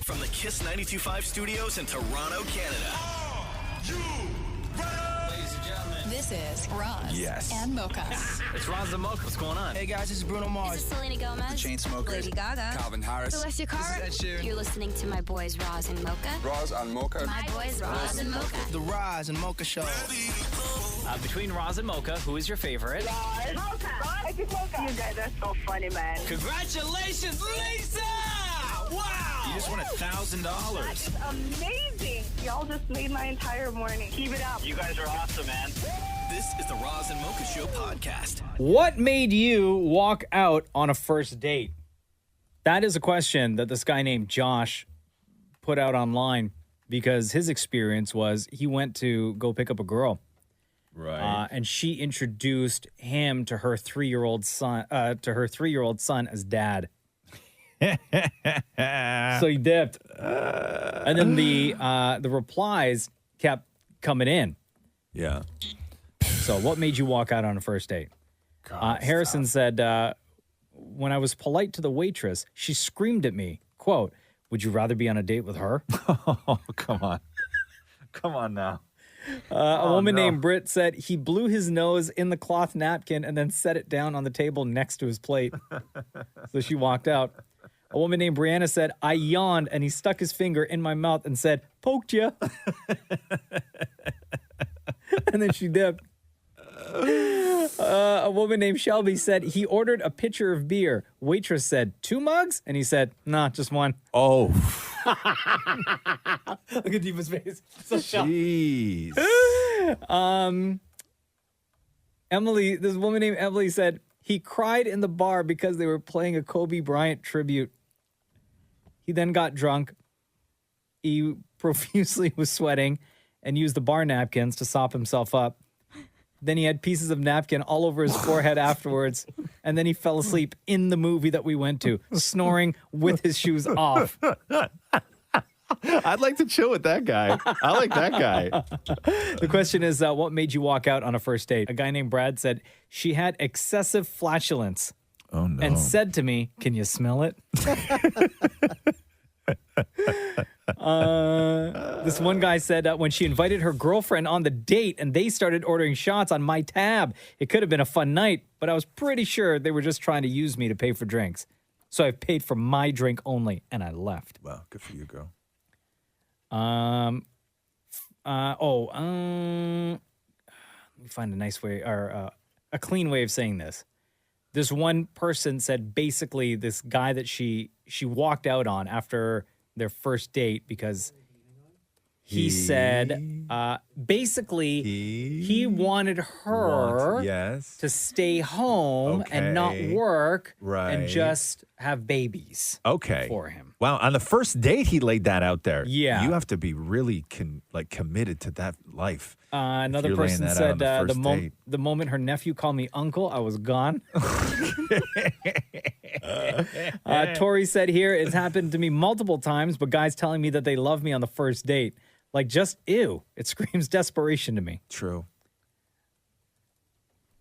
From the Kiss 92.5 studios in Toronto, Canada. Ladies and gentlemen. This is Roz and Mocha. It's Roz and Mocha. What's going on? Hey guys, this is Bruno Mars. This is Selena Gomez. The Chainsmokers. Lady Gaga. Calvin Harris. Celestia Cara. This is Ed Sheeran. You're listening to my boys Roz and Mocha. Roz and Mocha. My boys Roz and Mocha. The Roz and Mocha Show. Between Roz and Mocha, who is your favorite? Mocha. Roz and Mocha. You guys are so funny, man. Congratulations, Lisa! Wow! You just won $1,000. That's amazing. Y'all just made my entire morning. Keep it up. You guys are awesome, man. This is the Roz and Mocha Show podcast. What made you walk out on a first date? That is a question that this guy named Josh put out online because his experience was he went to go pick up a girl. Right. And she introduced him to her 3-year-old son, as dad. So he dipped. And then the replies kept coming in. Yeah. So what made you walk out on a first date? Harrison said, when I was polite to the waitress, she screamed at me, quote, "Would you rather be on a date with her?" Oh, come on. Come on now. A woman named Britt said he blew his nose in the cloth napkin and then set it down on the table next to his plate. So she walked out. A woman named Brianna said, I yawned and he stuck his finger in my mouth and said, "Poked ya." And then she dipped. A woman named Shelby said he ordered a pitcher of beer. Waitress said, 2 mugs? And he said, nah, just one. Oh. Look at Diva's face. So Jeez. Emily, this woman named Emily said he cried in the bar because they were playing a Kobe Bryant tribute. He then got drunk. He profusely was sweating and used the bar napkins to sop himself up. Then he had pieces of napkin all over his forehead afterwards. And then he fell asleep in the movie that we went to, snoring with his shoes off. I'd like to chill with that guy. I like that guy. The question is, what made you walk out on a first date? A guy named Brad said she had excessive flatulence. Oh, no. And said to me, "Can you smell it?" This one guy said when she invited her girlfriend on the date and they started ordering shots on my tab, it could have been a fun night, but I was pretty sure they were just trying to use me to pay for drinks. So I paid for my drink only and I left. Wow, good for you, girl. Let me find a nice way or a clean way of saying this. This one person said basically this guy that she walked out on after their first date because he said basically he wanted her to stay home and not work and just have babies for him. Wow, on the first date he laid that out there. Yeah. You have to be really committed to that life. Another person said the moment her nephew called me uncle, I was gone. Tori said here, it's happened to me multiple times, but guys telling me that they love me on the first date. Like, just ew. It screams desperation to me. True.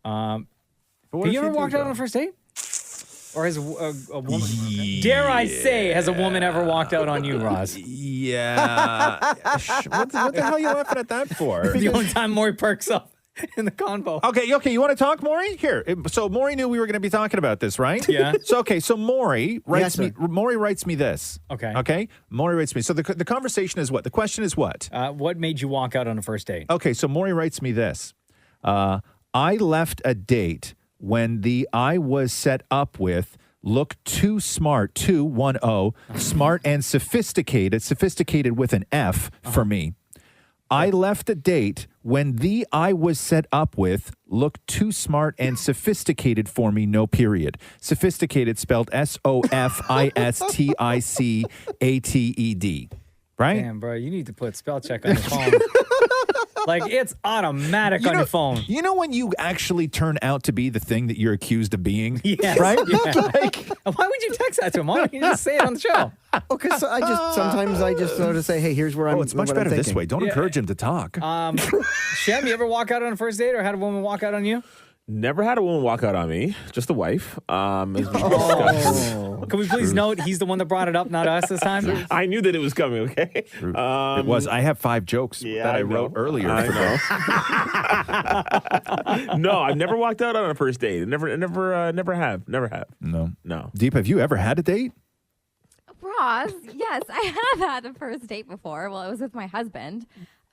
Have you ever walked out on a first date? Or has a woman, dare I say, has a woman ever walked out on you, Roz? Yeah. What the hell are you laughing at that for? The only time Maury perks up in the convo. Okay. You want to talk, Maury? Here. So Maury knew we were going to be talking about this, right? Yeah. So Maury writes me. Maury writes me this. Okay. Maury writes me. So the conversation is what? The question is what? What made you walk out on a first date? Okay. So Maury writes me this. I left a date when the I was set up with looked too smart, 210, smart and sophisticated with an F for me. I left a date when the I was set up with looked too smart and sophisticated for me, no period. Sophisticated spelled SOFISTICATED. Right? Damn, bro, you need to put spell check on your phone. Like, it's automatic on your phone. You know when you actually turn out to be the thing that you're accused of being? Yes. Right? Yeah. Why would you text that to him? Why don't you just say it on the show? Okay, so sometimes I just sort of say, hey, here's where I'm. Oh, it's much better this way. Don't encourage him to talk. Shem, you ever walk out on a first date or had a woman walk out on you? Never had a woman walk out on me, just a wife. Can we please note he's the one that brought it up, not us this time? I knew that it was coming, okay? It was. I have 5 jokes that I wrote earlier. No, I've never walked out on a first date. Never have. No. No. Deep, have you ever had a date? Roz, yes, I have had a first date before. Well, it was with my husband.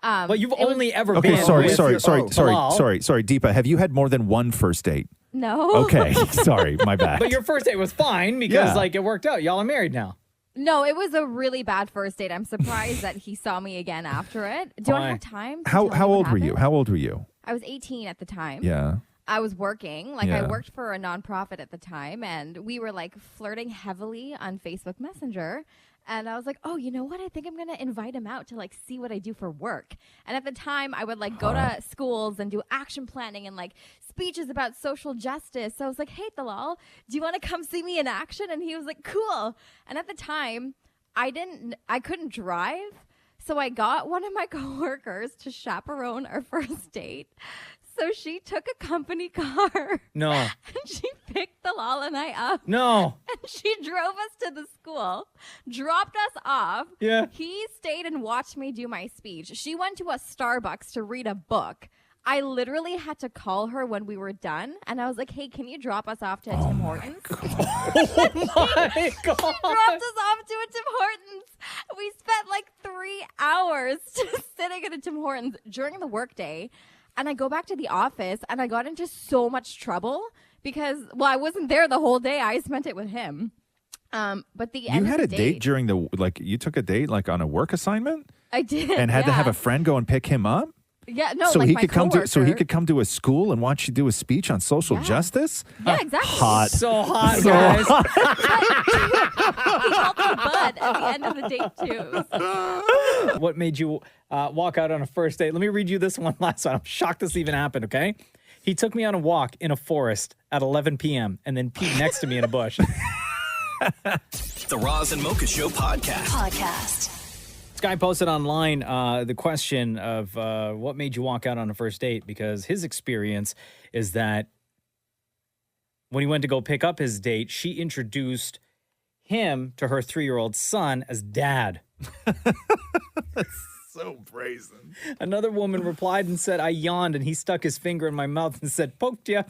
But you've only ever Okay, been sorry, with your- sorry, Bilal. Deepa. Have you had more than one first date? No. Okay, sorry, my bad. But your first date was fine because Yeah. it worked out. Y'all are married now. No, it was a really bad first date. I'm surprised that he saw me again after it. Do I have time? to tell How you what old were you? happened? How old were you? I was 18 at the time. Yeah. I was working. I Yeah. worked for a nonprofit at the time, and we were flirting heavily on Facebook Messenger. And I was like, oh, you know what? I think I'm going to invite him out to see what I do for work. And at the time, I would go to schools and do action planning and speeches about social justice. So I was like, hey, Thalal, do you want to come see me in action? And he was like, cool. And at the time, I couldn't drive. So I got one of my coworkers to chaperone our first date. So she took a company car. No. And she picked Thalal and I up. No. And she drove us to the school, dropped us off. Yeah. He stayed and watched me do my speech. She went to a Starbucks to read a book. I literally had to call her when we were done. And I was like, hey, can you drop us off to a Tim Hortons? Oh my God. Dropped us off to a Tim Hortons. We spent 3 hours just sitting at a Tim Hortons during the workday. And I go back to the office and I got into so much trouble because, I wasn't there the whole day. I spent it with him. But the end You had of a the date during the you took a date on a work assignment I did. and had to have yeah. a friend go and pick him up. Yeah, no, so he my could come to coworker. a school and watch you do a speech on social justice. Yeah, exactly. Hot. So hot, So guys. He called me Bud at the end of the date too. What made you walk out on a first date? Let me read you this one last one. I'm shocked this even happened, okay? He took me on a walk in a forest at 11 p.m. and then peed next to me in a bush. The Roz and Mocha Show podcast. This guy posted online the question of what made you walk out on a first date, because his experience is that when he went to go pick up his date, she introduced him to her 3-year-old son as dad. That's so brazen. Another woman replied and said, I yawned and he stuck his finger in my mouth and said, poked ya.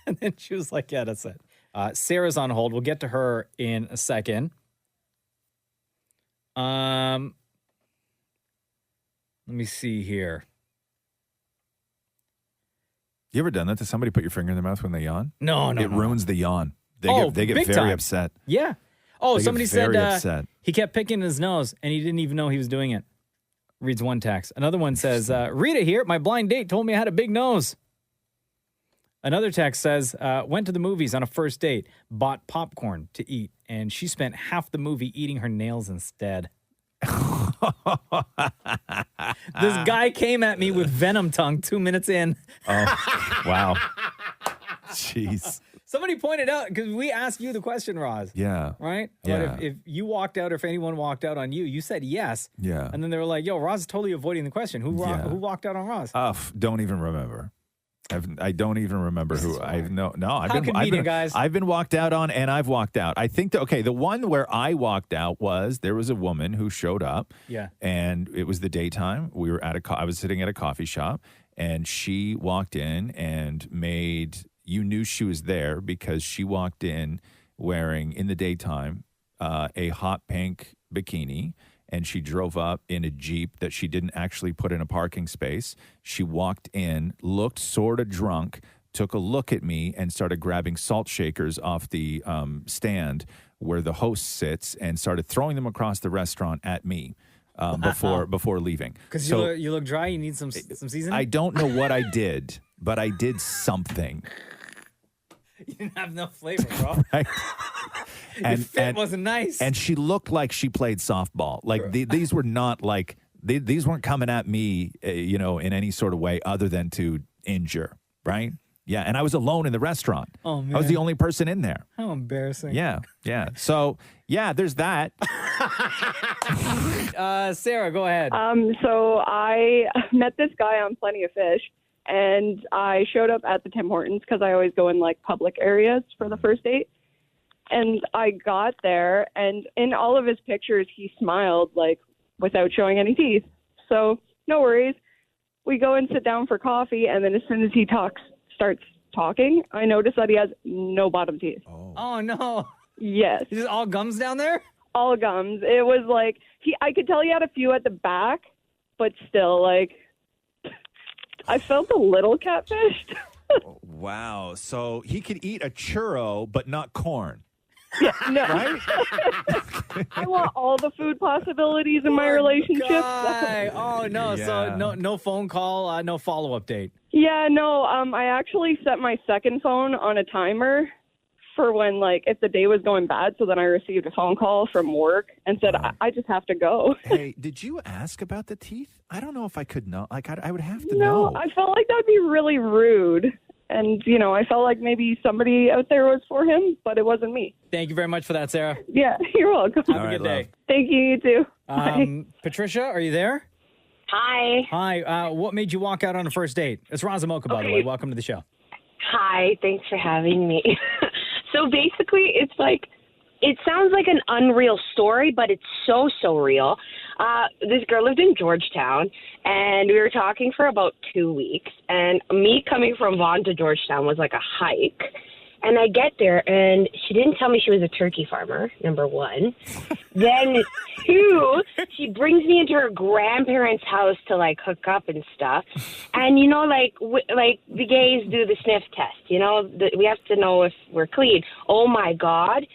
And then she was like, yeah, that's it. Sarah's on hold. We'll get to her in a second. Let me see here. You ever done that to somebody? Put your finger in their mouth when they yawn? No. It ruins the yawn. They get big very time. upset. Yeah. Oh, They get somebody said very upset. he kept picking his nose and he didn't even know he was doing it. Reads one text. Another one says, Rita here, my blind date told me I had a big nose. Another text says, went to the movies on a first date, bought popcorn to eat, and she spent half the movie eating her nails instead. This guy came at me with venom tongue 2 minutes in. Oh, wow. Jeez. Somebody pointed out, because we asked you the question, Roz. Yeah. Right? Yeah. But if you walked out or if anyone walked out on you, you said yes. Yeah. And then they were like, yo, Roz is totally avoiding the question. Who walked out on Roz? Don't even remember. I don't even remember who. I've convenient, guys. I've been walked out on, and I've walked out. I think the one where I walked out there was a woman who showed up. Yeah. And it was the daytime. We were I was sitting at a coffee shop, and she walked in and you knew she was there because she walked in wearing, in the daytime, a hot pink bikini. And she drove up in a Jeep that she didn't actually put in a parking space. She walked in, looked sort of drunk, took a look at me, and started grabbing salt shakers off the stand where the host sits and started throwing them across the restaurant at me before leaving. Because you look dry, you need some seasoning? I don't know what I did, but I did something. You didn't have enough flavor, bro. Right? Your fit wasn't nice. And she looked like she played softball. Like these were not like these weren't coming at me, in any sort of way other than to injure. Right? Yeah. And I was alone in the restaurant. Oh man, I was the only person in there. How embarrassing. Yeah. So yeah, there's that. Sarah, go ahead. So I met this guy on Plenty of Fish, and I showed up at the Tim Hortons because I always go in like public areas for the first date. And I got there, and in all of his pictures, he smiled like without showing any teeth. So no worries. We go and sit down for coffee, and then as soon as he starts talking, I notice that he has no bottom teeth. Oh no. Yes. Is it all gums down there? All gums. It was like I could tell he had a few at the back, but still, like, I felt a little catfished. Wow. So he could eat a churro, but not corn. Yeah, no. Right? I want all the food possibilities in my relationship. Oh no. Yeah. So no phone call, no follow-up date. Yeah, no. I actually set my second phone on a timer for when, like, if the day was going bad. So then I received a phone call from work and said, I just have to go. Hey, did you ask about the teeth? I don't know if I could know. Like, I would have to No, know. I felt like that would be really rude. And, you know, I felt like maybe somebody out there was for him, but it wasn't me. Thank you very much for that, Sarah. Yeah, you're welcome. Have a good day. Thank you, you too. Bye. Patricia, are you there? Hi. Hi. What made you walk out on a first date? It's Roz Mocha, by the way. Welcome to the show. Hi. Thanks for having me. So basically, it's like, it sounds like an unreal story, but it's so real. This girl lived in Georgetown, and we were talking for about 2 weeks. And me coming from Vaughan to Georgetown was like a hike. And I get there, and she didn't tell me she was a turkey farmer, number one. Then, two, she brings me into her grandparents' house to, like, hook up and stuff. And, you know, like the gays do the sniff test, you know? We have to know if we're clean. Oh, my God.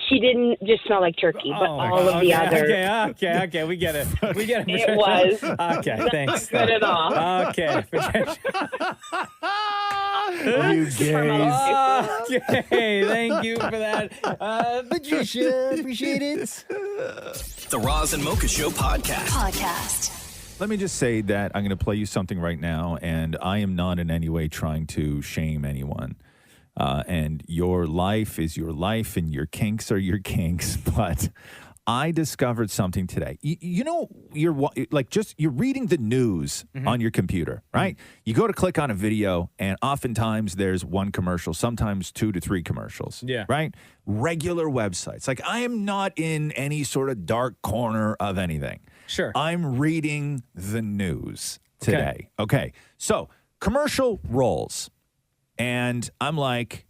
She didn't just smell like turkey, but all of the other. Okay, we get it. We get it. It was. Okay, thanks. Not good at all. Okay. You gays. Okay, thank you for that. Patricia, appreciate it. The Roz and Mocha Show Podcast. Let me just say that I'm going to play you something right now, and I am not in any way trying to shame anyone. And your life is your life, and your kinks are your kinks. But I discovered something today. You know, you're reading the news on your computer, right? You go to click on a video, and oftentimes there's one commercial, sometimes 2 to 3 commercials. Yeah. Right? Regular websites. Like, I am not in any sort of dark corner of anything. Sure. I'm reading the news today. Okay. So, commercial rolls. And I'm like,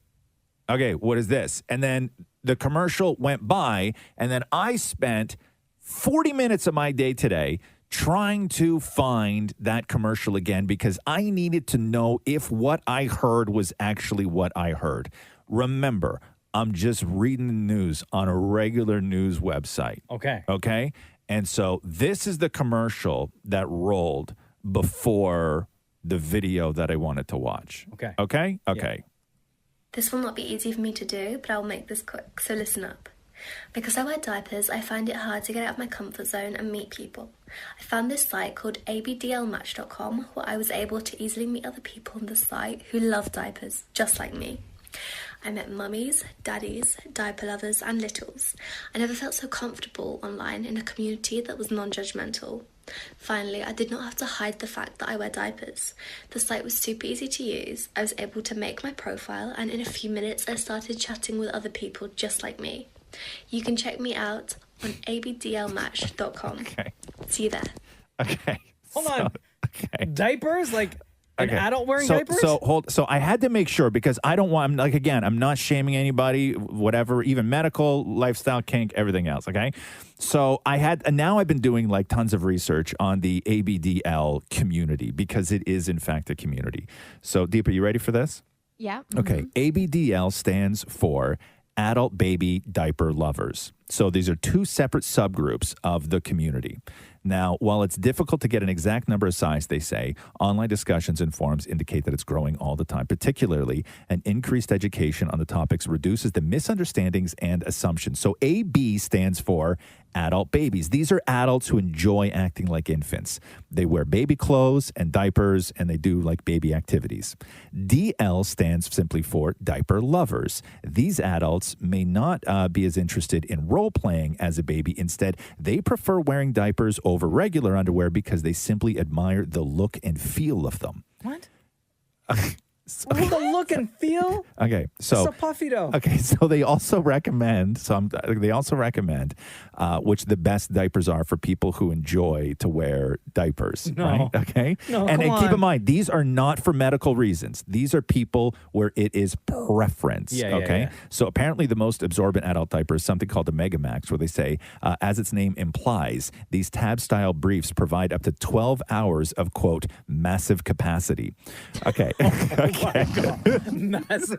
okay, what is this? And then the commercial went by, and then I spent 40 minutes of my day today trying to find that commercial again because I needed to know if what I heard was actually what I heard. Remember, I'm just reading the news on a regular news website. Okay? And so this is the commercial that rolled before the video that I wanted to watch. Okay? Okay. This will not be easy for me to do, but I'll make this quick, so listen up. Because I wear diapers, I find it hard to get out of my comfort zone and meet people. I found this site called abdlmatch.com where I was able to easily meet other people on the site who love diapers, just like me. I met mummies, daddies, diaper lovers, and littles. I never felt so comfortable online in a community that was non-judgmental. Finally, I did not have to hide the fact that I wear diapers. The site was super easy to use. I was able to make my profile, and in a few minutes I started chatting with other people just like me. You can check me out on abdlmatch.com. Okay. See you there. Okay. Hold on. Diapers? Like an adult wearing diapers? So I had to make sure because I don't want, I'm not shaming anybody, whatever, even medical, lifestyle, kink, everything else. Okay. So now I've been doing like tons of research on the ABDL community because it is in fact a community. So Deepa, you ready for this? Yeah. Okay. ABDL stands for Adult Baby Diaper Lovers. So these are 2 separate subgroups of the community. Now, while it's difficult to get an exact number of size, they say, online discussions and forums indicate that it's growing all the time. Particularly, an increased education on the topics reduces the misunderstandings and assumptions. So AB stands for adult babies. These are adults who enjoy acting like infants. They wear baby clothes and diapers, and they do like baby activities. DL stands simply for diaper lovers. These adults may not be as interested in role-playing as a baby. Instead, they prefer wearing diapers over regular underwear because they simply admire the look and feel of them. What? The look and feel. Okay, It's so a puffy dough. Okay, so they also recommend. Which the best diapers are for people who enjoy to wear diapers. No. Right? Okay. No, and come keep on. in mind, these are not for medical reasons. These are people where it is preference. Yeah, yeah, okay. yeah. So apparently, the most absorbent adult diaper is something called the Megamax, where they say, as its name implies, these tab-style briefs provide up to 12 hours of quote massive capacity. Okay. Massive.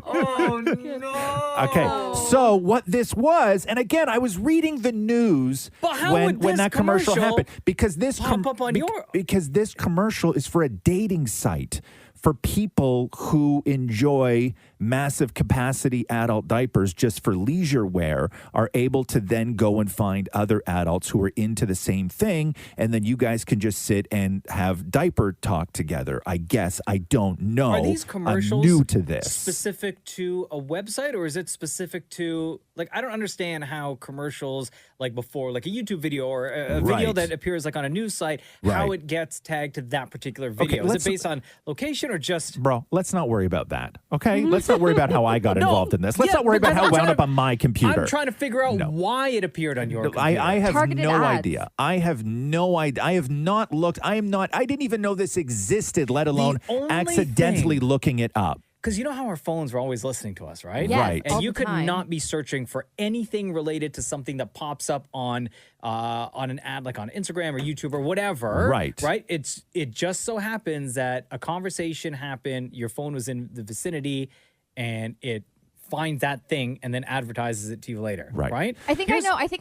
Oh no. Okay, so what this was, and again, I was reading the news But how when would this that commercial commercial happened because this pop up on your- because this commercial is for a dating site for people who enjoy massive capacity adult diapers just for leisure wear are able to then go and find other adults who are into the same thing, and then you guys can just sit and have diaper talk together. I guess. I don't know. Are these commercials I'm new to this. specific to a website, or is it specific to, like, I don't understand how commercials, like before, like a YouTube video or a video Right. that appears like on a news site, how Right. it gets tagged to that particular video. Is let's- it based on location or just... Bro, let's not worry about that. Okay? Let's not worry about how I got No, involved in this. Let's yeah, not worry about because how I'm it wound trying up on my computer. I'm trying to figure out No. why it appeared on your computer. I have Targeted no ads. idea. I have no idea. I have not looked. I didn't even know this existed, let alone only accidentally thing- looking it up. Because you know how our phones are always listening to us, right? Yes, Right. And all you the could time. not be searching for anything related to something that pops up on an ad, like on Instagram or YouTube or whatever. Right. Right. It just so happens that a conversation happened. Your phone was in the vicinity, and it finds that thing and then advertises it to you later. Right. Right. I think I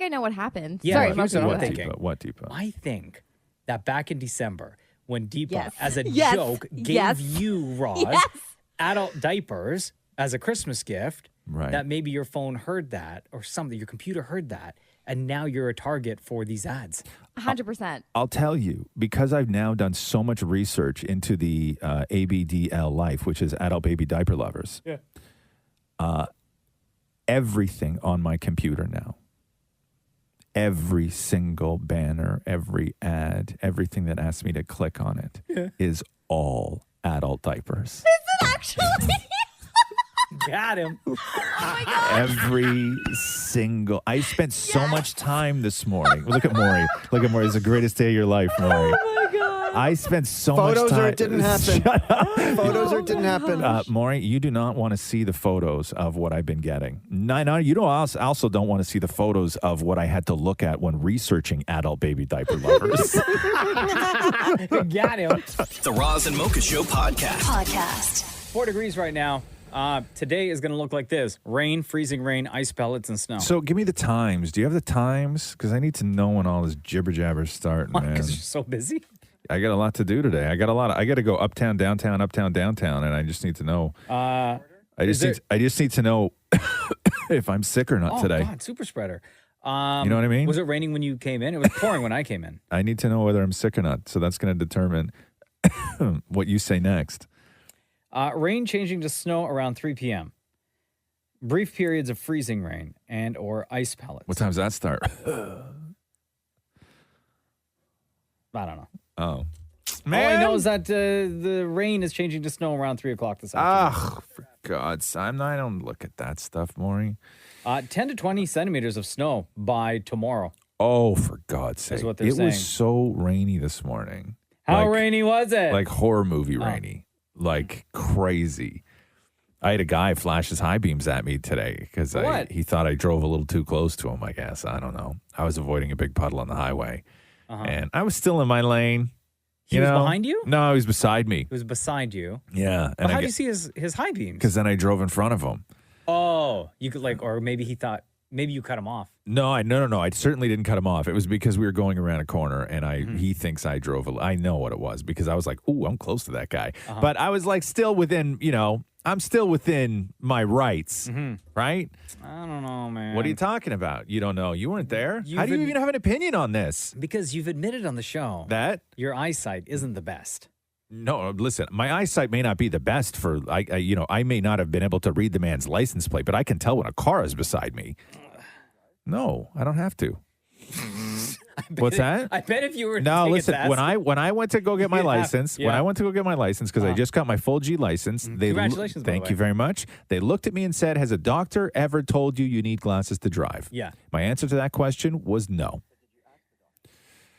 know what happened. Yeah, Sorry, here's Marky, what go I'm ahead. thinking. What Deepa? I think that back in December, when Deepa, Yes. as a Yes. joke, gave Yes. you, Roz, Yes. adult diapers as a Christmas gift, Right. that maybe your phone heard that or something, your computer heard that, and now you're a target for these ads. 100%. I'll tell you, because I've now done so much research into the ABDL life, which is adult baby diaper lovers. Yeah. Everything on my computer now, every single banner, every ad, everything that asks me to click on it is all adult diapers. Is it actually? Got him. Every single. I spent so much time this morning. Look at Maury. Look at Maury. It's the greatest day of your life, Maury. Oh my God. I spent so Photos much time. or it didn't happen. Shut up. Photos or it didn't happen. Maury, you do not want to see the photos of what I've been getting. No, you don't. Also don't want to see the photos of what I had to look at when researching adult baby diaper lovers. Got him. The Roz and Mocha Show podcast. 4 degrees right now. Today is going to look like this: rain, freezing rain, ice pellets, and snow. So give me the times. Do you have the times? Because I need to know when all this jibber jabber's starting, man. Because you're so busy. I got a lot to do today. I got to go uptown, downtown, and I just need to know. I just need to know if I'm sick or not today. Oh, God, super spreader. You know what I mean? Was it raining when you came in? It was pouring when I came in. I need to know whether I'm sick or not. So that's going to determine what you say next. Rain changing to snow around 3 p.m. Brief periods of freezing rain and or ice pellets. What time does that start? I don't know. Oh. Man. All I know is that the rain is changing to snow around 3 o'clock this afternoon. For God's sake. I don't look at that stuff, Maury. 10 to 20 centimeters of snow by tomorrow. Oh, for God's sake. what they're it saying. was so rainy this morning. How rainy was it? Like horror movie rainy. Like crazy. I had a guy flash his high beams at me today because he thought I drove a little too close to him, I guess. I don't know. I was avoiding a big puddle on the highway. And I was still in my lane. He was behind you? No, he was beside me. He was beside you. Yeah. But how do you see his high beams? Because then I drove in front of him. Oh, you could or maybe he thought, maybe you cut him off. No. I certainly didn't cut him off. It was because we were going around a corner, and he thinks I drove. I know what it was because I was like, "Ooh, I'm close to that guy," but I was like, still within. I'm still within my rights, right? I don't know, man. What are you talking about? You don't know. You weren't there. How do you You've even have an opinion on this? Because you've admitted on the show that your eyesight isn't the best. No, listen, my eyesight may not be the best for, I may not have been able to read the man's license plate, but I can tell when a car is beside me. No, I don't have to. What's that? I bet if you were to No, take listen. a test, When I went to go get my You'd have- license, yeah. when I went to go get my license because I just got my full G license, they Congratulations, by the thank way. you very much. They looked at me and said, "Has a doctor ever told you need glasses to drive?" Yeah. My answer to that question was no.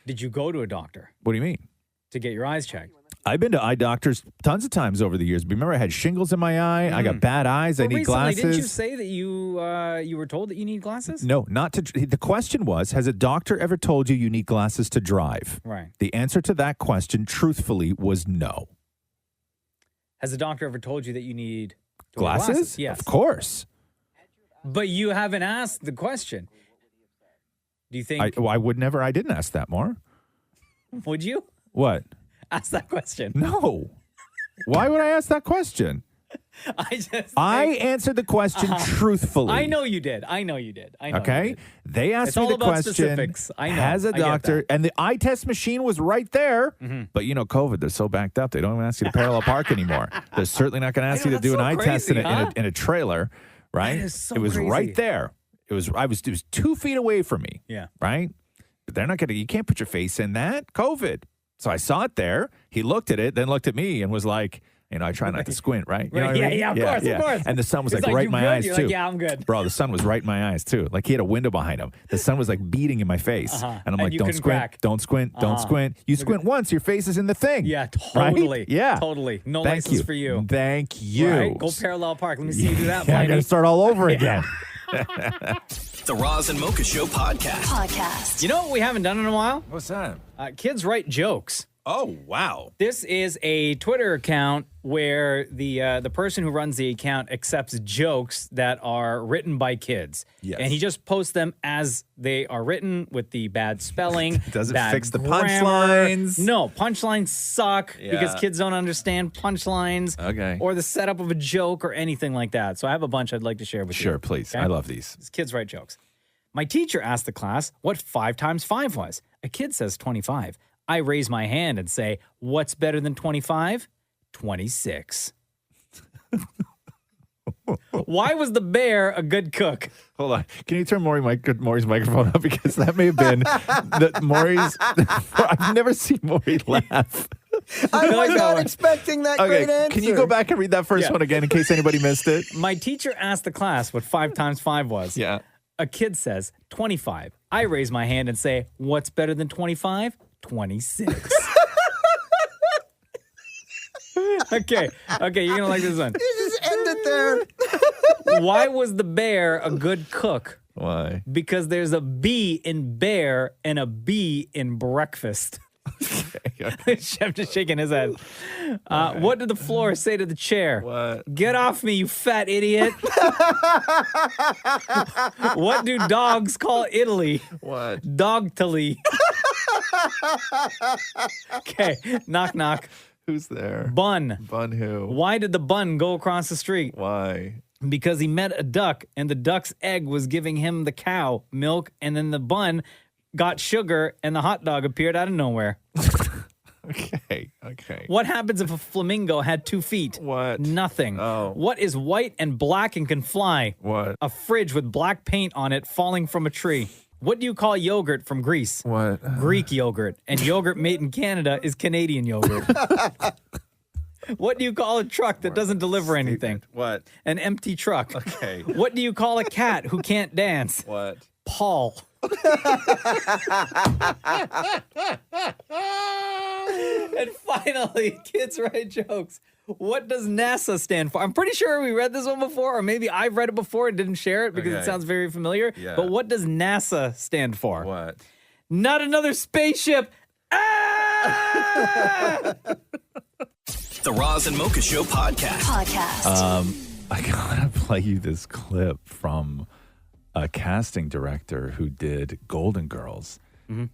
Did you go to a doctor What do you mean? to get your eyes checked? I've been to eye doctors tons of times over the years. Remember, I had shingles in my eye. I got bad eyes. I Well, need recently, glasses. didn't you say that you were told that you need glasses? No, not to. The question was, has a doctor ever told you need glasses to drive? Right. The answer to that question, truthfully, was no. Has a doctor ever told you that you need to wear Glasses? Yes. Of course. But you haven't asked the question. Do you think? I would never. I didn't ask that more. Would you What? ask that question? No. Why would I ask that question? I answered the question truthfully. I know you did. I know you did. Okay. They asked It's me all the about question. specifics. I know. Has a I get doctor, that. and the eye test machine was right there. But you know, COVID, they're so backed up. They don't even ask you to parallel park anymore. They're certainly not going to ask you to do an eye test in a trailer, right? That is so it was crazy. right there. It was 2 feet away from me. Yeah. Right. But they're not going to. You can't put your face in that COVID. So I saw it there. He looked at it, then looked at me, and was like, I try not to squint, right? You know what I mean? Yeah, of course. And the sun was He's like right in "You my good?" eyes You're too. like, "Yeah, I'm good." Bro, the sun was right in my eyes too. Like he had a window behind him. The sun was like beating in my face, Uh-huh. and I'm And like, you "Don't couldn't squint, crack. don't squint, don't Uh-huh. squint." You squint once, your face is in the thing. Yeah, Right? totally. Yeah, Totally. No Thank license you. for you. Thank you. Right, go parallel park. Let me see you do that. Yeah, I got to Bliney. start all over again. The Roz and Mocha Show podcast. You know what we haven't done in a while? What's that? Kids write jokes. Oh, wow. This is a Twitter account where the person who runs the account accepts jokes that are written by kids. Yes. And he just posts them as they are written with the bad spelling. Doesn't bad fix the grammar. punchlines. No, punchlines suck because Yeah. kids don't understand punchlines Okay. or the setup of a joke or anything like that. So I have a bunch I'd like to share with you. Sure, please. Okay? I love these. These kids write jokes. My teacher asked the class what 5 times 5 was. A kid says 25. I raise my hand and say, what's better than 25? 26. Why was the bear a good cook? Hold on. Can you turn Maury's microphone up? Because that may have been Maury's. I've never seen Maury laugh. I was not expecting that great answer. Can you go back and read that first one again in case anybody missed it? My teacher asked the class what 5 times 5 was. Yeah. A kid says 25. I raise my hand and say, what's better than 25? 26. Okay, you're going to like this one. You just end it there. Why was the bear a good cook? Why? Because there's a B in bear and a B in breakfast. Chef just shaking his head. What did the floor say to the chair? What? Get off me, you fat idiot. What do dogs call Italy? What? Dogtally. Okay, knock, knock. Who's there? Bun. Bun who? Why did the bun go across the street? Why? Because he met a duck, and the duck's egg was giving him the cow milk, and then the bun got sugar, and the hot dog appeared out of nowhere. Okay. What happens if a flamingo had 2 feet? What? Nothing. Oh. What is white and black and can fly? What? A fridge with black paint on it falling from a tree. What do you call yogurt from Greece? What? Greek yogurt. And yogurt made in Canada is Canadian yogurt. What do you call a truck that doesn't deliver anything? What? An empty truck. Okay. What do you call a cat who can't dance? What? Paul. And finally, kids write jokes. What does NASA stand for? I'm pretty sure we read this one before, or maybe I've read it before and didn't share it because it Okay. sounds very familiar. Yeah. But what does NASA stand for? What? Not another spaceship. Ah! The Roz and Mocha Show podcast. I gotta play you this clip from a casting director who did Golden Girls,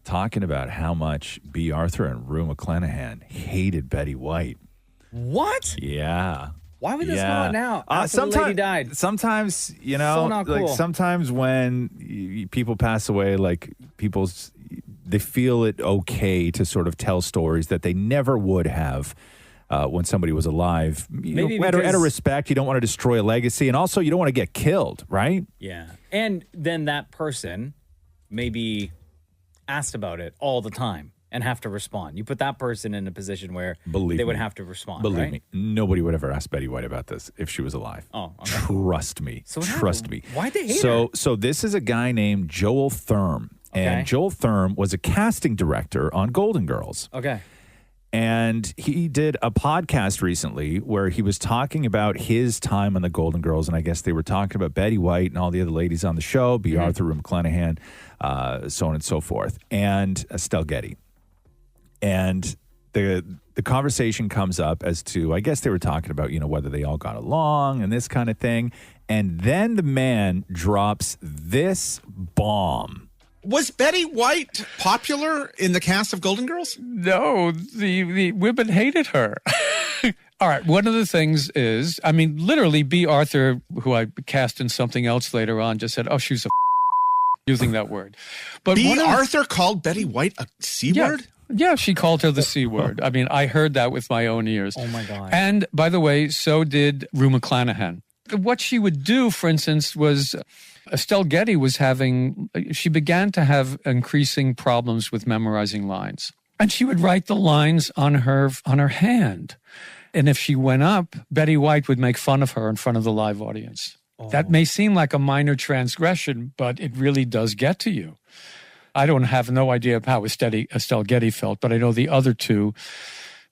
talking about how much B. Arthur and Rue McClanahan hated Betty White. What? Yeah. Why would this come out now? After the lady died. Sometimes, you know, So not like cool. sometimes when people pass away, like they feel it okay to sort of tell stories that they never would have when somebody was alive. Maybe Out of because- respect, you don't want to destroy a legacy, and also you don't want to get killed, right? Yeah. And then that person maybe asked about it all the time and have to respond. You put that person in a position where Believe they would me. have to respond. Believe right? me, nobody would ever ask Betty White about this if she was alive. Oh, okay. Trust me. So what Trust happened? me. Why'd they hate her? So this is a guy named Joel Thurm. Okay. And Joel Thurm was a casting director on Golden Girls. Okay. And he did a podcast recently where he was talking about his time on the Golden Girls. And I guess they were talking about Betty White and all the other ladies on the show, B. Arthur, Rue McClanahan, so on and so forth, and Estelle Getty. And the conversation comes up as to, I guess they were talking about, whether they all got along and this kind of thing. And then the man drops this bomb. Was Betty White popular in the cast of Golden Girls? No, the women hated her. All right, one of the things is, literally B. Arthur, who I cast in something else later on, just said, oh, she's a using that word. But B. Arthur called Betty White a C word? Yeah, she called her the C word. I heard that with my own ears. Oh, my God. And, by the way, so did Rue McClanahan. What she would do, for instance, was Estelle Getty she began to have increasing problems with memorizing lines. And she would write the lines on her hand. And if she went up, Betty White would make fun of her in front of the live audience. Oh. That may seem like a minor transgression, but it really does get to you. I don't have no idea how Estelle Getty felt, but I know the other two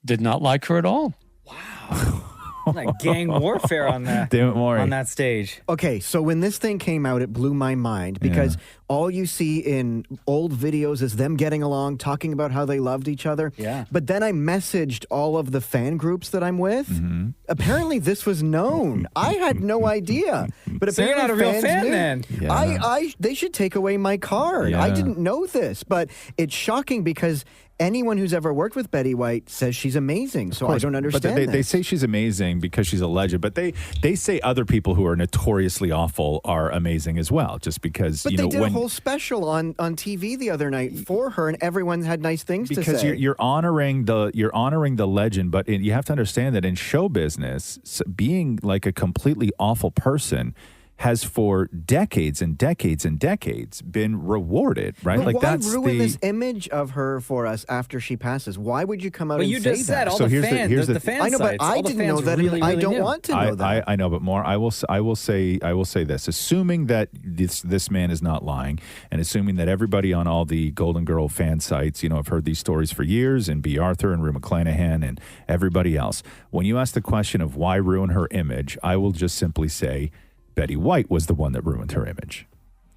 did not like her at all. Wow. Like gang warfare on that Damnit Maurie. on that stage. Okay, so when this thing came out, it blew my mind because all you see in old videos is them getting along, talking about how they loved each other. Yeah. But then I messaged all of the fan groups that I'm with. Mm-hmm. Apparently, this was known. I had no idea. But So you're not a real fans fan knew. then. Yeah. They should take away my card. Yeah. I didn't know this, but it's shocking because anyone who's ever worked with Betty White says she's amazing. So I don't understand But they say she's amazing because she's a legend. But they say other people who are notoriously awful are amazing as well. Just because But they did a whole special on TV the other night for her, and everyone had nice things to say. Because you're honoring the legend, but you have to understand that in show business, being like a completely awful person has for decades and decades and decades been rewarded, right? But like why that's ruin this image of her for us after she passes? Why would you come out and say that? But you just said all the fans, the fan I know, but sites, I all the didn't fans know that. really, I really don't knew. want to know that. I know, but more. I will say this. Assuming that this man is not lying, and assuming that everybody on all the Golden Girl fan sites, have heard these stories for years, and B. Arthur and Rue McClanahan and everybody else. When you ask the question of why ruin her image, I will just simply say Betty White was the one that ruined her image.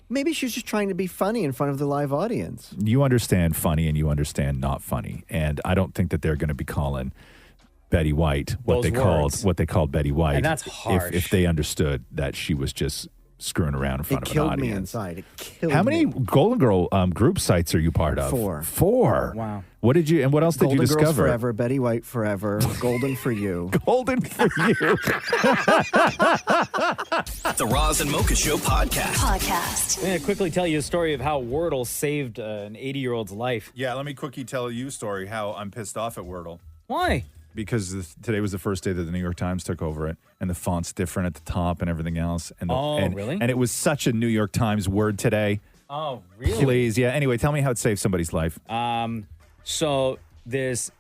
Maybe she was just trying to be funny in front of the live audience. You understand funny and you understand not funny, and I don't think that they're going to be calling Betty White what they called Betty White. And that's harsh. If they understood that she was just screwing around in front of an killed audience. me inside. It killed How many me. Golden Girl group sites are you part of? 4. 4. Wow. What else did Golden you Girls discover? forever, Betty White forever, Golden for you. Golden for you. The Roz and Mocha Show podcast. I'm going to quickly tell you a story of how Wordle saved an 80-year-old's life. Yeah, let me quickly tell you a story how I'm pissed off at Wordle. Why? Because today was the first day that the New York Times took over it, and the font's different at the top and everything else. And really? And it was such a New York Times word today. Oh, really? Please, yeah. Anyway, tell me how it saved somebody's life. So this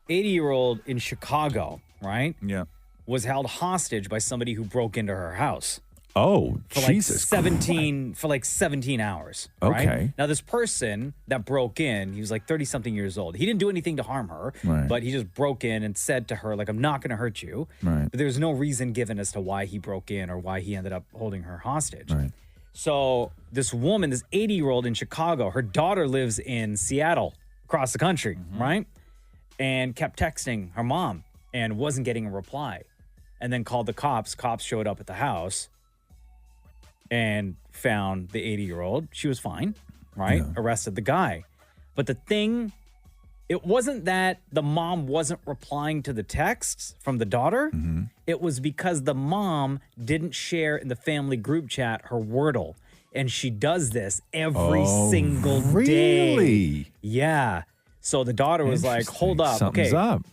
80-year-old in Chicago, right? Yeah. Was held hostage by somebody who broke into her house. Oh, For Jesus. like 17 hours. Right? Okay. Now, this person that broke in, he was like 30-something years old. He didn't do anything to harm her, Right. but he just broke in and said to her, like, I'm not going to hurt you. Right. But there's no reason given as to why he broke in or why he ended up holding her hostage. Right. So this woman, this 80-year-old in Chicago, her daughter lives in Seattle, across the country, right? And kept texting her mom and wasn't getting a reply. And then called the cops. Cops showed up at the house and found the 80-year-old. She was fine, right? Yeah. Arrested the guy. But the thing, it wasn't that the mom wasn't replying to the texts from the daughter. Mm-hmm. It was because the mom didn't share in the family group chat her Wordle. And she does this every single day. Really? Yeah. So the daughter was like, hold up. Something's okay. up.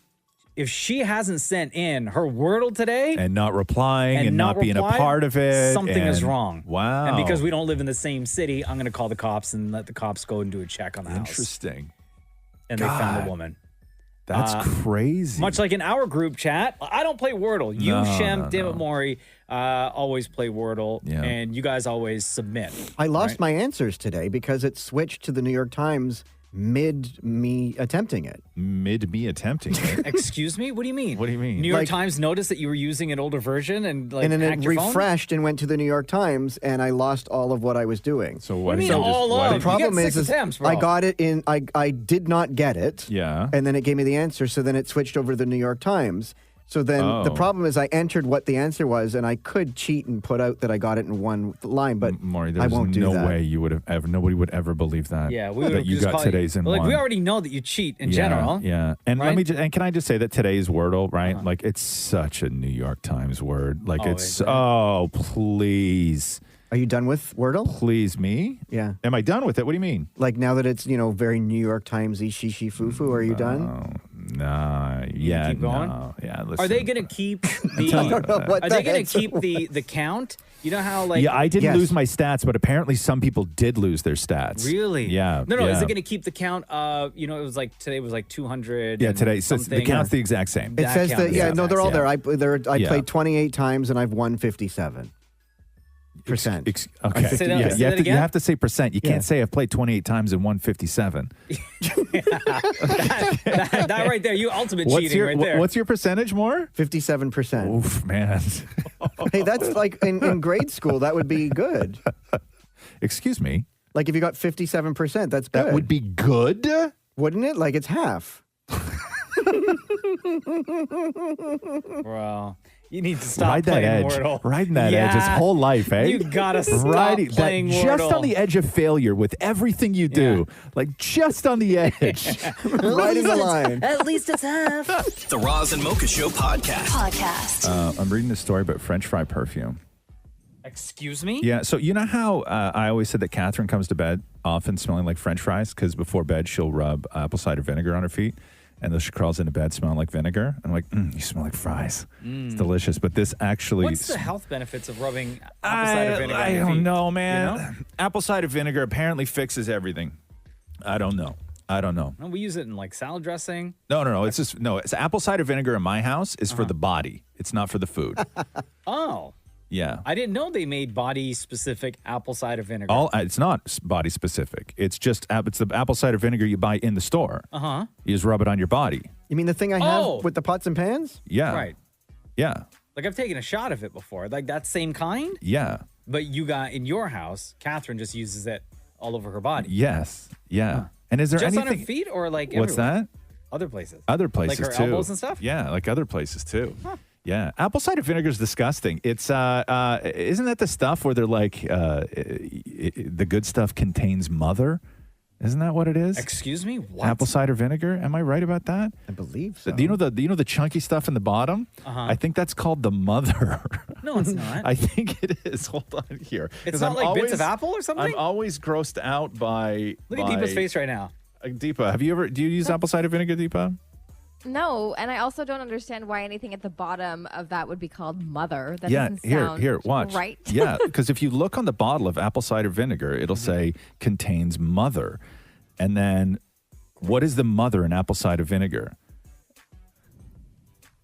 if she hasn't sent in her Wordle today and not replying and not being a part of it, something is wrong. Wow. And because we don't live in the same city, I'm going to call the cops and let the cops go and do a check on the house. Interesting. And they found the woman. That's crazy. Much like in our group chat, I don't play Wordle. You, Shem, Damnit Maurie, always play Wordle, and you guys always submit. I lost my answers today because it switched to the New York Times mid me attempting it. Mid me attempting it? Excuse me? What do you mean? What do you mean? New York Times noticed that you were using an older version and and then hacked it your phone? refreshed and went to the New York Times, and I lost all of what I was doing. So What do you mean all of? The problem you got is, 6 attempts, bro. I got it in. I did not get it. Yeah. And then it gave me the answer. So then it switched over to the New York Times. So then the problem is I entered what the answer was, and I could cheat and put out that I got it in one line, but Maurie, I there's won't do no that. way you would have ever. Nobody would ever believe that. Yeah, we would that you just got call today's in like, one. we already know that you cheat in Yeah, general. Yeah, and right? and can I just say that today's Wordle, right? Like it's such a New York Times word. Like is please. Are you done with Wordle? Please, me? Yeah. Am I done with it? What do you mean? Like now that it's, very New York Timesy, shishi foo-foo, are you done? Nah, yeah, keep going? no, yeah. Listen. Are they going to keep the? I don't know what are they the going to answer keep the count? You know how yeah, I didn't lose my stats, but apparently some people did lose their stats. Really? Yeah. No. yeah. Is it going to keep the count? It was like today was like 200. Yeah, and today. So the something. count's the exact same. It says that, they're all there. I Yeah. played 28 times and I've won 57%. Okay. Say that- yeah, say you, that have to, you again? have to say percent. You Yeah. can't say I've played 28 times and won 57. that right there, you ultimate What's cheating your right there. What's your percentage more? 57%. Oof, man. Hey, that's like in grade school, that would be good. Excuse me. Like if you got 57%, that's good. That would be good? Wouldn't it? Like it's half. Bro, you need to stop Ride that playing edge. Wordle. Riding that edge his whole life, eh? You gotta stop Riding playing that, Wordle. just on the edge of failure with everything you do. Like just on the edge. Riding the line. At least it's half. The Roz and Mocha Show podcast. I'm reading a story about French fry perfume. Excuse me? Yeah, so you know how I always said that Catherine comes to bed often smelling like French fries because before bed she'll rub apple cider vinegar on her feet, and then she crawls into bed smelling like vinegar. I'm like, you smell like fries. It's delicious. But this actually, What's the health benefits of rubbing apple cider vinegar? I on your don't feet? know, man. You know? Apple cider vinegar apparently fixes everything. I don't know. No, we use it in like salad dressing. No. It's apple cider vinegar in my house is for the body. It's not for the food. Oh. Yeah. I didn't know they made body-specific apple cider vinegar. It's not body specific. It's just it's the apple cider vinegar you buy in the store. Uh-huh. You just rub it on your body. You mean the thing I have with the pots and pans? Yeah. Right. Yeah. Like I've taken a shot of it before. Like that same kind? Yeah. But you got in your house, Catherine just uses it all over her body. Yes. Yeah. And is there Just anything? on her feet or like What's everywhere? that? Other places. Other places Like her too. elbows and stuff? Yeah, like other places too. Yeah, apple cider vinegar is disgusting. It's isn't that the stuff where they're like the good stuff contains mother? Isn't that what it is? Excuse me? What? Apple cider vinegar? Am I right about that? I believe so. Do you know the chunky stuff in the bottom? Uh-huh. I think that's called the mother. No, it's not. I think it is. Hold on here. It's 'Cause not I'm like bits of apple or something? I'm always grossed out by. Look at Deepa's face right now. Deepa, do you use apple cider vinegar, Deepa? No, and I also don't understand why anything at the bottom of that would be called mother. That Yeah, doesn't sound here, watch. right. Yeah, because if you look on the bottle of apple cider vinegar, it'll say contains mother. And then what is the mother in apple cider vinegar?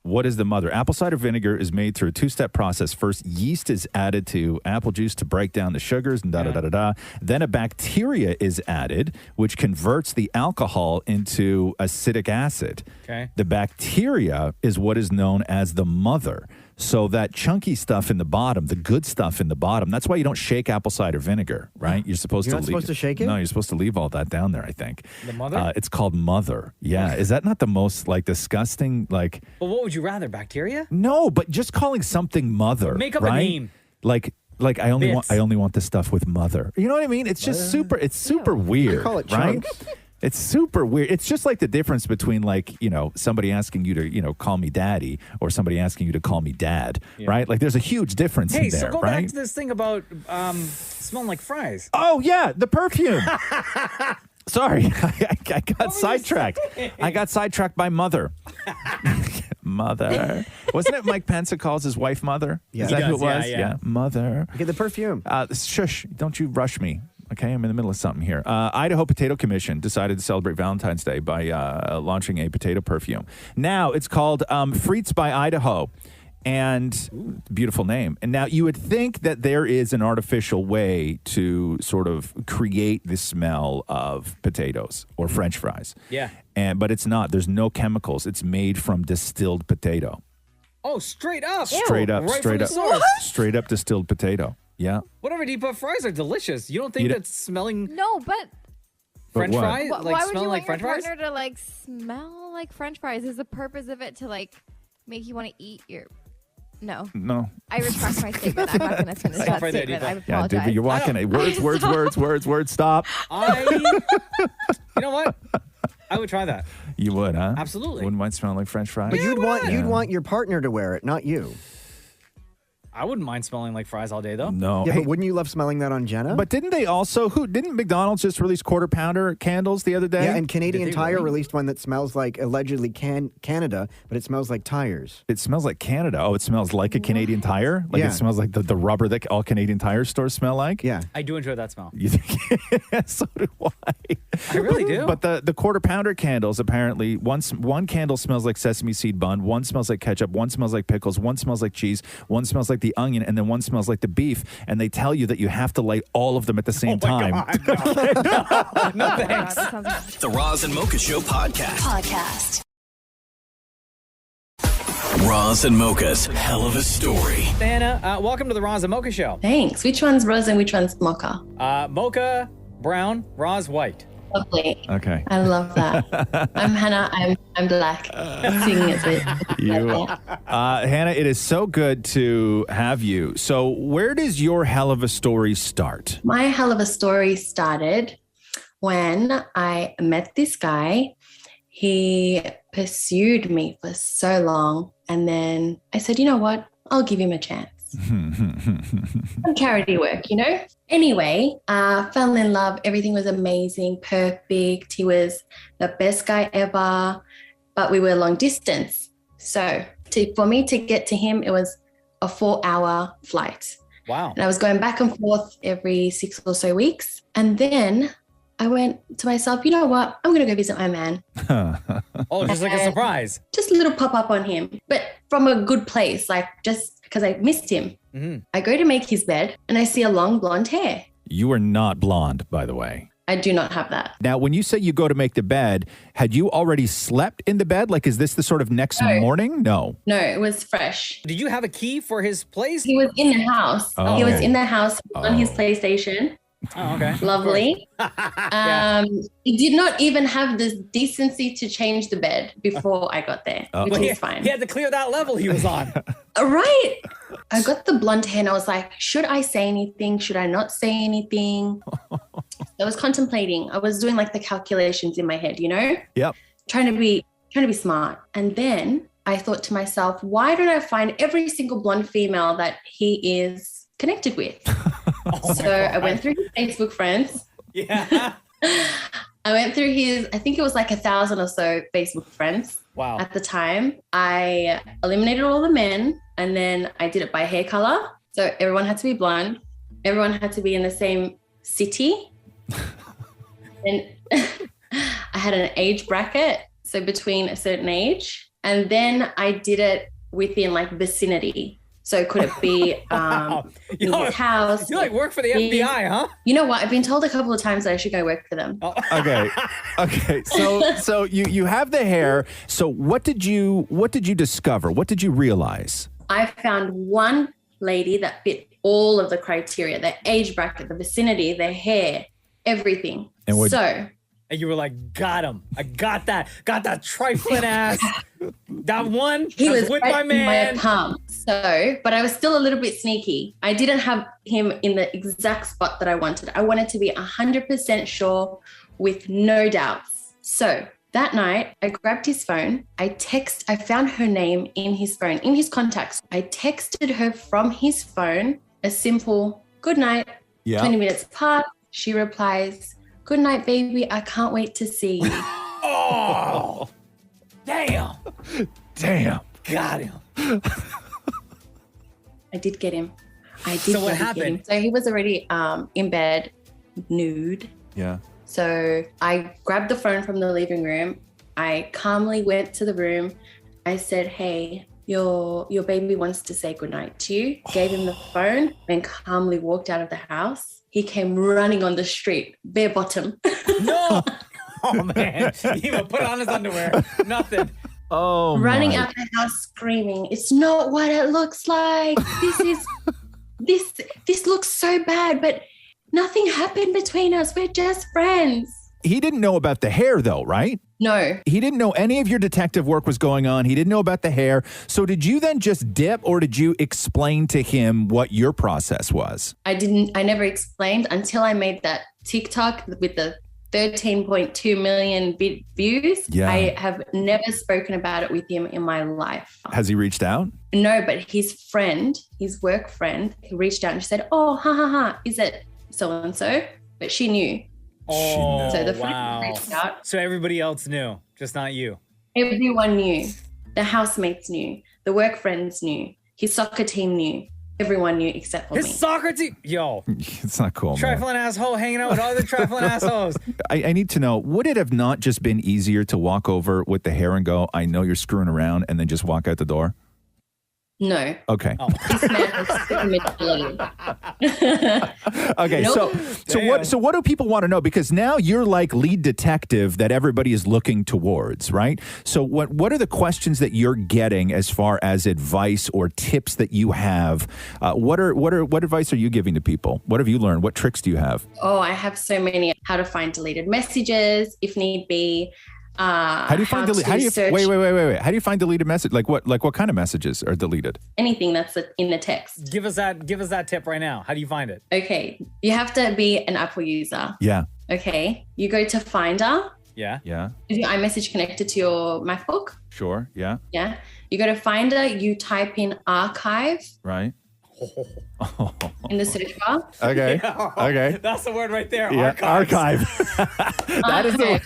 What is the mother? Apple cider vinegar is made through a two-step process. First, yeast is added to apple juice to break down the sugars and da-da-da-da-da. Then a bacteria is added, which converts the alcohol into acetic acid. Okay. The bacteria is what is known as the mother. So that chunky stuff in the bottom, the good stuff in the bottom, that's why you don't shake apple cider vinegar, right? You're supposed You're to not supposed to shake it? No, you're supposed to leave all that down there, I think. The mother? It's called mother. Yeah. Is that not the most like disgusting like But what would you rather, bacteria? No, but just calling something mother. Make up a right? name. Like I only Bits. want this stuff with mother. You know what I mean? It's just super weird. call it right? chunks. It's super weird. It's just like the difference between like, somebody asking you to, call me daddy or somebody asking you to call me dad, right? Like there's a huge difference Hey, in there, so go right? back to this thing about smelling like fries. Oh, yeah, the perfume. Sorry, I got sidetracked. I got sidetracked by mother. Mother. Wasn't it Mike Pence that calls his wife mother? Yeah. Is that He who it does, was? yeah. Mother. Get the perfume. Shush. Don't you rush me. Okay, I'm in the middle of something here. Idaho Potato Commission decided to celebrate Valentine's Day by launching a potato perfume. Now it's called Frites by Idaho. And beautiful name. And now you would think that there is an artificial way to sort of create the smell of potatoes or French fries. Yeah. But it's not. There's no chemicals. It's made from distilled potato. Oh, straight up. Straight up, Right straight from up, the source. straight up distilled potato. Yeah. Whatever deep up fries are delicious. You don't think You don't- that's smelling No, but French what? fries? why Like would you smelling want like French your fries? partner to like smell like French fries? Is the purpose of it to like make you want to eat your? No. No. I retract my statement. I'm not going to finish Stop that right there, statement. I Deepa. Yeah, apologize. David, you're walking it. Words, stop. You know what? I would try that. You would, huh? Absolutely. Wouldn't mind smelling like French fries? But you'd want your partner to wear it, not you. I wouldn't mind smelling like fries all day, though. No. Yeah, Hey, but wouldn't you love smelling that on Jenna? but didn't they also, didn't McDonald's just release quarter pounder candles the other day? yeah, and Canadian Did they Tire really? released one that smells like allegedly Canada, but it smells like tires. It smells like Canada. Oh, it smells like a Canadian Tire? Like Yeah. it smells like the rubber that all Canadian Tire stores smell like? Yeah. I do enjoy that smell. You think? So do I. I really do. But the quarter pounder candles, apparently, one candle smells like sesame seed bun, one smells like ketchup, one smells like pickles, one smells like cheese, one smells like the onion, and then one smells like the beef. And they tell you that you have to light all of them at the same time. No thanks. The Roz and Mocha Show podcast. Roz and Mocha's Hell of a Story. Anna, welcome to the Roz and Mocha Show. Thanks. Which one's Roz and which one's Mocha? Mocha brown, Roz white. Lovely. Okay. I love that. I'm Hannah. I'm black. Singing it with Hannah, it is so good to have you. So where does your hell of a story start? My hell of a story started when I met this guy. He pursued me for so long. And then I said, you know what? I'll give him a chance. Some charity work, you know? Anyway, fell in love. Everything was amazing, perfect. He was the best guy ever, but we were long distance. So for me to get to him, it was a 4-hour flight. Wow. And I was going back and forth every 6 or so weeks. And then I went to myself, you know what? I'm going to go visit my man. Oh, just like a surprise. Just a little pop up on him, but from a good place, like just because I missed him. Mm-hmm. I go to make his bed and I see a long blonde hair. You are not blonde, by the way. I do not have that. Now, when you say you go to make the bed, had you already slept in the bed? Like, is this the sort of next morning? No. No, it was fresh. Did you have a key for his place? He was in the house. Oh. He was in the house on his PlayStation. Oh, okay. Lovely. He did not even have the decency to change the bed before I got there, which is fine. He had to clear that level he was on. Right. I got the blonde hair and I was like, should I say anything? Should I not say anything? I was contemplating. I was doing like the calculations in my head, you know? Yep. Trying to be smart. And then I thought to myself, why don't I find every single blonde female that he is connected with? So I went through his Facebook friends. Yeah. I went through his, I think it was like 1,000 or so Facebook friends. Wow. At the time, I eliminated all the men and then I did it by hair color. So everyone had to be blonde. Everyone had to be in the same city. And I had an age bracket, so between a certain age. And then I did it within like vicinity. So could it be in his house? You like work for the FBI, huh? You know what? I've been told a couple of times that I should go work for them. Okay. So you have the hair. So what did you discover? What did you realize? I found one lady that fit all of the criteria: the age bracket, the vicinity, the hair, everything. And you were like, got him. I got that. Got that trifling ass. That one. He was with right my man. In my palm. So, but I was still a little bit sneaky. I didn't have him in the exact spot that I wanted. I wanted to be 100% sure with no doubts. So that night I grabbed his phone. I found her name in his phone, in his contacts. I texted her from his phone a simple good night. Yeah. 20 minutes passed. She replies, good night, baby. I can't wait to see you. Oh, damn. Got him. I did get him. So what happened? So he was already in bed, nude. Yeah. So I grabbed the phone from the living room. I calmly went to the room. I said, hey, your baby wants to say goodnight to you. Gave him the phone and calmly walked out of the house. He came running on the street, bare bottom. No! Oh, man. He even put on his underwear. Nothing. Oh, running out the house screaming, it's not what it looks like. This looks so bad, but nothing happened between us. We're just friends. He didn't know about the hair, though, right? No. He didn't know any of your detective work was going on. He didn't know about the hair. So did you then just dip, or did you explain to him what your process was? I never explained until I made that TikTok with the 13.2 million views. Yeah. I have never spoken about it with him in my life. Has he reached out? No, but his friend, his work friend, he reached out and she said, oh, is it so-and-so? But she knew. Oh, so the friend wow. reached out. So everybody else knew, just not you. Everyone knew. The housemates knew. The work friends knew. His soccer team knew. Everyone knew except for me. His soccer team. Yo. It's not cool, man. Trifling asshole hanging out with other trifling assholes. I need to know, would it have not just been easier to walk over with the hair and go, I know you're screwing around, and then just walk out the door? No. Okay. Oh. This man was super manipulative. Okay, Nope. so what do people want to know? Because now you're like lead detective that everybody is looking towards, right? So what are the questions that you're getting as far as advice or tips that you have? What advice are you giving to people? What have you learned? What tricks do you have? Oh, I have so many. How to find deleted messages, if need be. How do you find wait? How do you find deleted message? Like what kind of messages are deleted? Anything that's in the text. Give us that tip right now. How do you find it? Okay, you have to be an Apple user. Yeah. Okay, you go to Finder. Yeah. Is your iMessage connected to your MacBook? Sure. Yeah. Yeah. You go to Finder. You type in archive. Right. In the search bar. Okay. Okay. That's the word right there. Yeah. Archive. That is the.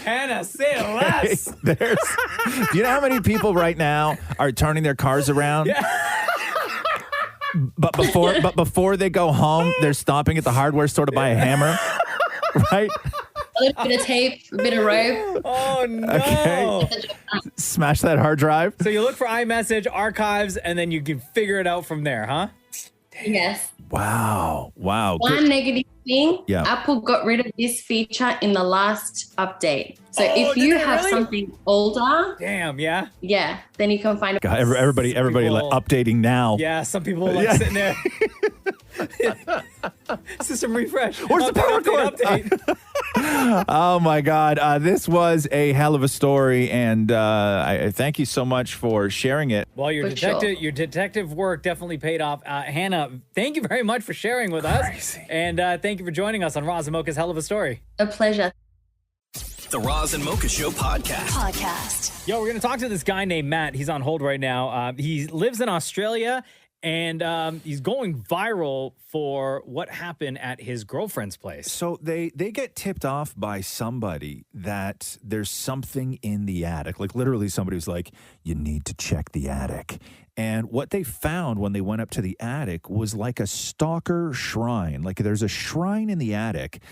Hannah, say less. Do you know how many people right now are turning their cars around? Yeah. But before they go home, they're stopping at the hardware store to buy a hammer, right? A little bit of tape, a bit of rope. Oh no! Okay. Smash that hard drive. So you look for iMessage archives, and then you can figure it out from there, huh? Yes. Wow. One negative thing, Yeah. Apple got rid of this feature in the last update. So if you have something older, damn, yeah, then you can find. God, everybody like updating now. Yeah, some people like sitting there. System refresh. Where's the power cord? Oh my God, this was a hell of a story, and I thank you so much for sharing it. Well, your detective work definitely paid off. Hannah, thank you very much for sharing with us, and thank you for joining us on Roz and Mocha's Hell of a Story. A pleasure. The Roz and Mocha Show podcast. Yo, we're going to talk to this guy named Matt. He's on hold right now. He lives in Australia, and he's going viral for what happened at his girlfriend's place. So they get tipped off by somebody that there's something in the attic. Like literally somebody was like, you need to check the attic. And what they found when they went up to the attic was like a stalker shrine. Like there's a shrine in the attic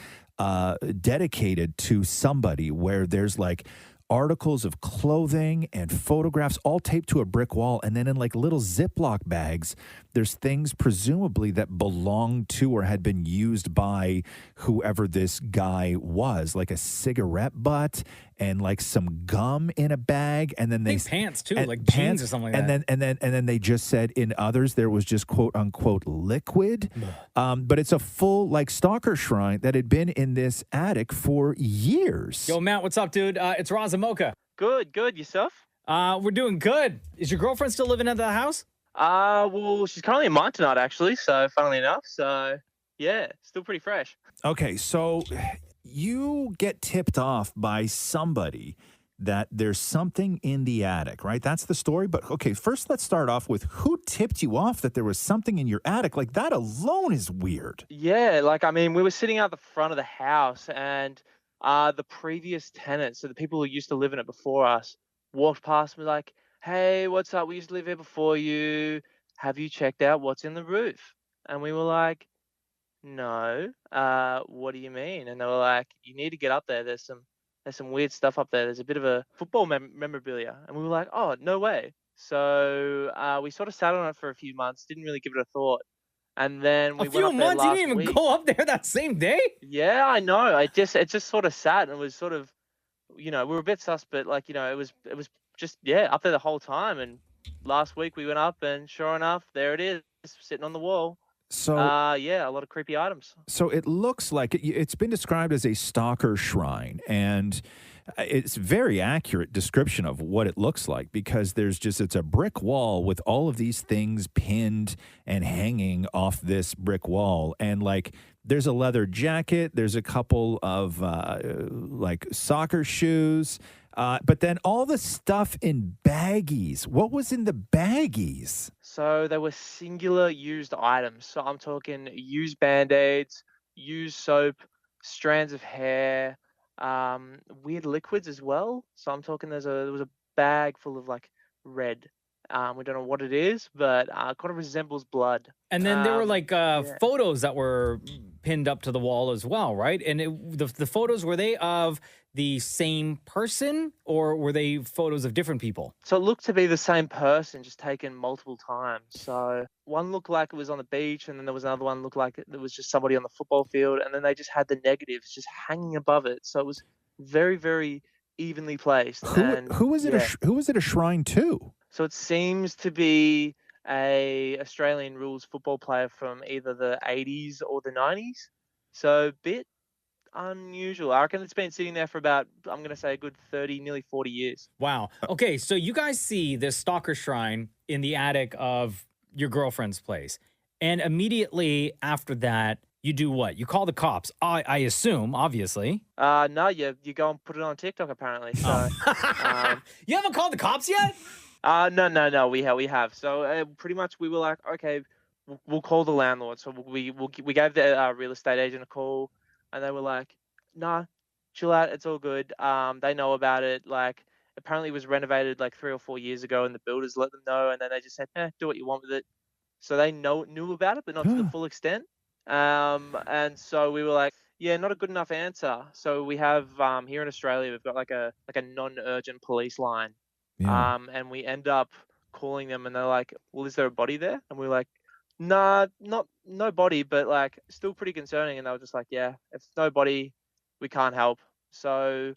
dedicated to somebody where there's like articles of clothing and photographs all taped to a brick wall. And then in like little Ziploc bags, there's things presumably that belonged to or had been used by whoever this guy was, like a cigarette butt and like some gum in a bag. And then pants too, like jeans or something like that. And then they just said in others, there was just quote unquote liquid. But it's a full like stalker shrine that had been in this attic for years. Yo, Matt, what's up, dude? It's Roz and Mocha. Good. Yourself? We're doing good. Is your girlfriend still living at the house? Well, she's currently in mine tonight, actually. So, funnily enough. So, yeah, still pretty fresh. Okay, so you get tipped off by somebody that there's something in the attic, right? That's the story. But okay, first let's start off with who tipped you off that there was something in your attic? Like that alone is weird. Yeah, we were sitting out the front of the house and the previous tenants, so the people who used to live in it before us, walked past me like, hey, what's up? We used to live here before you. Have you checked out what's in the roof? And we were like, no. What do you mean? And they were like, you need to get up there. There's some weird stuff up there. There's a bit of a football memorabilia. And we were like, oh, no way. So we sort of sat on it for a few months, didn't really give it a thought. And then we A went few up there months? You last didn't even week. go up there that same day? Yeah, I know. It just sort of sat and was sort of, we were a bit sus, but like, it was just, up there the whole time. And last week we went up and sure enough, there it is, sitting on the wall. So, a lot of creepy items. So it looks like it's been described as a stalker shrine, and it's a very accurate description of what it looks like because it's a brick wall with all of these things pinned and hanging off this brick wall. And like, there's a leather jacket, there's a couple of like soccer shoes, but then all the stuff in baggies. What was in the baggies? So they were singular used items. So I'm talking used Band-Aids, used soap, strands of hair, weird liquids as well. So I'm talking there was a bag full of like red. We don't know what it is, but kind of resembles blood. And then there were like photos that were pinned up to the wall as well, right? And the photos, were they of the same person or were they photos of different people? So it looked to be the same person, just taken multiple times. So one looked like it was on the beach, and then there was another one looked like it was just somebody on the football field, and then they just had the negatives just hanging above it. So it was very, very evenly placed. Who was it a shrine to? So it seems to be a Australian rules football player from either the 80s or the 90s. So a bit unusual. I reckon it's been sitting there for about, I'm going to say, a good 30, nearly 40 years. Wow. Okay, so you guys see this stalker shrine in the attic of your girlfriend's place. And immediately after that, you do what? You call the cops, I assume, obviously. No, you go and put it on TikTok, apparently. So, you haven't called the cops yet? No, we have. So pretty much we were like, okay, we'll call the landlord. So we gave the real estate agent a call, and they were like, nah, chill out, it's all good. They know about it. Like, apparently it was renovated like 3 or 4 years ago, and the builders let them know, and then they just said, do what you want with it. So they knew about it, but not to the full extent. And so we were like, yeah, not a good enough answer. So we have here in Australia, we've got like a non-urgent police line. Yeah. And we end up calling them, and they're like, well, is there a body there? And we're like, nah, no body, but like still pretty concerning. And they were just like, yeah, if no body, we can't help. So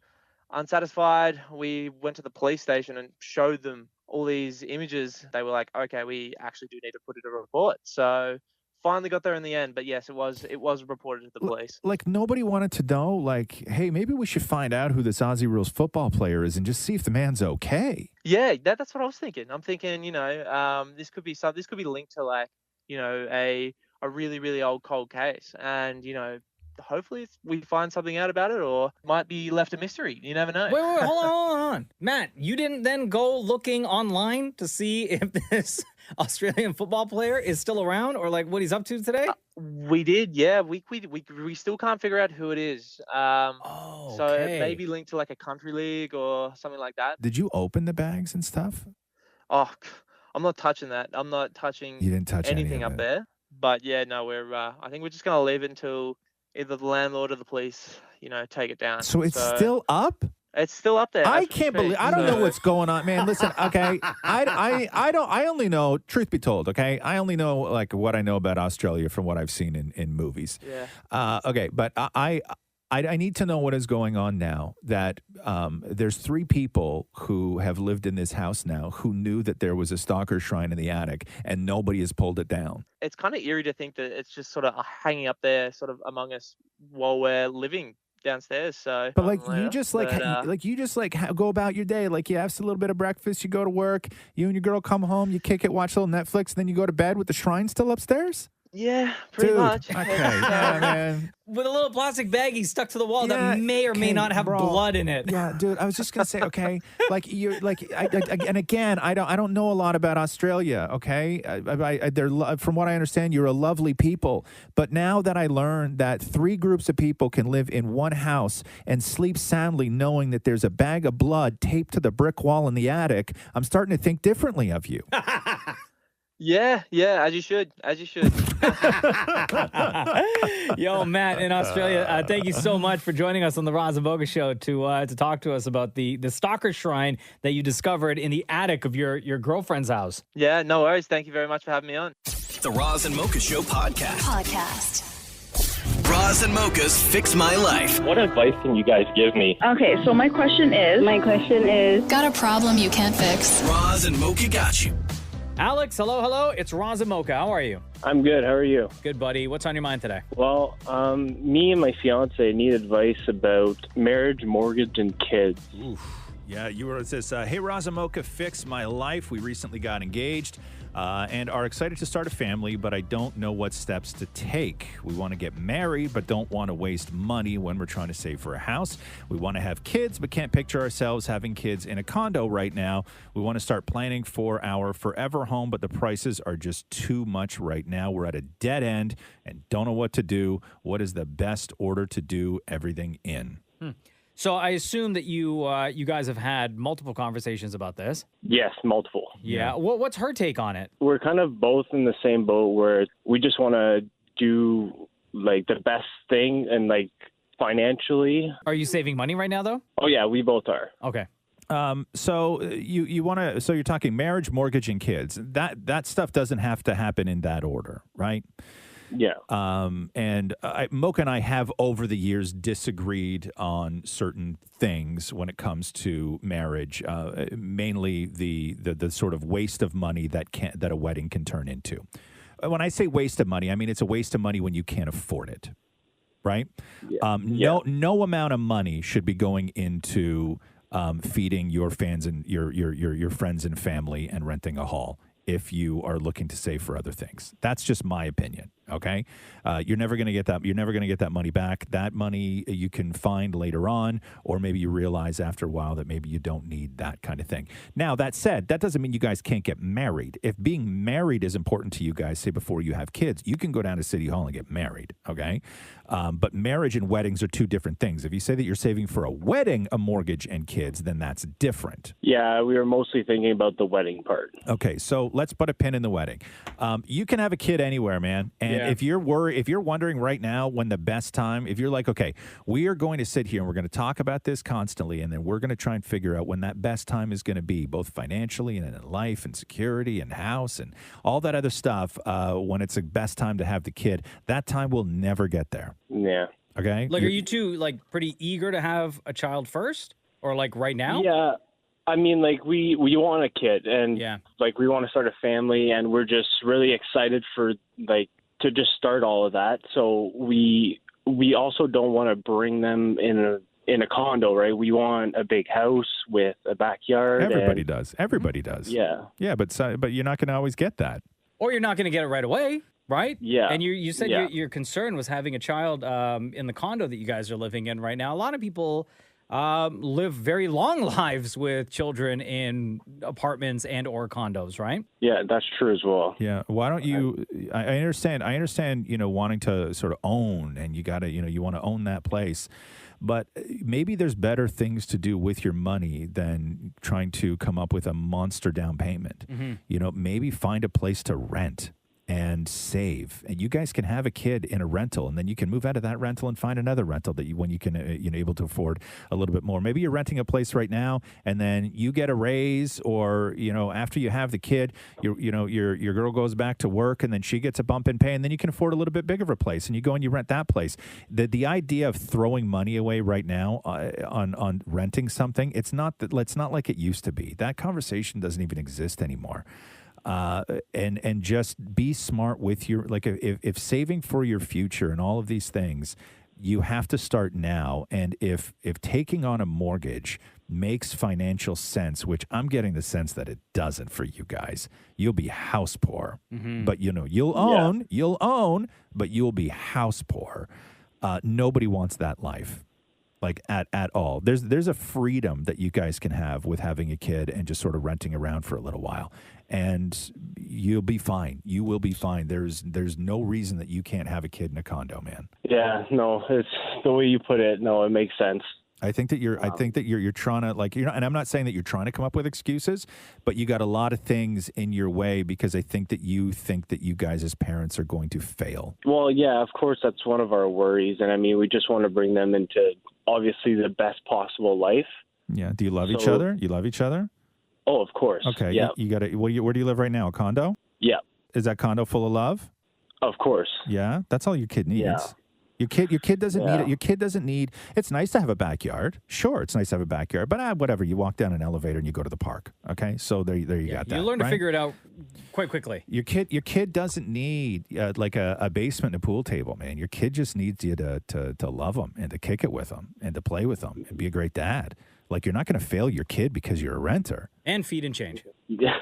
unsatisfied, we went to the police station and showed them all these images. They were like, okay, we actually do need to put it in a report. So finally got there in the end, but yes, it was reported to the police. Like, nobody wanted to know, like, hey, maybe we should find out who this Aussie Rules football player is and just see if the man's okay. Yeah, that's what I was thinking. I'm thinking, this could be linked to like, a really, really old cold case, and hopefully we find something out about it, or might be left a mystery. You never know. Wait, hold on. Matt, you didn't then go looking online to see if this Australian football player is still around, or like what he's up to today? We did, yeah. We still can't figure out who it is. So it may be linked to like a country league or something like that. Did you open the bags and stuff? Oh, I'm not touching that. I'm not touching You didn't touch anything any of up it. there. But yeah, no, I think we're just gonna leave it until either the landlord or the police, take it down. So it's still up? It's still up there. I can't believe. I don't know what's going on, man. Listen, okay, I only know. Truth be told, okay, I only know like what I know about Australia from what I've seen in movies. Yeah. Okay, but I need to know what is going on now. That there's 3 people who have lived in this house now who knew that there was a stalker shrine in the attic, and nobody has pulled it down. It's kind of eerie to think that it's just sort of hanging up there, sort of among us while we're living downstairs. So, but like you just go about your day. Like you have a little bit of breakfast, you go to work, you and your girl come home, you kick it, watch a little Netflix, and then you go to bed with the shrine still upstairs. Yeah, pretty Dude, much. okay, yeah, man. With a little plastic baggie stuck to the wall Yeah, that may or may okay, not have bro. blood in it. Yeah, dude. I was just gonna say, okay, like you're like, and again, I don't know a lot about Australia. Okay, from what I understand, you're a lovely people. But now that I learned that 3 groups of people can live in one house and sleep soundly, knowing that there's a bag of blood taped to the brick wall in the attic, I'm starting to think differently of you. Yeah, as you should. Yo, Matt in Australia, thank you so much for joining us on the Roz Mocha Show to talk to us about the stalker shrine that you discovered in the attic of your girlfriend's house. Yeah, no worries. Thank you very much for having me on. The Roz and Mocha Show podcast. Roz and Mocha's Fix My Life. What advice can you guys give me? Okay, so my question is... Got a problem you can't fix? Roz and Mocha got you. Alex, hello. It's Roz and Mocha. How are you? I'm good. How are you? Good, buddy. What's on your mind today? Well, me and my fiance need advice about marriage, mortgage, and kids. Oof. Yeah, it says, hey, Roz and Mocha, Fix My Life. We recently got engaged and are excited to start a family, but I don't know what steps to take. We want to get married, but don't want to waste money when we're trying to save for a house. We want to have kids, but can't picture ourselves having kids in a condo right now. We want to start planning for our forever home, but the prices are just too much right now. We're at a dead end and don't know what to do. What is the best order to do everything in? So I assume that you guys have had multiple conversations about this. Yes, multiple. Yeah. What's her take on it? We're kind of both in the same boat where we just want to do like the best thing and like financially. Are you saving money right now, though? Oh, yeah, we both are. Okay. So you want to, so you're talking marriage, mortgage, and kids. That stuff doesn't have to happen in that order, right? Yeah. And Mocha and I have over the years disagreed on certain things when it comes to marriage, mainly the sort of waste of money that a wedding can turn into. When I say waste of money, I mean it's a waste of money when you can't afford it, right? Yeah. No amount of money should be going into feeding your fans and your friends and family and renting a hall if you are looking to save for other things. That's just my opinion. Okay, you're never going to get that. You're never going to get that money back. That money you can find later on, or maybe you realize after a while that maybe you don't need that kind of thing. Now, that said, that doesn't mean you guys can't get married. If being married is important to you guys, say before you have kids, you can go down to City Hall and get married. Okay, but marriage and weddings are two different things. If you say that you're saving for a wedding, a mortgage, and kids, then that's different. Yeah, we were mostly thinking about the wedding part. Okay, so let's put a pin in the wedding. You can have a kid anywhere, man. And if you're wondering right now when the best time, if you're like, okay, we are going to sit here and we're going to talk about this constantly, and then we're going to try and figure out when that best time is going to be, both financially and in life and security and house and all that other stuff, when it's the best time to have the kid, that time will never get there. Yeah. Okay? Like, are you two, like, pretty eager to have a child first? Or, like, right now? Yeah. I mean, like, we want a kid, and, like, we want to start a family, and we're just really excited for, like, to just start all of that. So we also don't want to bring them in a condo, right? We want a big house with a backyard. Everybody does. Everybody does. Yeah. Yeah, but you're not going to always get that. Or you're not going to get it right away, right? Yeah. And you said your concern was having a child in the condo that you guys are living in right now. A lot of people live very long lives with children in apartments and or condos, right? Yeah, that's true as well. Yeah. Why don't you, I understand, wanting to sort of own, and you got to, you want to own that place. But maybe there's better things to do with your money than trying to come up with a monster down payment. Mm-hmm. Maybe find a place to rent and save, and you guys can have a kid in a rental, and then you can move out of that rental and find another rental that when you can able to afford a little bit more. Maybe you're renting a place right now, and then you get a raise, or after you have the kid, your girl goes back to work, and then she gets a bump in pay, and then you can afford a little bit bigger of a place, and you go and you rent that place. The idea of throwing money away right now on renting something, it's not like it used to be. That conversation doesn't even exist anymore. And just be smart with your, like, if saving for your future and all of these things, you have to start now. And if taking on a mortgage makes financial sense, which I'm getting the sense that it doesn't for you guys, you'll be house poor. But you'll own, but you'll be house poor. Nobody wants that life. Like at all. There's a freedom that you guys can have with having a kid and just sort of renting around for a little while. And you'll be fine. You will be fine. There's no reason that you can't have a kid in a condo, man. Yeah, no, it's the way you put it. No, it makes sense. I think that you're trying to and I'm not saying that you're trying to come up with excuses, but you got a lot of things in your way because I think that you guys as parents are going to fail. Well, yeah, of course, that's one of our worries. And I mean, we just want to bring them into obviously the best possible life. Yeah. Do you love each other? You love each other? Oh, of course. Okay. Yeah. You got to, where do you live right now? A condo? Yeah. Is that condo full of love? Of course. Yeah. That's all your kid needs. Yeah. Your kid doesn't need it. Your kid doesn't need. It's nice to have a backyard. Sure, it's nice to have a backyard, but whatever. You walk down an elevator and you go to the park. Okay, so there you got that. You learn to right? figure it out quite quickly. Your kid doesn't need like a basement and a pool table, man. Your kid just needs you to love them and to kick it with them and to play with them and be a great dad. Like you're not going to fail your kid because you're a renter. And feed and change. Yeah,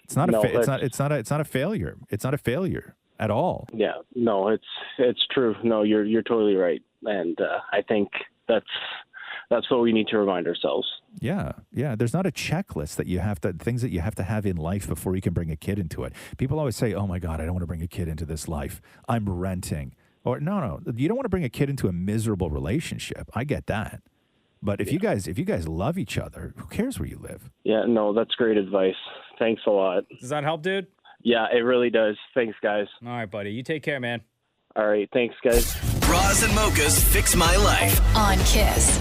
it's not it's not a failure. It's not a failure at all. Yeah, no, it's true. No, you're totally right, and I think that's what we need to remind ourselves. Yeah. There's not a checklist that things that you have to have in life before you can bring a kid into it. People always say, "Oh my God, I don't want to bring a kid into this life. I'm renting." Or no, you don't want to bring a kid into a miserable relationship. I get that, but if you guys love each other, who cares where you live? Yeah, no, that's great advice. Thanks a lot. Does that help, dude? Yeah, it really does. Thanks, guys. All right, buddy. You take care, man. All right. Thanks, guys. Roz and Mocha's Fix My Life on Kiss.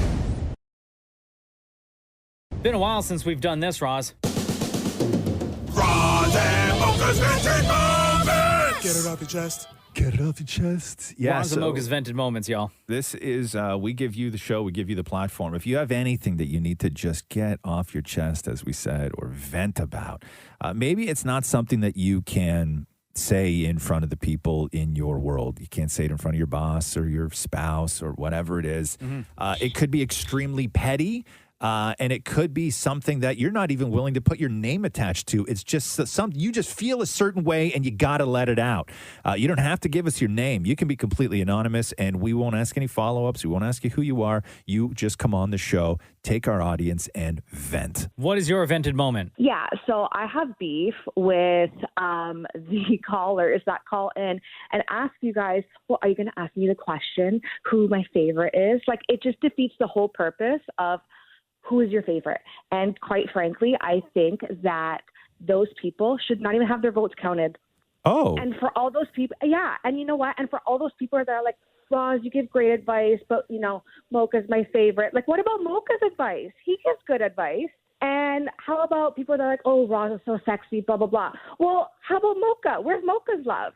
Been a while since we've done this, Roz. Roz and Mocha's Vintage Moments. Get it off your chest. Get it off your chest. Yeah, Roz and Mocha's Vented Moments, y'all. This is, we give you the show, we give you the platform. If you have anything that you need to just get off your chest, as we said, or vent about, maybe it's not something that you can say in front of the people in your world. You can't say it in front of your boss or your spouse or whatever it is. It could be extremely petty. And it could be something that you're not even willing to put your name attached to. It's just you just feel a certain way and you got to let it out. You don't have to give us your name. You can be completely anonymous and we won't ask any follow-ups. We won't ask you who you are. You just come on the show, take our audience and vent. What is your vented moment? Yeah, so I have beef with the callers that call in and ask you guys, well, are you going to ask me the question who my favorite is? Like, it just defeats the whole purpose of who is your favorite? And quite frankly, I think that those people should not even have their votes counted. Oh. And for all those people, yeah. And you know what? And for all those people that are like, Roz, you give great advice, but, Mocha's my favorite. Like, what about Mocha's advice? He gives good advice. And how about people that are like, oh, Roz is so sexy, blah, blah, blah. Well, how about Mocha? Where's Mocha's love?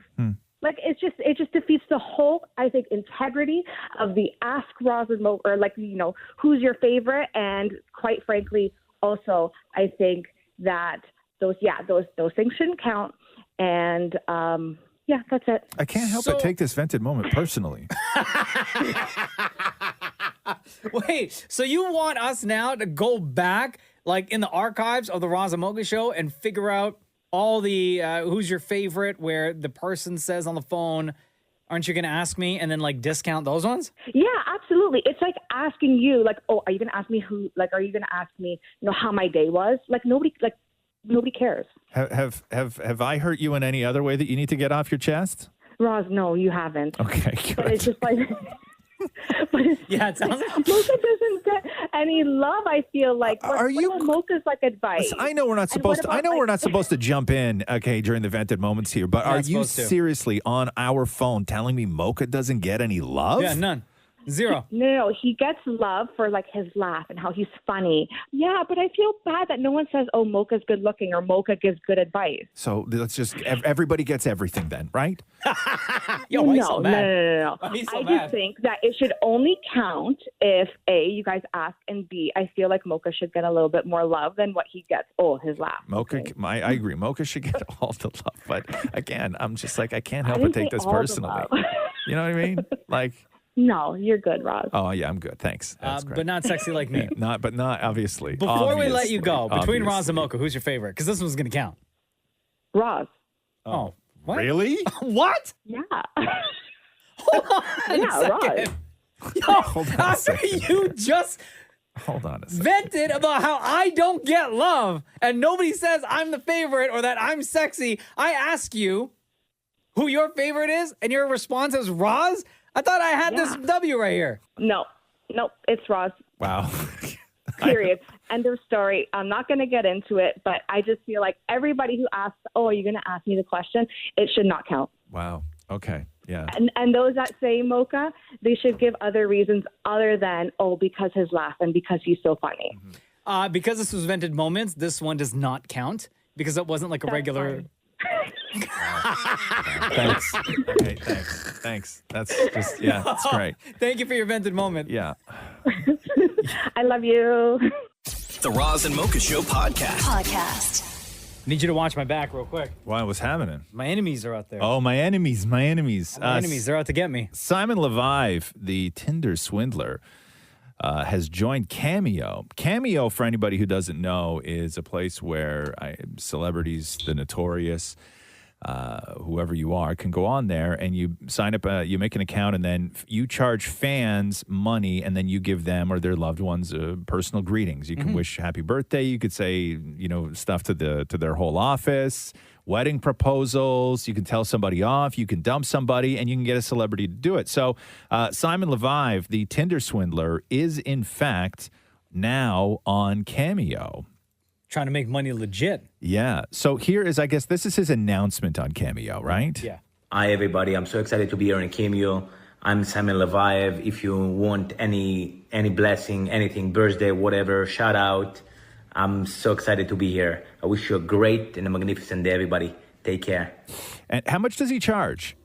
Like, it just defeats the whole, I think, integrity of the Ask Roz and Mocha, or who's your favorite? And quite frankly, also, I think that those things shouldn't count. And that's it. I can't help but take this vented moment personally. Wait, so you want us now to go back, like in the archives of the Roz and Mocha show, and figure out all the who's your favorite, where the person says on the phone, aren't you going to ask me? And then discount those ones? Yeah, absolutely. It's like asking you, oh, are you going to ask me who, are you going to ask me, how my day was? Nobody cares. Have I hurt you in any other way that you need to get off your chest? Roz, no, you haven't. Okay, good. But it's just yeah, it sounds like Mocha doesn't get any love. I feel like. Are you Mocha's advice? Listen, I know we're not supposed to. I know we're not supposed to jump in, okay, during the vented moments here. But are you seriously on our phone telling me Mocha doesn't get any love? Yeah, none. Zero. No, he gets love for his laugh and how he's funny. Yeah, but I feel bad that no one says, oh, Mocha's good looking or Mocha gives good advice. So let's just, everybody gets everything then, right? Yo, why so mad? No. I just think that it should only count if A, you guys ask, and B, I feel like Mocha should get a little bit more love than what he gets. Oh, his laugh. Mocha, I agree. Mocha should get all the love. But again, I'm just I can't help but take this personally. You know what I mean? No, you're good, Roz. Oh yeah, I'm good. Thanks. That's great. But not sexy like me. Not obviously. Before we let you go, between Obviously. Roz and Mocha, who's your favorite? Because this one's going to count. Roz. Oh, what? Really? What? Yeah. Hold on Yeah, a second. Yo, Hold on a after second. you just Hold on a second. vented about how I don't get love and nobody says I'm the favorite or that I'm sexy, I ask you who your favorite is and your response is Roz? I thought I had this W right here. No, it's Roz. Wow. Period. End of story. I'm not going to get into it, but I just feel like everybody who asks, "Oh, are you going to ask me the question?" It should not count. Wow. Okay. Yeah. And those that say Mocha, they should give other reasons other than, "Oh, because his laugh and because he's so funny." Because this was vented moments, this one does not count because it wasn't like a regular. Thanks. Okay, thanks. That's just, that's great. Thank you for your vented moment. Yeah. I love you. The Roz and Mocha Show podcast. Need you to watch my back real quick. Why, what's happening? My enemies are out there. Oh, my enemies. My enemies, they're out to get me. Simon Levive, the Tinder swindler, has joined Cameo. Cameo, for anybody who doesn't know, is a place where celebrities, the notorious, whoever you are, can go on there and you sign up, you make an account, and then you charge fans money, and then you give them or their loved ones personal greetings. You can wish happy birthday. You could say, stuff to their whole office, wedding proposals. You can tell somebody off. You can dump somebody, and you can get a celebrity to do it. So Simon Levive, the Tinder swindler, is in fact now on Cameo. Trying to make money legit. Yeah. So here is, I guess, this is his announcement on Cameo, right? Yeah. Hi, everybody. I'm so excited to be here on Cameo. I'm Simon Levive. If you want any blessing, anything, birthday, whatever, shout out. I'm so excited to be here. I wish you a great and a magnificent day, everybody. Take care. And how much does he charge?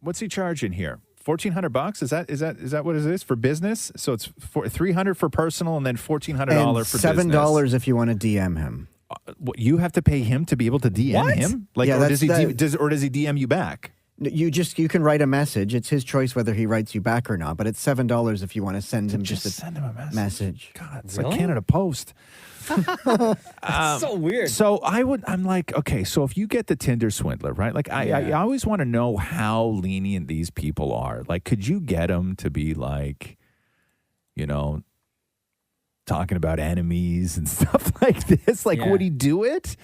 What's he charging here? $1,400? Is that what it is for business? So it's $300 for personal, and then $1,400 for business. $7 if you want to DM him. What, you have to pay him to be able to DM him? Like, Yeah, or does that's does he DM you back? You can write a message. It's his choice whether he writes you back or not. But it's $7 if you want to send him just send him a message. God, it's like Canada Post. So weird. So I'm like, okay, so if you get the Tinder swindler, right? Like, I always want to know how lenient these people are. Like, could you get them to be like, talking about enemies and stuff like this? Like, would he do it?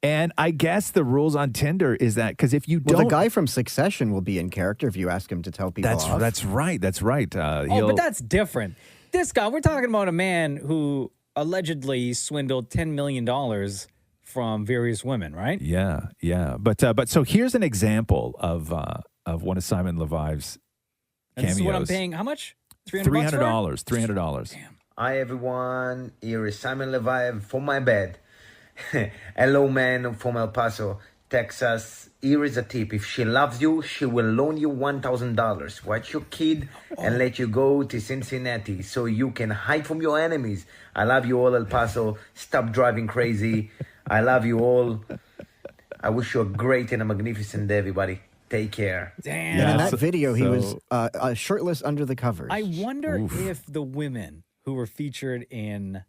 And I guess the rules on Tinder is that because if you don't, the guy from Succession will be in character if you ask him to tell people off. That's right. But that's different. This guy, we're talking about a man who allegedly swindled $10 million from various women, right? Yeah. But so here's an example of one of Simon Levive's And cameos. this is what I'm paying. How much? $300. $300. Hi, everyone. Here is Simon Levive for my bed. Hello, man from El Paso, Texas. Here is a tip. If she loves you, she will loan you $1,000. Watch your kid and let you go to Cincinnati so you can hide from your enemies. I love you all, El Paso. Stop driving crazy. I love you all. I wish you a great and a magnificent day, everybody. Take care. Damn. And in that video, he was shirtless under the covers. I wonder if the women who were featured in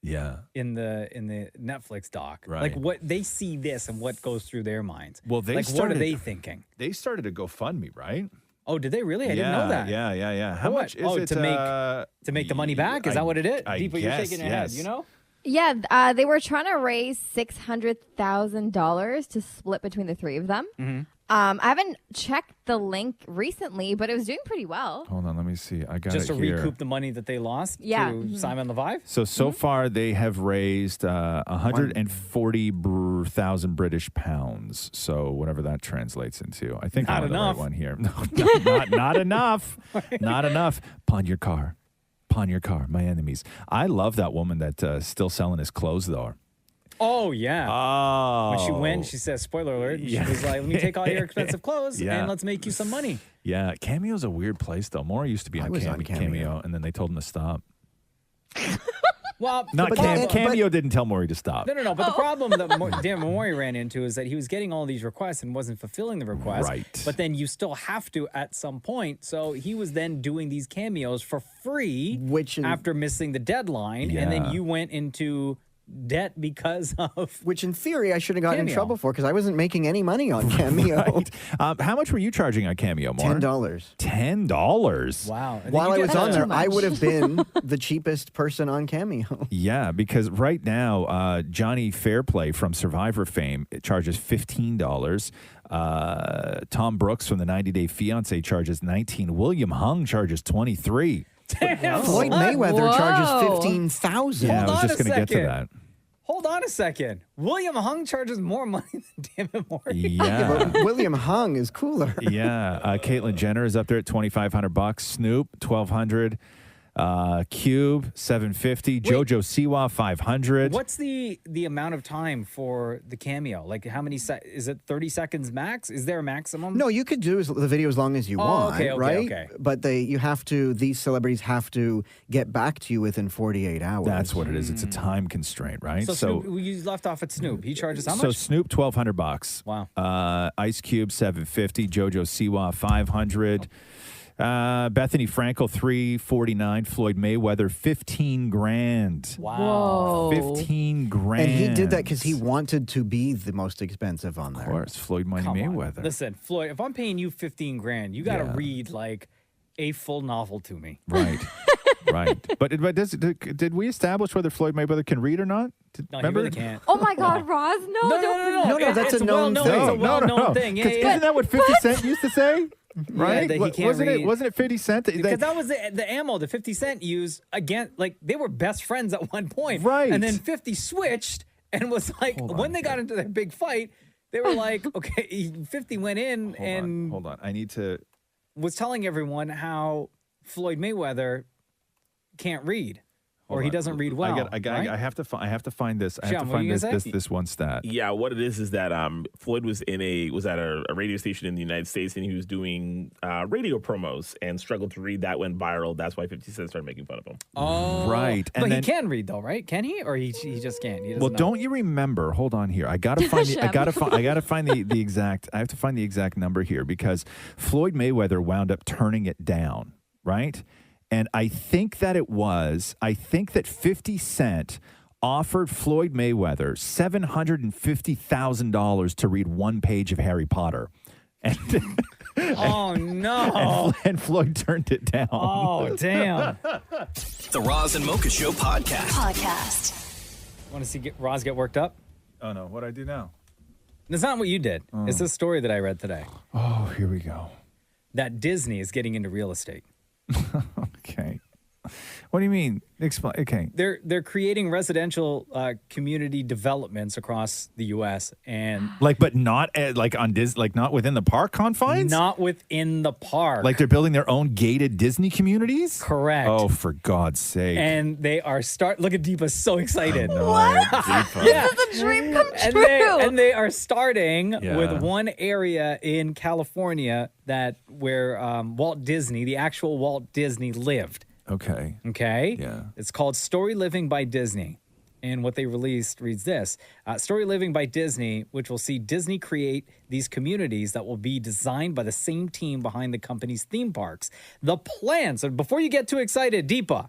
the Netflix doc, Right. like what they see this and what goes through their minds. Well, what are they thinking? They started a GoFundMe, right? Oh, did they really? I didn't know that. Yeah. How What? much is it to make the money back? Is that what it is? I People, you're guess, shaking your yes. head. You know? Yeah, they were trying to raise $600,000 to split between the three of them. Mm-hmm. I haven't checked the link recently, but it was doing pretty well. Hold on, let me see. I got Just it to here. recoup the money that they lost Yeah. to Mhm. Simon Levive? So far they have raised 140,000 British pounds. So whatever that translates into. I think Not I have the enough. right one here. No, not enough. Not enough. Pawn your car. My enemies. I love that woman that's still selling his clothes though. Oh, yeah. Oh. When she went, she says, spoiler alert, she was like, let me take all your expensive clothes Yeah. and let's make you some money. Yeah, Cameo's a weird place though. Maury used to be on was on Cameo, and then they told him to stop. Well, Not Cameo didn't tell Maury to stop. No. But the problem that Damnit Maurie ran into is that he was getting all these requests and wasn't fulfilling the requests. Right. But then you still have to at some point. So he was then doing these cameos for free, after missing the deadline, and then Yeah. you went into debt because of Which in theory I should have gotten in Cameo. trouble for because I wasn't making any money on Cameo. Right. How much were you charging on Cameo, Maury? $10. $10. Wow. While I was on there, I would have been the cheapest person on Cameo. Yeah, because right now, Johnny Fairplay from Survivor fame charges $15. Tom Brooks from the 90 Day Fiancé charges $19. William Hung charges $23. Damn. Floyd Mayweather charges $15,000. Yeah, I was Hold just on a going to get to second. that. Hold on a second. William Hung charges more money than Damnit Maurie. Yeah. But William Hung is cooler. Yeah, Caitlyn Jenner is up there at $2,500. Snoop $1,200. Cube $750. JoJo Siwa $500. What's the amount of time for the cameo? Like how many is it 30 seconds max? Is there a maximum? No, you could do the video as long as you want, okay, right? okay. But these celebrities have to get back to you within 48 hours. That's what it is. It's a time constraint, right? So Snoop, you left off at Snoop. He charges how much? So Snoop $1,200. Wow. Ice Cube $750. JoJo Siwa $500. Bethany Frankel $349. Floyd Mayweather $15,000. Wow. $15,000. And he did that because he wanted to be the most expensive on there. Of course, Floyd Money Come on. Mayweather. Listen, Floyd, if I'm paying you $15,000, you got to Yeah. read like a full novel to me. Right. Right. But did we establish whether Floyd Mayweather can read or not? No, he really can't. Oh my God, Roz, no, don't. No, that's It's a known well-known- thing. It's a well-known thing. Yeah, 'Cause yeah. Isn't that what 50 Cent used to say? Right? that he can't wasn't read. Wasn't it 50 Cent? Because that was the ammo that 50 Cent used again. Like they were best friends at one point, Right. And then 50 switched and was like, when they got into their big fight, they were like, okay, 50 went in and Hold on. I need to. was telling everyone how Floyd Mayweather can't read. Or he doesn't read well. I have to find this. I have Sean, to what were you find gonna say? this one stat. Yeah, what it is that Floyd was at a radio station in the United States and he was doing radio promos and struggled to read. That went viral. That's why 50 Cent started making fun of him. Oh, Right. And But then- he can read though, right? Can he? Or he just can't? He doesn't Well, know. don't you remember? Hold on here. I gotta find. I gotta find the exact. I have to find the exact number here because Floyd Mayweather wound up turning it down. Right. And I think that 50 Cent offered Floyd Mayweather $750,000 to read one page of Harry Potter. And Oh no. and Floyd turned it down. Oh, damn. The Roz and Mocha Show podcast. Want to see Roz get worked up? Oh no, what'd I do now? That's not what you did. It's this story that I read today. Oh, here we go. That Disney is getting into real estate. Okay. What do you mean? Explain. Okay. They're creating residential community developments across the U.S. and But not not within the park confines. not within the park. Like they're building their own gated Disney communities? Correct. Oh, for God's sake. And they are Look at Deepa, so excited. Deepa. Yeah. This is a dream come And true. they are starting Yeah. with one area in California where Walt Disney, the actual Walt Disney, lived. Okay. Okay? Yeah. It's called Story Living by Disney. And what they released reads this. Story Living by Disney, which will see Disney create these communities that will be designed by the same team behind the company's theme parks. The plan, so before you get too excited, Deepa,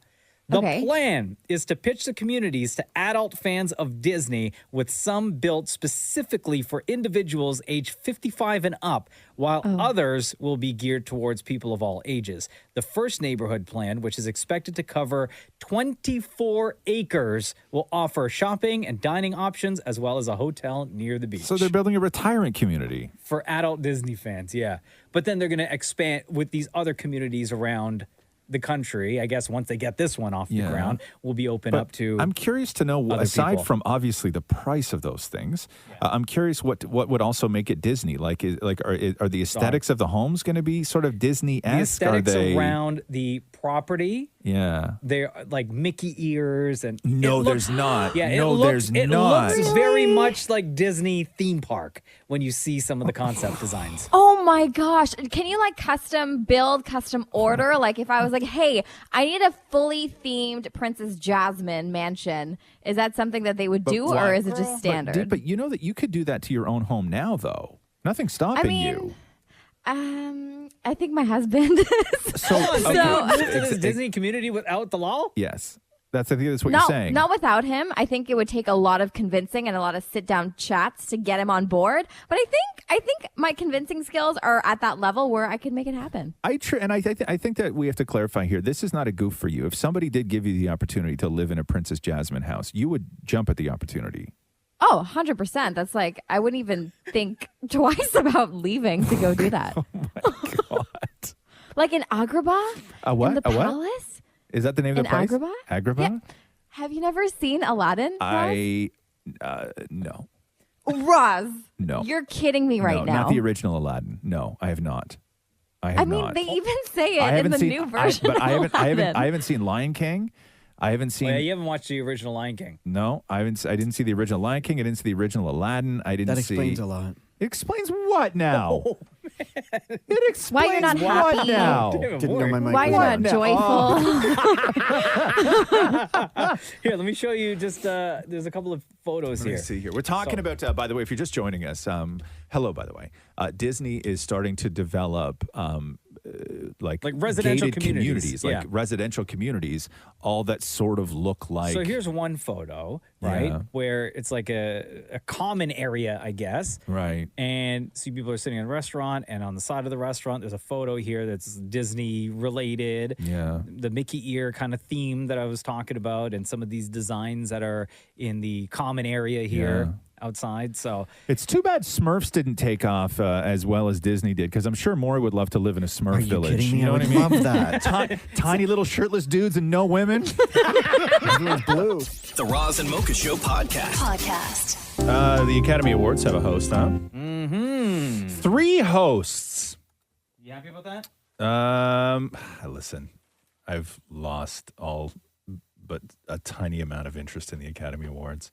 the plan is to pitch the communities to adult fans of Disney, with some built specifically for individuals age 55 and up, while others will be geared towards people of all ages. The first neighborhood plan, which is expected to cover 24 acres, will offer shopping and dining options as well as a hotel near the beach. So they're building a retirement community. For adult Disney fans, yeah. But then they're going to expand with these other communities around the country. I guess once they get this one off the ground, will be open But up to I'm curious to know, other aside people. from obviously the price of those things, I'm curious what would also make it Disney. Are the aesthetics of the homes going to be sort of Disney-esque? the aesthetics Are they... around the property Yeah. They're like Mickey ears and No, it there's not. Yeah, No, there's it not. looks very much like Disney theme park when you see some of the concept designs. Oh my gosh. Can you like custom build, custom order? Like if I was like, hey, I need a fully themed Princess Jasmine mansion, is that something that they would do or is it just standard? But you know that you could do that to your own home now, though. Nothing's stopping you. I think my husband is. So you would move to this Disney community without the law? Yes. I think that's what you're saying. Not without him. I think it would take a lot of convincing and a lot of sit down chats to get him on board. But I think my convincing skills are at that level where I could make it happen. I think that we have to clarify here. This is not a goof for you. If somebody did give you the opportunity to live in a Princess Jasmine house, you would jump at the opportunity. Oh, 100%. That's like, I wouldn't even think twice about leaving to go do that. Oh my God. Like in Agrabah? A what? In the A what? palace? Is that the name of the place? Agrabah? Agrabah? Yeah. Have you never seen Aladdin? No. Roz. No. You're kidding me right now. Not the original Aladdin. No, I have not. I mean, they even say it in the new version. I haven't seen Lion King. I haven't seen. Oh, yeah, you haven't watched the original Lion King. No, I didn't see the original Lion King. I didn't see the original Aladdin. That explains a lot. It explains what now? It explains why you're not what happy. now? Didn't know my mic Why was you're on. not joyful. Here, let me show you just, there's a couple of photos Let here. me see here. We're talking about, by the way, if you're just joining us, hello, by the way. Disney is starting to develop like residential gated communities. like Yeah. residential communities, all that sort of look like. So here's one photo, right, Yeah. where it's like a common area, I guess. Right. And see people are sitting in a restaurant, and on the side of the restaurant, there's a photo here that's Disney related. Yeah. The Mickey ear kind of theme that I was talking about, and some of these designs that are in the common area here outside. So It's too bad Smurfs didn't take off as well as Disney did, because I'm sure Maury would love to live in a Smurf Are you village. kidding me? You know I what would I mean? love that. Tiny little shirtless dudes and no women. Everyone's blue. The Roz and Mocha Show podcast. The Academy Awards have a host, huh? Mm-hmm. 3 hosts. You happy about that? Listen, I've lost all but a tiny amount of interest in the Academy Awards.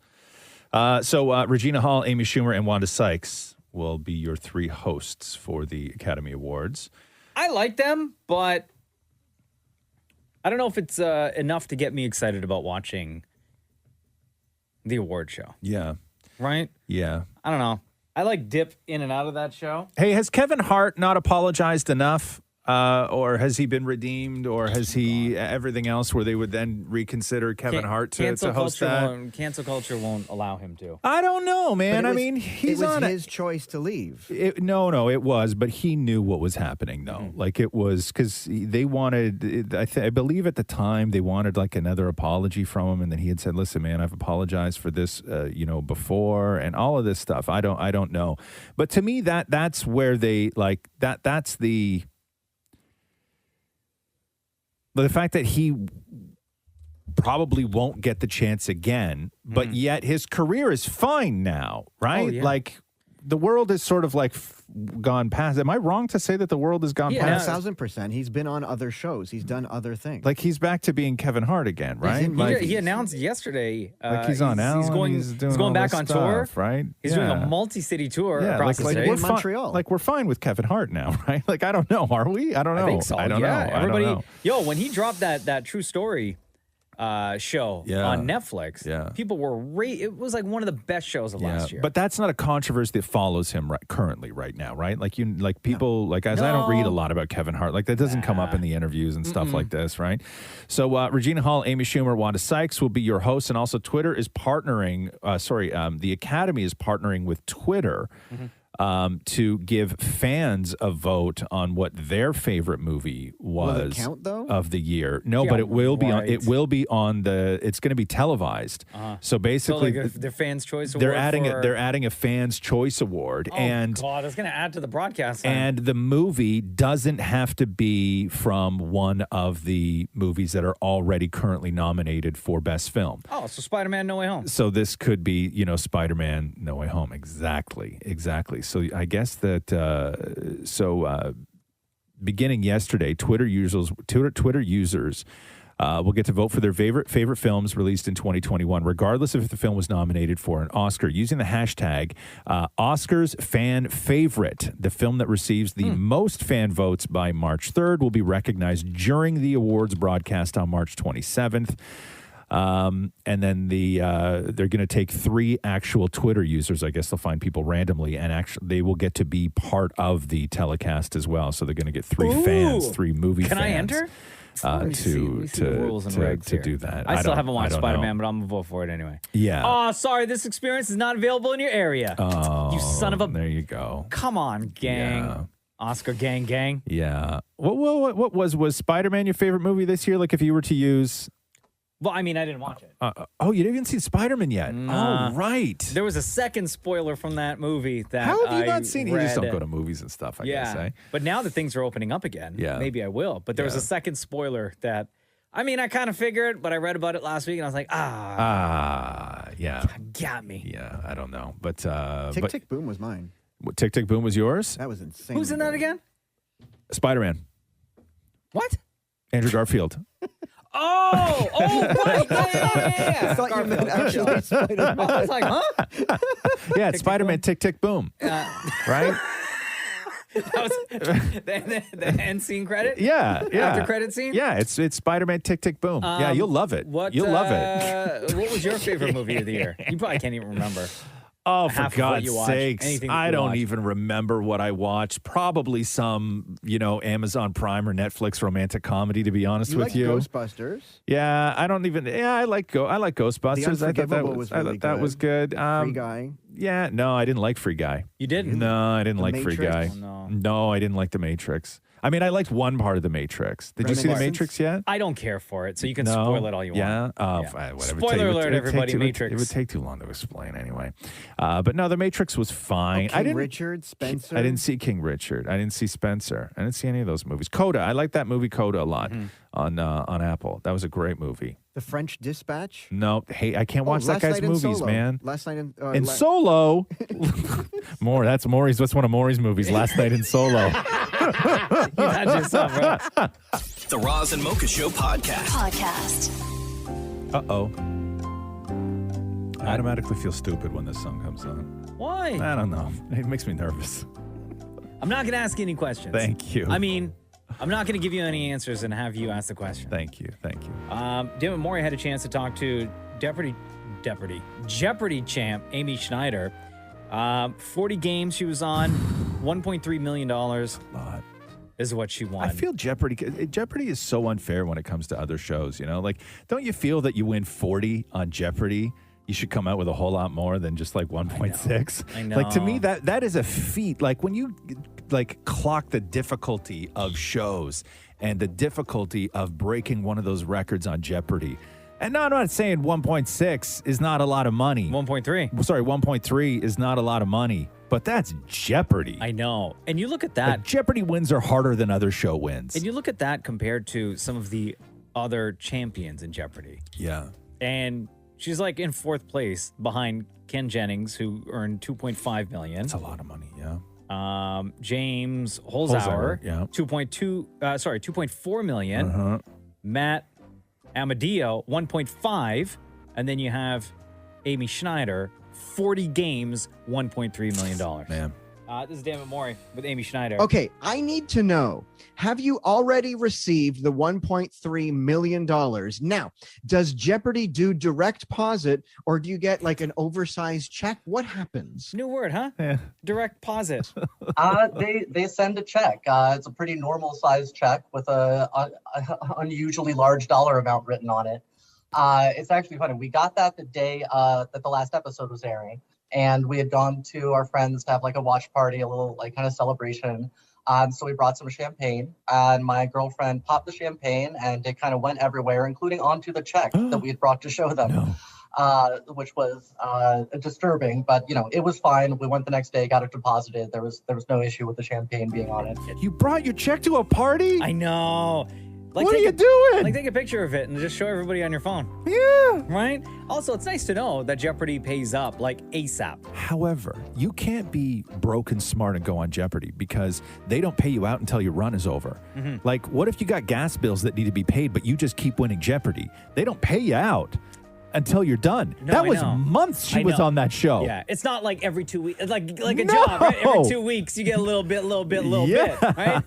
So Regina Hall, Amy Schumer, and Wanda Sykes will be your 3 hosts for the Academy Awards. I like them, but I don't know if it's enough to get me excited about watching the award show. Yeah. Right? Yeah. I don't know. I like dip in and out of that show. Hey, has Kevin Hart not apologized enough? Or has he been redeemed? Or has he everything else where they would then reconsider Kevin Hart to host that? Cancel culture won't allow him to. I don't know, man. But I mean, he's it was on his choice to leave. No, it was, but he knew what was happening, though. Like it was because they wanted. I believe at the time they wanted like another apology from him, and then he had said, "Listen, man, I've apologized for this, before, and all of this stuff." I don't know, but to me, that's where they like that. That's the fact that he probably won't get the chance again, but yet his career is fine now, right? Oh, yeah. Like the world is sort of like gone past. Am I wrong to say that the world has gone past? 1,000%. He's been on other shows. He's done other things. Like he's back to being Kevin Hart again, right? He announced yesterday. Like he's on Ellen. He's doing going all back this on tour, stuff, right? He's doing a multi-city tour across the state. we're Montreal. Like we're fine with Kevin Hart now, right? Like I don't know, are we? I don't know. I think so. I don't know. Everybody, I don't know. when he dropped that True Story show on Netflix, people were it was like one of the best shows of last year. But that's not a controversy that follows him currently right now, right? Like people I don't read a lot about Kevin Hart. Like that doesn't come up in the interviews and stuff like this, right? So Regina Hall, Amy Schumer, Wanda Sykes will be your hosts, and also Twitter is partnering. The Academy is partnering with Twitter. To give fans a vote on what their favorite movie was Will it count, though? of the year. No, but it will be on. It will be on the. It's going to be televised. So basically, their fans' choice award. They're adding a fans' choice award, and God, it's going to add to the broadcast. And the movie doesn't have to be from one of the movies that are already currently nominated for Best Film. Oh, so Spider-Man: No Way Home. So this could be, Spider-Man: No Way Home. Exactly. So I guess that beginning yesterday, Twitter users will get to vote for their favorite films released in 2021, regardless of if the film was nominated for an Oscar, using the hashtag Oscars Fan Favorite. The film that receives the most fan votes by March 3rd will be recognized during the awards broadcast on March 27th. And then they're going to take 3 actual Twitter users. I guess they'll find people randomly, and actually they will get to be part of the telecast as well. So they're going to get 3 fans, 3 movie fans. Can I enter? To do that. I still haven't watched don't Spider-Man, know. but I'm going to vote for it anyway. Yeah. Oh, sorry. This experience is not available in your area. Oh, you son of a... There you go. Come on, gang. Yeah. Oscar gang. Yeah. What was Spider-Man your favorite movie this year? Like if you were to use... Well, I mean, I didn't watch it. You didn't even see Spider-Man yet. Nah. Oh, right. There was a second spoiler from that movie that How have you I not seen it? You just read. don't go to movies and stuff, I guess, eh? But now that things are opening up again, maybe I will. But there was a second spoiler that, I mean, I kind of figured, but I read about it last week and I was like, yeah. Got me. Yeah, I don't know. But Tick, Tick, Boom was mine. Tick, Tick, Boom was yours? That was insane. Who's in that again? Spider-Man. What? Andrew Garfield. Oh, right. Yeah. I thought you meant Garfield. actually Spider-Man. I was like, huh? Yeah, it's Spider-Man, Tick, Tick, Boom. Right? That was the end scene credit? Yeah. After credit scene? Yeah, it's Spider-Man, Tick, Tick, Boom. Yeah, you'll love it. You'll love it. What was your favorite movie of the year? You probably can't even remember. Oh, for Half of what God's you watched, sakes. anything I you don't watched. even remember what I watched. Probably some, Amazon Prime or Netflix romantic comedy, to be honest You with like you. Ghostbusters? Yeah, I like Ghostbusters. I thought that Unforgivable was, was really that was good. Free Guy? Yeah, no, I didn't like Free Guy. You didn't? No, I didn't The like Free Guy. Matrix? Oh, No, I didn't like The Matrix. I mean, I liked one part of The Matrix. Did you see The Reminiscence? Matrix yet? I don't care for it, so you can No? spoil it all you want. Yeah? Whatever. Spoiler alert, everybody, Matrix. It would take too long to explain anyway. But no, The Matrix was fine. King Richard, Spencer? I didn't see King Richard. I didn't see Spencer. I didn't see any of those movies. Coda. I like that movie Coda a lot on Apple. That was a great movie. The French Dispatch? No, hey, I can't watch that Last guy's Night in movies, Solo. man. Last Night in... In Solo. That's one of Maury's movies. Last Night in Solo. You had yourself, bro. The Roz and Mocha Show podcast. Uh-oh. I automatically feel stupid when this song comes on. Why? I don't know. It makes me nervous. I'm not going to ask you any questions. Thank you. I mean, I'm not going to give you any answers and have you ask the question. Thank you. Damnit Maurie had a chance to talk to Jeopardy champ Amy Schneider. 40 games she was on, $1.3 million. A lot. Is what she won. I feel Jeopardy is so unfair when it comes to other shows, Like, don't you feel that you win 40 on Jeopardy, you should come out with a whole lot more than just like 1.6? I know. Like, to me, that is a feat. Like, when you clock the difficulty of shows and the difficulty of breaking one of those records on Jeopardy. And no, I'm not saying 1.6 is not a lot of money. 1.3. Sorry, 1.3 is not a lot of money. But that's Jeopardy. I know. And you look at that. Jeopardy wins are harder than other show wins. And you look at that compared to some of the other champions in Jeopardy. Yeah. And she's like in 4th place behind Ken Jennings, who earned $2.5 million. That's a lot of money, yeah. James Holzhauer, yeah. 2.4 million. Matt Amadeo, 1.5. And then you have Amy Schneider, 40 games, $1.3 million. Man. This is Damnit Maurie with Amy Schneider. Okay, I need to know, have you already received the $1.3 million? Now, does Jeopardy do direct deposit, or do you get like an oversized check? What happens? New word, huh? Yeah. Direct deposit. They send a check. It's a pretty normal sized check with a unusually large dollar amount written on it. It's actually funny. We got that the day that the last episode was airing. And we had gone to our friends to have like a watch party, a little like kind of celebration. So we brought some champagne, and my girlfriend popped the champagne, and it kind of went everywhere, including onto the check that we had brought to show them, which was disturbing. But it was fine. We went the next day, got it deposited. There was no issue with the champagne being on it. You brought your check to a party? I know. Like, what are you take doing? Like, take a picture of it and just show everybody on your phone. Yeah. Right? Also, it's nice to know that Jeopardy pays up, like, ASAP. However, you can't be broke and smart and go on Jeopardy because they don't pay you out until your run is over. Mhm. Like, what if you got gas bills that need to be paid, but you just keep winning Jeopardy? They don't pay you out until you're done. No, that I was know. months she I was know. on that show. Yeah, it's not like every 2 weeks. It's like a No. job, right? Every 2 weeks, you get a little bit, right?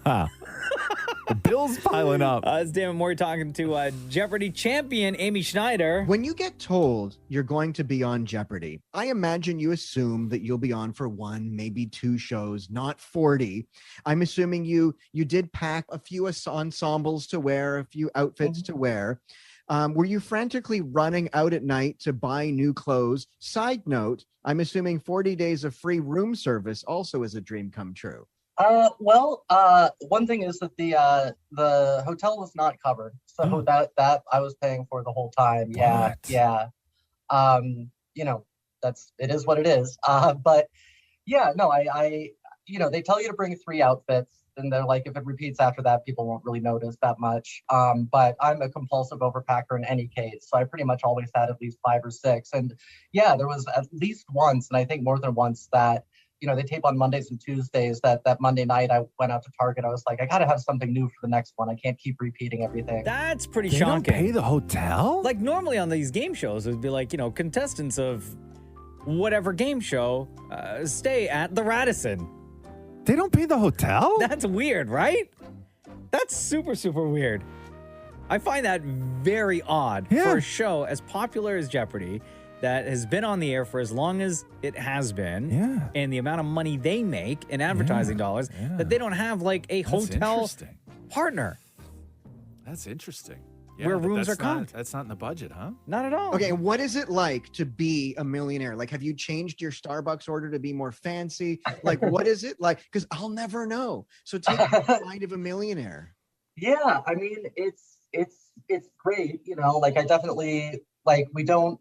The bills piling up. It's Damnit Maurie talking to Jeopardy champion Amy Schneider. When you get told you're going to be on Jeopardy, I imagine you assume that you'll be on for 1, maybe 2 shows, not 40. I'm assuming you did pack a few ensembles to wear, a few outfits to wear. Were you frantically running out at night to buy new clothes? Side note, I'm assuming 40 days of free room service also is a dream come true. One thing is that the hotel was not covered, so that I was paying for the whole time. Yeah, What? yeah. It is what it is. But yeah, no, I they tell you to bring 3 outfits, and they're like, if it repeats after that, people won't really notice that much. But I'm a compulsive overpacker in any case, so I pretty much always had at least 5 or 6. And yeah, there was at least once, and I think more than once, that they tape on Mondays and Tuesdays. That Monday night, I went out to Target. I was like, I got to have something new for the next one. I can't keep repeating everything. That's pretty They shocking. don't pay the hotel? Like, normally on these game shows, it would be like, contestants of whatever game show stay at the Radisson. They don't pay the hotel? That's weird, right? That's super, super weird. I find that very odd for a show as popular as Jeopardy that has been on the air for as long as it has been, and the amount of money they make in advertising dollars, that they don't have like a hotel partner. That's interesting. Where but rooms that's are not- comped. That's not in the budget, huh? Not at all. Okay, what is it like to be a millionaire? Like, have you changed your Starbucks order to be more fancy? Like, what is it like? Because I'll never know. So take the mind of a millionaire. Yeah, I mean, it's great. Like, I definitely, like, we don't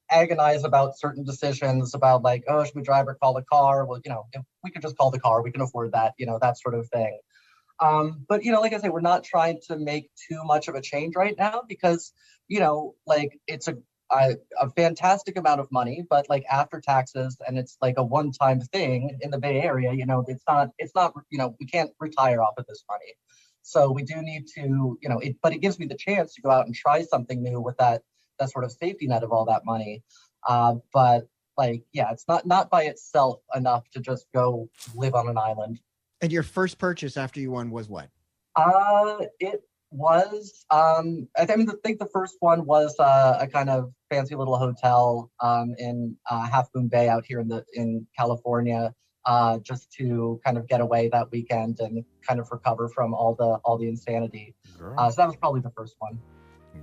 agonize about certain decisions about like, oh, should we drive or call the car? Well, if we could just call the car, we can afford that, that sort of thing. But like I say, we're not trying to make too much of a change right now because, like, it's a fantastic amount of money, but like after taxes, and it's like a one-time thing in the Bay Area, it's not, we can't retire off of this money. So we do need to, but it gives me the chance to go out and try something new with that sort of safety net of all that money. But like, yeah, it's not by itself enough to just go live on an island. And your first purchase after you won was what? It was, I think the first one was a kind of fancy little hotel in Half Moon Bay out here in California, just to kind of get away that weekend and kind of recover from all the insanity. So that was probably the first one.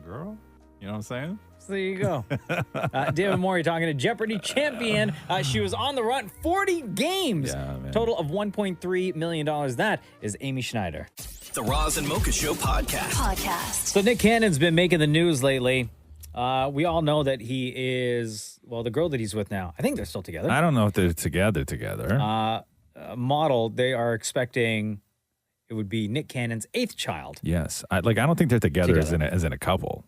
Girl, you know what I'm saying? So there you go. Damnit Maurie talking to Jeopardy champion. She was on the run 40 games. Total of $1.3 million. That is Amy Schneider. The Roz and Mocha Show podcast. So Nick Cannon's been making the news lately. We all know that he is, the girl that he's with now, I think they're still together. I don't know if they're together. Model, they are expecting it would be Nick Cannon's 8th child. Yes. I don't think they're together. As in a couple.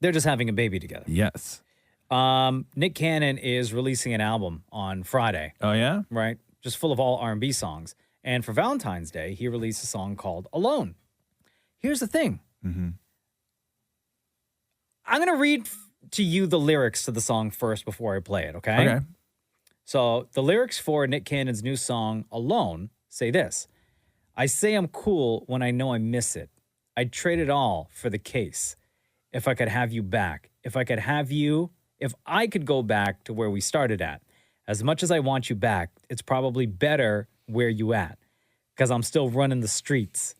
They're just having a baby together. Yes. Nick Cannon is releasing an album on Friday. Oh, yeah? Right. Just full of all R&B songs. And for Valentine's Day, he released a song called Alone. Here's the thing. Mm-hmm. I'm going to read to you the lyrics to the song first before I play it, okay? Okay. So the lyrics for Nick Cannon's new song, Alone, say this. I say I'm cool when I know I miss it. I'd trade it all for the case. If I could have you back. If I could go back to where we started at. As much as I want you back, it's probably better where you at. Because I'm still running the streets.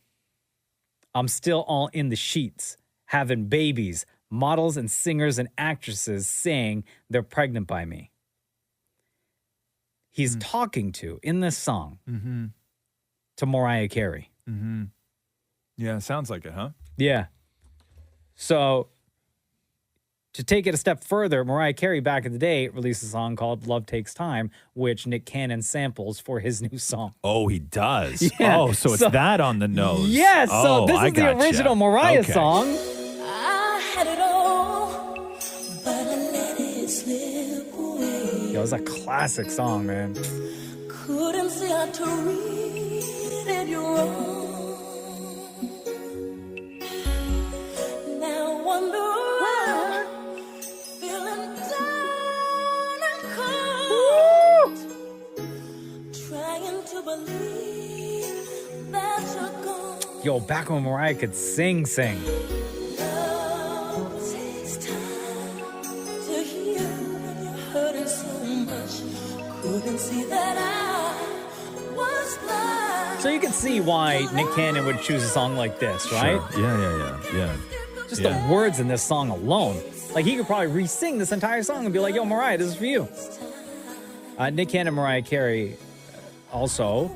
I'm still all in the sheets. Having babies. Models and singers and actresses saying they're pregnant by me. He's talking to, in this song, to Mariah Carey. Mm-hmm. Yeah, sounds like it, huh? Yeah. So, To take it a step further, Mariah Carey back in the day released a song called Love Takes Time, which Nick Cannon samples for his new song. Oh, he does. Yeah. Oh, so it's that on the nose. Yes. Oh, So this I is the gotcha. original Mariah Okay. song. I had it all, but I let it slip away. Yo, it's a classic song, man. Couldn't see how to read it wrong. Now I wonder why, feeling down and cold, trying to believe that you're gone. Yo, back when Mariah could sing. Love takes time to heal when you're hurting so much. Couldn't see that I was blind. So you can see why Nick Cannon would choose a song like this, right? Sure. Yeah. Just the words in this song alone. Like, he could probably re-sing this entire song and be like, yo, Mariah, this is for you. Nick Cannon and Mariah Carey also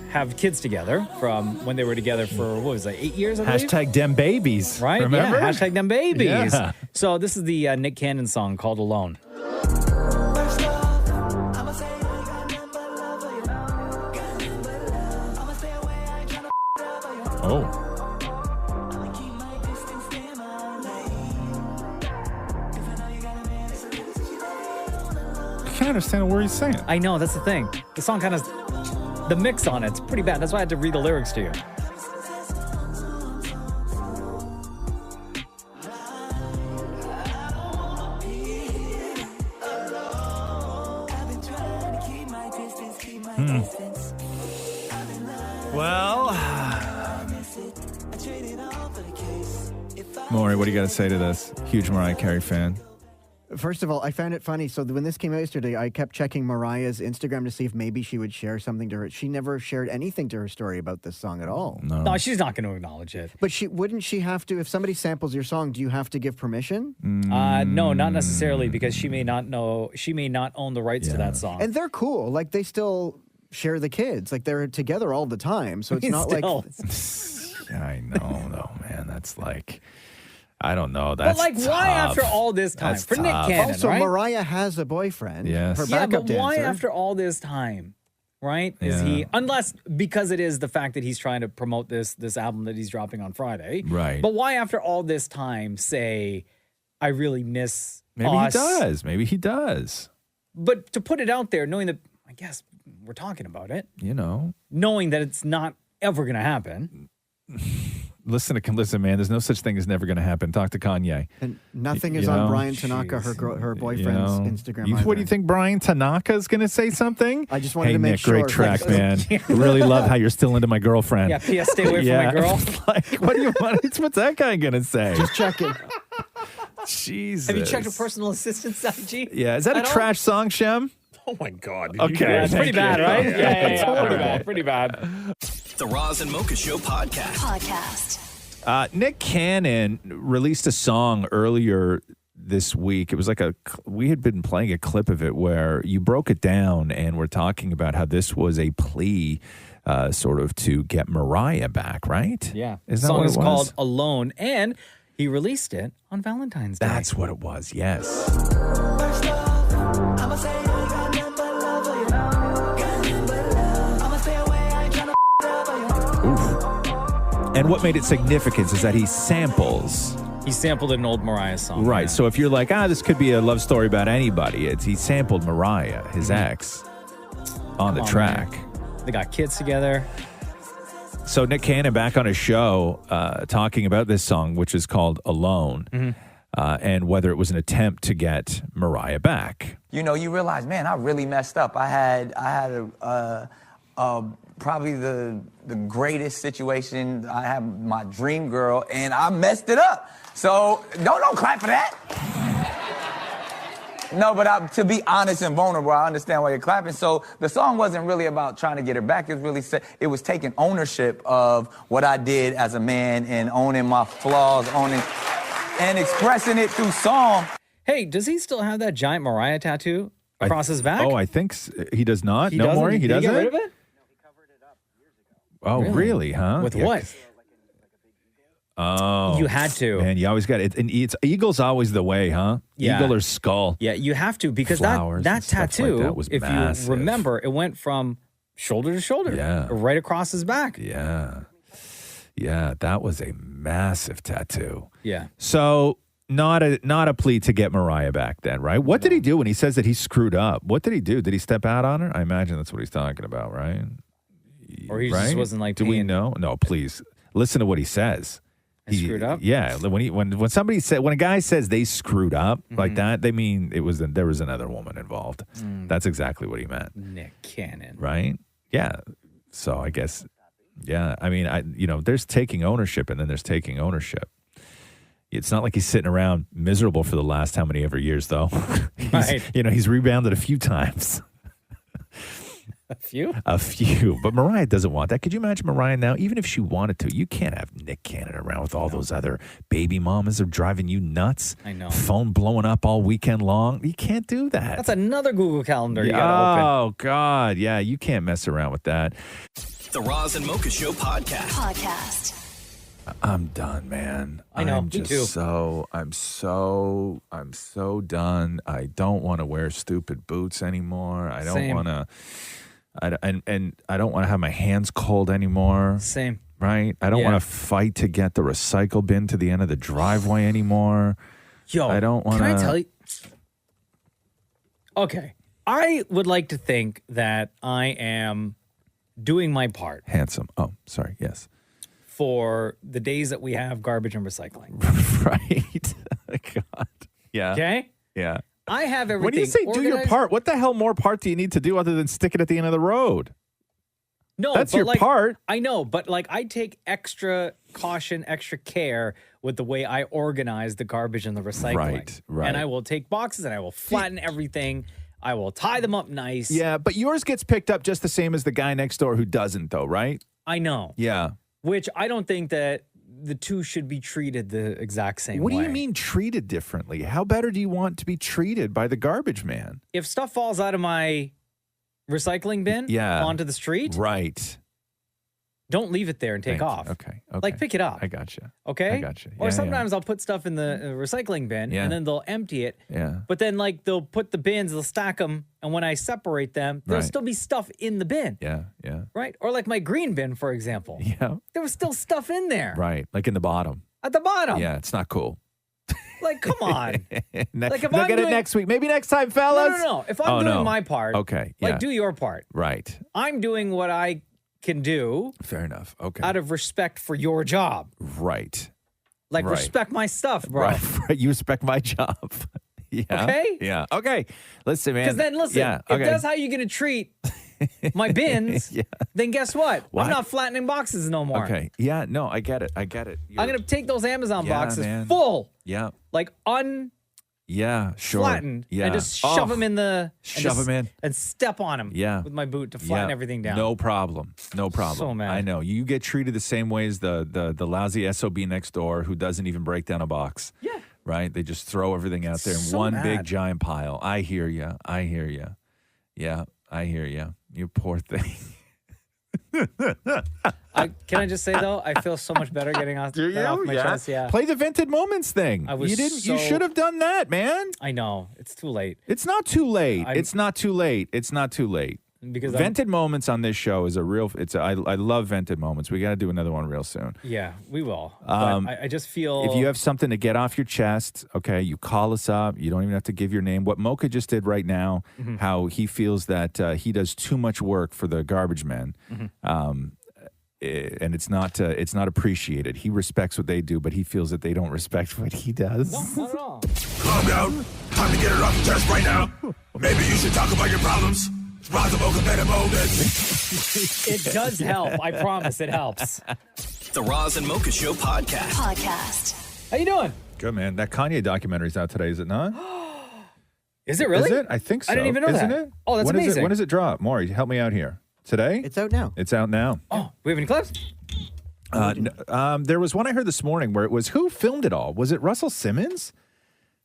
have kids together from when they were together for, what was that, 8 years, I believe? Hashtag dem babies. Right? Remember? Yeah, hashtag them babies. Yeah. So this is the Nick Cannon song called Alone. Oh. I can't understand what he's saying. I know, that's the thing. The song kind of, the mix on it's pretty bad. That's why I had to read the lyrics to you. Well, Maury, what do you got to say to this? Huge Mariah Carey fan. First of all, I found it funny. So when this came out yesterday, I kept checking Mariah's Instagram to see if maybe she would share something to her. She never shared anything to her story about this song at all. No, she's not going to acknowledge it. But wouldn't she have to, if somebody samples your song, do you have to give permission? No, not necessarily, because she may not know, she may not own the rights to that song. And they're cool. Like, they still share the kids. Like, they're together all the time. So it's not like... Yeah, I know, though, man. That's like... I don't know. But That's like, why tough. after all this time? That's For Nick tough. Cannon, Also, right? Mariah has a boyfriend. Yes. Her Yeah, backup but why dancer. after all this time, right? Is Yeah. he, unless because it is the fact that he's trying to promote this album that he's dropping on Friday. Right. But why after all this time say, I really miss Maybe us? he does. Maybe he does. But to put it out there, knowing that, I guess we're talking about it, You know. knowing that it's not ever going to happen. Listen, man. There's no such thing as never going to happen. Talk to Kanye. And nothing You is on know? Brian Tanaka, her boyfriend's Instagram. What do you think? Brian Tanaka is going to say something? I just wanted hey, to make Nick, sure. great track, man. Really love how you're still into my girlfriend. Yeah, P.S. Stay away from my girl. Like, what do you want? What's that guy going to say? Just checking. Jesus. Have you checked her personal assistant's IG? Yeah, is that a at all? trash song, Shem? Oh my God. Okay. Yeah, it's pretty bad, right? Yeah. Totally Pretty bad. The Roz and Mocha Show podcast. Nick Cannon released a song earlier this week. It was like we had been playing a clip of it where you broke it down and we're talking about how this was a plea sort of to get Mariah back, right? Yeah. Is The that song what it is was? called Alone, and he released it on Valentine's Day. That's what it was, yes. And what made it significant is that he samples. He sampled an old Mariah song. Right. yeah. So if you're like, this could be a love story about anybody, he sampled Mariah, his ex, on the Come on, track. man. They got kids together. So Nick Cannon back on his show talking about this song, which is called Alone, and whether it was an attempt to get Mariah back. You know, you realize, man, I really messed up. I had probably the greatest situation. I had my dream girl, and I messed it up. So don't clap for that. No, but to be honest and vulnerable, I understand why you're clapping. So the song wasn't really about trying to get her back. It was taking ownership of what I did as a man and owning my flaws, and expressing it through song. Hey, does he still have that giant Mariah tattoo across his back? Oh, I think he does not. He No, doesn't? Maury, he Did doesn't. get rid of it? Oh, really? Huh? With Yeah, what? Oh, You had to. Man, you always got it. And it's eagle's always the way, huh? Yeah. Eagle or skull. Yeah, you have to because Flowers that and stuff like tattoo, that was if massive. you remember, it went from shoulder to shoulder, right across his back. Yeah. Yeah, that was a massive tattoo. Yeah. So not a plea to get Mariah back then, right? What did he do when he says that he screwed up? What did he do? Did he step out on her? I imagine that's what he's talking about, right? Or he right? just wasn't like Do we know? No, please. Listen to what he says. I screwed up? Yeah, when somebody said when a guy says they screwed up like that, they mean there was another woman involved. That's exactly what he meant. Nick Cannon. Right? Yeah. So I guess I mean, there's taking ownership and then there's taking ownership. It's not like he's sitting around miserable for the last how many ever years though. Right. He's rebounded a few times. A few? But Mariah doesn't want that. Could you imagine Mariah now? Even if she wanted to, you can't have Nick Cannon around with all those other baby mamas are driving you nuts. I know. Phone blowing up all weekend long. You can't do that. That's another Google Calendar you got to open. Oh, God. Yeah, you can't mess around with that. The Roz and Mocha Show podcast. I'm done, man. I know, I'm me just too. I'm so done. I don't want to wear stupid boots anymore. I don't Same. want to. And I don't want to have my hands cold anymore. Same. Right? I don't want to fight to get the recycle bin to the end of the driveway anymore. Yo, I don't want to. Can I tell you? Okay. I would like to think that I am doing my part Handsome. Oh, sorry. Yes. for the days that we have garbage and recycling. Right. God. Yeah. Okay? Yeah. I have everything. When you say do your organized- part, what the hell more part do you need to do other than stick it at the end of the road? No, That's but your like, part. I know, but like I take extra caution, extra care with the way I organize the garbage and the recycling. Right. And I will take boxes and I will flatten everything. I will tie them up nice. Yeah, but yours gets picked up just the same as the guy next door who doesn't, though, right? I know. Yeah. Which I don't think that the two should be treated the exact same What way. do you mean treated differently? How better do you want to be treated by the garbage man? If stuff falls out of my recycling bin onto the street, Right. don't leave it there and take Thank you. off. Okay. Like pick it up. I gotcha. Okay? I gotcha. Or Yeah, sometimes I'll put stuff in the recycling bin Yeah. and then they'll empty it. Yeah. But then like they'll put the bins, they'll stack them. And when I separate them, there'll Right. still be stuff in the bin. Yeah. Yeah. Right? Or like my green bin, for example. Yeah. There was still stuff in there Right. Like in the bottom. at the bottom. Yeah. It's not cool. Like, come on. Like, if Look I'm at doing- it next week. Maybe next time, fellas. No. If I'm doing my part, Okay. like Yeah. do your part. Right. I'm doing what I can do Fair enough. Okay. out of respect for your job. Right. Like, Right. respect my stuff, bro. Right. You respect my job. Yeah. Okay? Yeah. Okay. Listen, man. Because then, listen, Yeah. if Okay. that's how you're going to treat my bins, then guess what? What? I'm not flattening boxes no more. Okay. Yeah. No, I get it. I'm going to take those Amazon Yeah, boxes man. full, Yeah. like unflattened, Yeah. Sure. and Yeah. just shove them in the... Shove them in. And step on them Yeah. with my boot to flatten Yeah. everything down. No problem. No problem. So mad. I know. You get treated the same way as the lousy SOB next door who doesn't even break down a box. Yeah. Right? They just throw everything out there in So one big mad. giant pile. I hear you. I hear you. Yeah, I hear you. You poor thing. Can I just say, though, I feel so much better getting off, that off my chest. Yeah. Play the Vented Moments thing. I was You didn't. You so- should have done that, man. I know. It's too late. It's not too late. I'm- It's not too late. It's not too late. Because Vented Moments on this show is a real. I love Vented Moments. We got to do another one real soon. Yeah, we will. Um, But I just feel... If you have something to get off your chest, okay, you call us up. You don't even have to give your name. What Mocha just did right now, Mm-hmm. how he feels that he does too much work for the garbage men, Mm-hmm. and it's not appreciated. He respects what they do, but he feels that they don't respect what he does. Not at all. Calm down. Time to get it off your chest right now. Maybe you should talk about your problems. Roz Mocha better moments. It does help. I promise it helps. The Roz and Mocha Show podcast. How you doing? Good, man. That Kanye documentary's out today, is it not? Is it really? Is it? I think so. I didn't even know Isn't that. it? Oh, that's When is it- amazing. when does it drop? Maury, help me out here. Today? It's out now. It's out now. Oh, we have any clips? There was one I heard this morning where it was who filmed it all? Was it Russell Simmons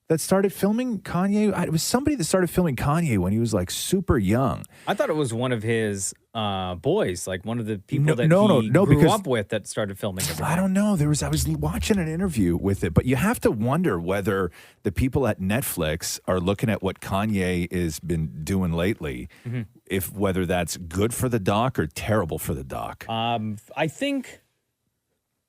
that started filming Kanye? It was somebody that started filming Kanye when he was like super young. I thought it was one of his boys, like one of the people that no, he grew because up with that started filming everything. I don't know. I was watching an interview with it, but you have to wonder whether the people at Netflix are looking at what Kanye has been doing lately, whether that's good for the doc or terrible for the doc. I think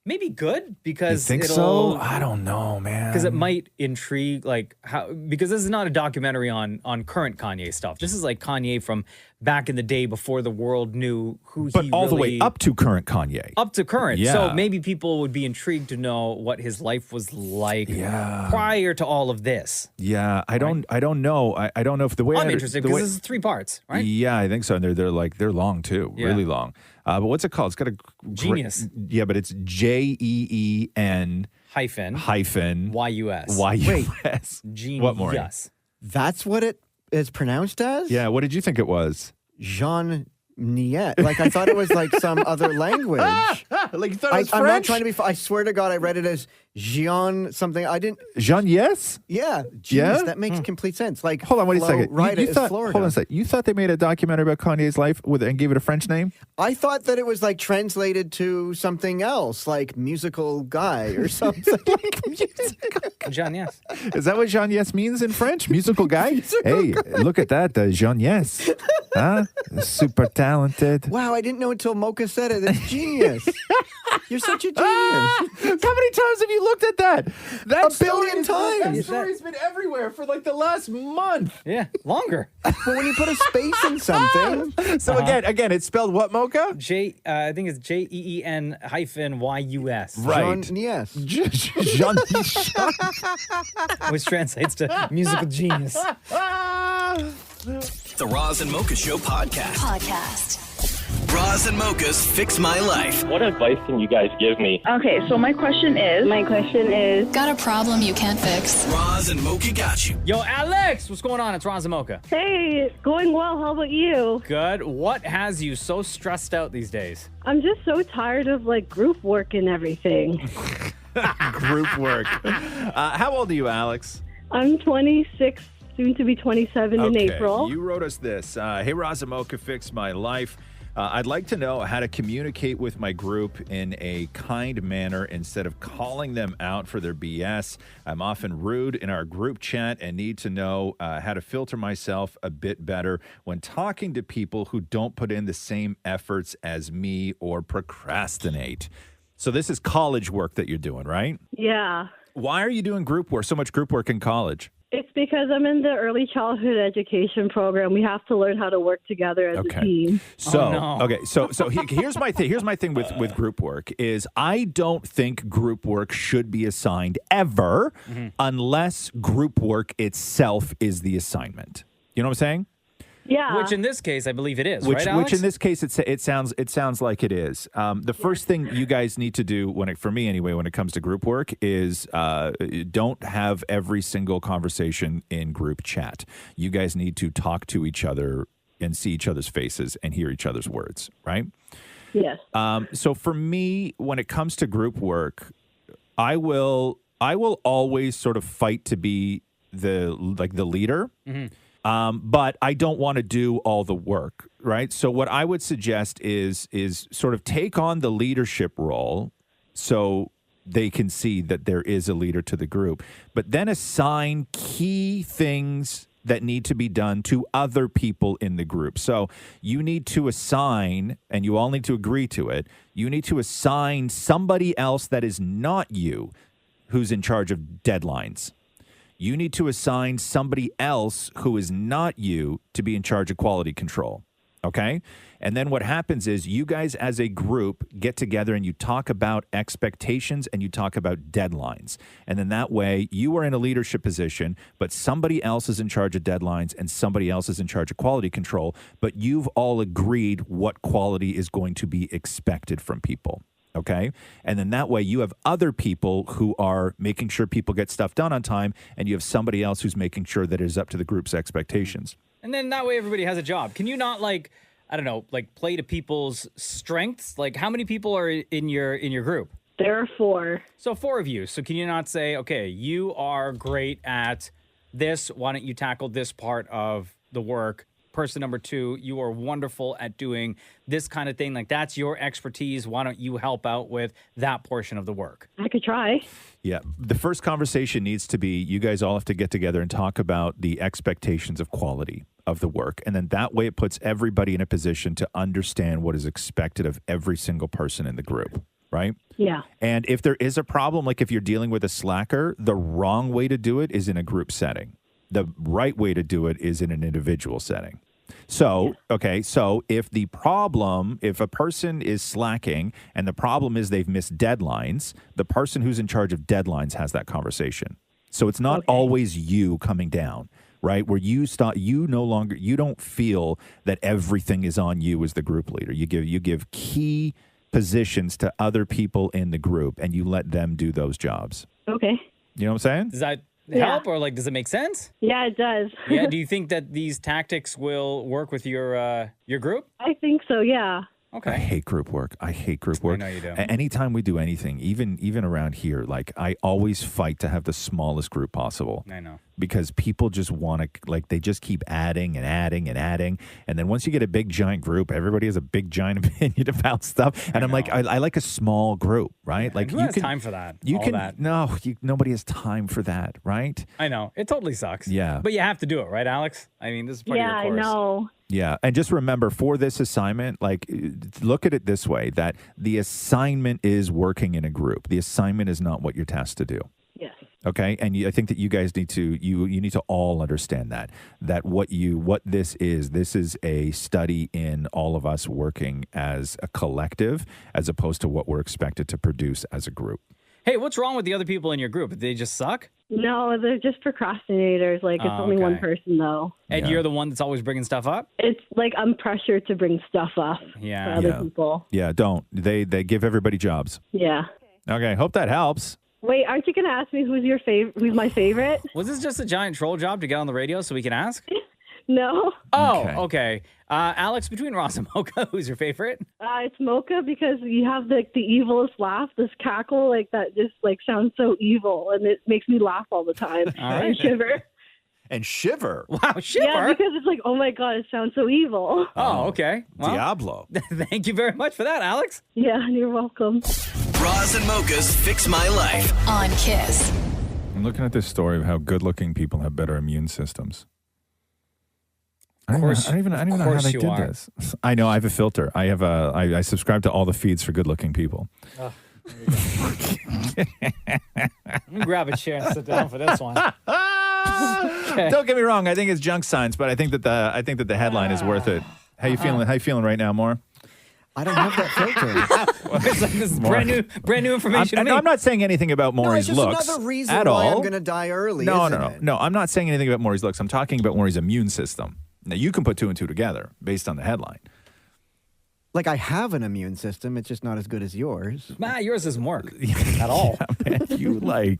maybe good because You think so? I don't know, man. Because it might intrigue, like how, because this is not a documentary on current Kanye stuff. This is like Kanye from back in the day before the world knew who But he all the way really- up to current Kanye. Up to current. Yeah. So maybe people would be intrigued to know what his life was like prior to all of this. Yeah, I don't know. I don't know if the way I'm I- interested the because way- this is 3 parts, right? Yeah, I think so. And they're long too, Yeah. really long. But what's it called? It's got a Genius. Yeah, but it's JEEN hyphen YUS. Genius. What more? That's what it is pronounced as? Yeah. What did you think it was? Jean Niet. Like I thought it was like some other language. Like you thought it was I'm not French? trying to be. I swear to God, I read it as Jean something. I didn't. Jean Yes? Yeah. Yeah? Jeez, that makes complete sense. Like Hold on, wait a second. Right, You is thought, Florida. hold on a second. You thought they made a documentary about Kanye's life and gave it a French name? I thought that it was like translated to something else, like musical guy or something. Jean Yes. Is that what Jean Yes means in French? Musical guy? Hey, look at that, Jean Yes. Huh? Super talented. Wow, I didn't know until Mocha said it. It's genius. You're such a genius. How many times have you looked at that? A billion times. That story's been everywhere for like the last month. Yeah, longer. But when you put a space in something. So again, it's spelled what, Mocha? I think it's JEEN hyphen YUS. Right. Jean Yes. Jean Which translates to musical genius. The Roz and Mocha Show podcast. Roz and Mocha's Fix My Life. What advice can you guys give me? Okay, so my question is, got a problem you can't fix? Roz and Mocha got you. Yo, Alex, what's going on? It's Roz and Mocha. Hey, going well. How about you? Good. What has you so stressed out these days? I'm just so tired of like group work and everything. Group work. How old are you, Alex? I'm 26, soon to be 27 in April. You wrote us this. Hey, Roz and Mocha, Fix My Life. I'd like to know how to communicate with my group in a kind manner instead of calling them out for their BS. I'm often rude in our group chat and need to know how to filter myself a bit better when talking to people who don't put in the same efforts as me or procrastinate. So this is college work that you're doing, right? Yeah. Why are you doing group work, so much group work in college? It's because I'm in the early childhood education program. We have to learn how to work together as a team. So, so here's my thing. Here's my thing with group work is I don't think group work should be assigned ever unless group work itself is the assignment. You know what I'm saying? Yeah. Which in this case, I believe it is, Which, right, Alex? which in this case, it sounds like it is. The first thing you guys need to do, for me anyway, when it comes to group work, is don't have every single conversation in group chat. You guys need to talk to each other and see each other's faces and hear each other's words, right? Yes. So for me, when it comes to group work, I will always sort of fight to be the leader. But I don't want to do all the work, right? So what I would suggest is sort of take on the leadership role so they can see that there is a leader to the group, but then assign key things that need to be done to other people in the group. So you need to assign, and you all need to agree to it, you need to assign somebody else that is not you who's in charge of deadlines. You need to assign somebody else who is not you to be in charge of quality control, okay? And then what happens is you guys as a group get together and you talk about expectations and you talk about deadlines. And then that way you are in a leadership position, but somebody else is in charge of deadlines and somebody else is in charge of quality control, but you've all agreed what quality is going to be expected from people. Okay. And then that way you have other people who are making sure people get stuff done on time, and you have somebody else who's making sure that it is up to the group's expectations. And then that way everybody has a job. Can you not play to people's strengths? Like how many people are in your group? There are 4. So 4 of you. So can you not say, okay, you are great at this. Why don't you tackle this part of the work? Person number 2, you are wonderful at doing this kind of thing. Like, that's your expertise. Why don't you help out with that portion of the work? I could try. Yeah. The first conversation needs to be, you guys all have to get together and talk about the expectations of quality of the work. And then that way it puts everybody in a position to understand what is expected of every single person in the group, right? Yeah. And if there is a problem, like if you're dealing with a slacker, the wrong way to do it is in a group setting. The right way to do it is in an individual setting. So, okay, so if a person is slacking and the problem is they've missed deadlines, the person who's in charge of deadlines has that conversation. So it's not always you coming down, right? Where you don't feel that everything is on you as the group leader. You give key positions to other people in the group and you let them do those jobs. Okay. You know what I'm saying? Does that help, or like, does it make sense? Yeah, it does. Yeah. Do you think that these tactics will work with your group? I think so, yeah. Okay. I hate group work. I know you do. Anytime we do anything, even around here, like I always fight to have the smallest group possible. I know. Because people just want to, like, they just keep adding and adding and adding. And then once you get a big, giant group, everybody has a big, giant opinion about stuff. And I'm like, I like a small group, right? Yeah, like, who has time for that? You All can, that? no, nobody has time for that, right? I know. It totally sucks. Yeah. But you have to do it, right, Alex? I mean, this is part of your course. Yeah, I know. Yeah. And just remember, for this assignment, like, look at it this way, that the assignment is working in a group. The assignment is not what you're tasked to do. Yes. Okay. And I think that you guys need to, you need to all understand that what this is a study in all of us working as a collective, as opposed to what we're expected to produce as a group. Hey, what's wrong with the other people in your group? They just suck? No, they're just procrastinators. Like, it's only one person, though. And you're the one that's always bringing stuff up? It's like I'm pressured to bring stuff up for other people. Yeah, don't. They give everybody jobs. Yeah. Okay, hope that helps. Wait, aren't you going to ask me who's my favorite? Was this just a giant troll job to get on the radio so we can ask? No. Oh, okay. Alex, between Roz and Mocha, who's your favorite? It's Mocha because you have the evilest laugh, this cackle like that just like sounds so evil, and it makes me laugh all the time. All right. And shiver. And shiver? Wow, shiver? Yeah, because it's like, oh my God, it sounds so evil. Oh, okay. Well, Diablo. Thank you very much for that, Alex. Yeah, you're welcome. Roz and Mocha's Fix My Life on Kiss. I'm looking at this story of how good-looking people have better immune systems. I don't even know how they did this. I know, I have a filter. I subscribe to all the feeds for good-looking people. Oh, there you go. Let me grab a chair and sit down for this one. Okay. Don't get me wrong. I think it's junk science, but I think that the headline is worth it. How you feeling? How you feeling right now, Moore? I don't have that filter. It's like this is brand new information. I'm not saying anything about Maury's it's looks just another reason at why all. I'm going to die early. No. I'm not saying anything about Maury's looks. I'm talking about Maury's immune system. Now you can put 2 and 2 together based on the headline. Like, I have an immune system. It's just not as good as yours. Nah, yours doesn't work at all. Yeah, man,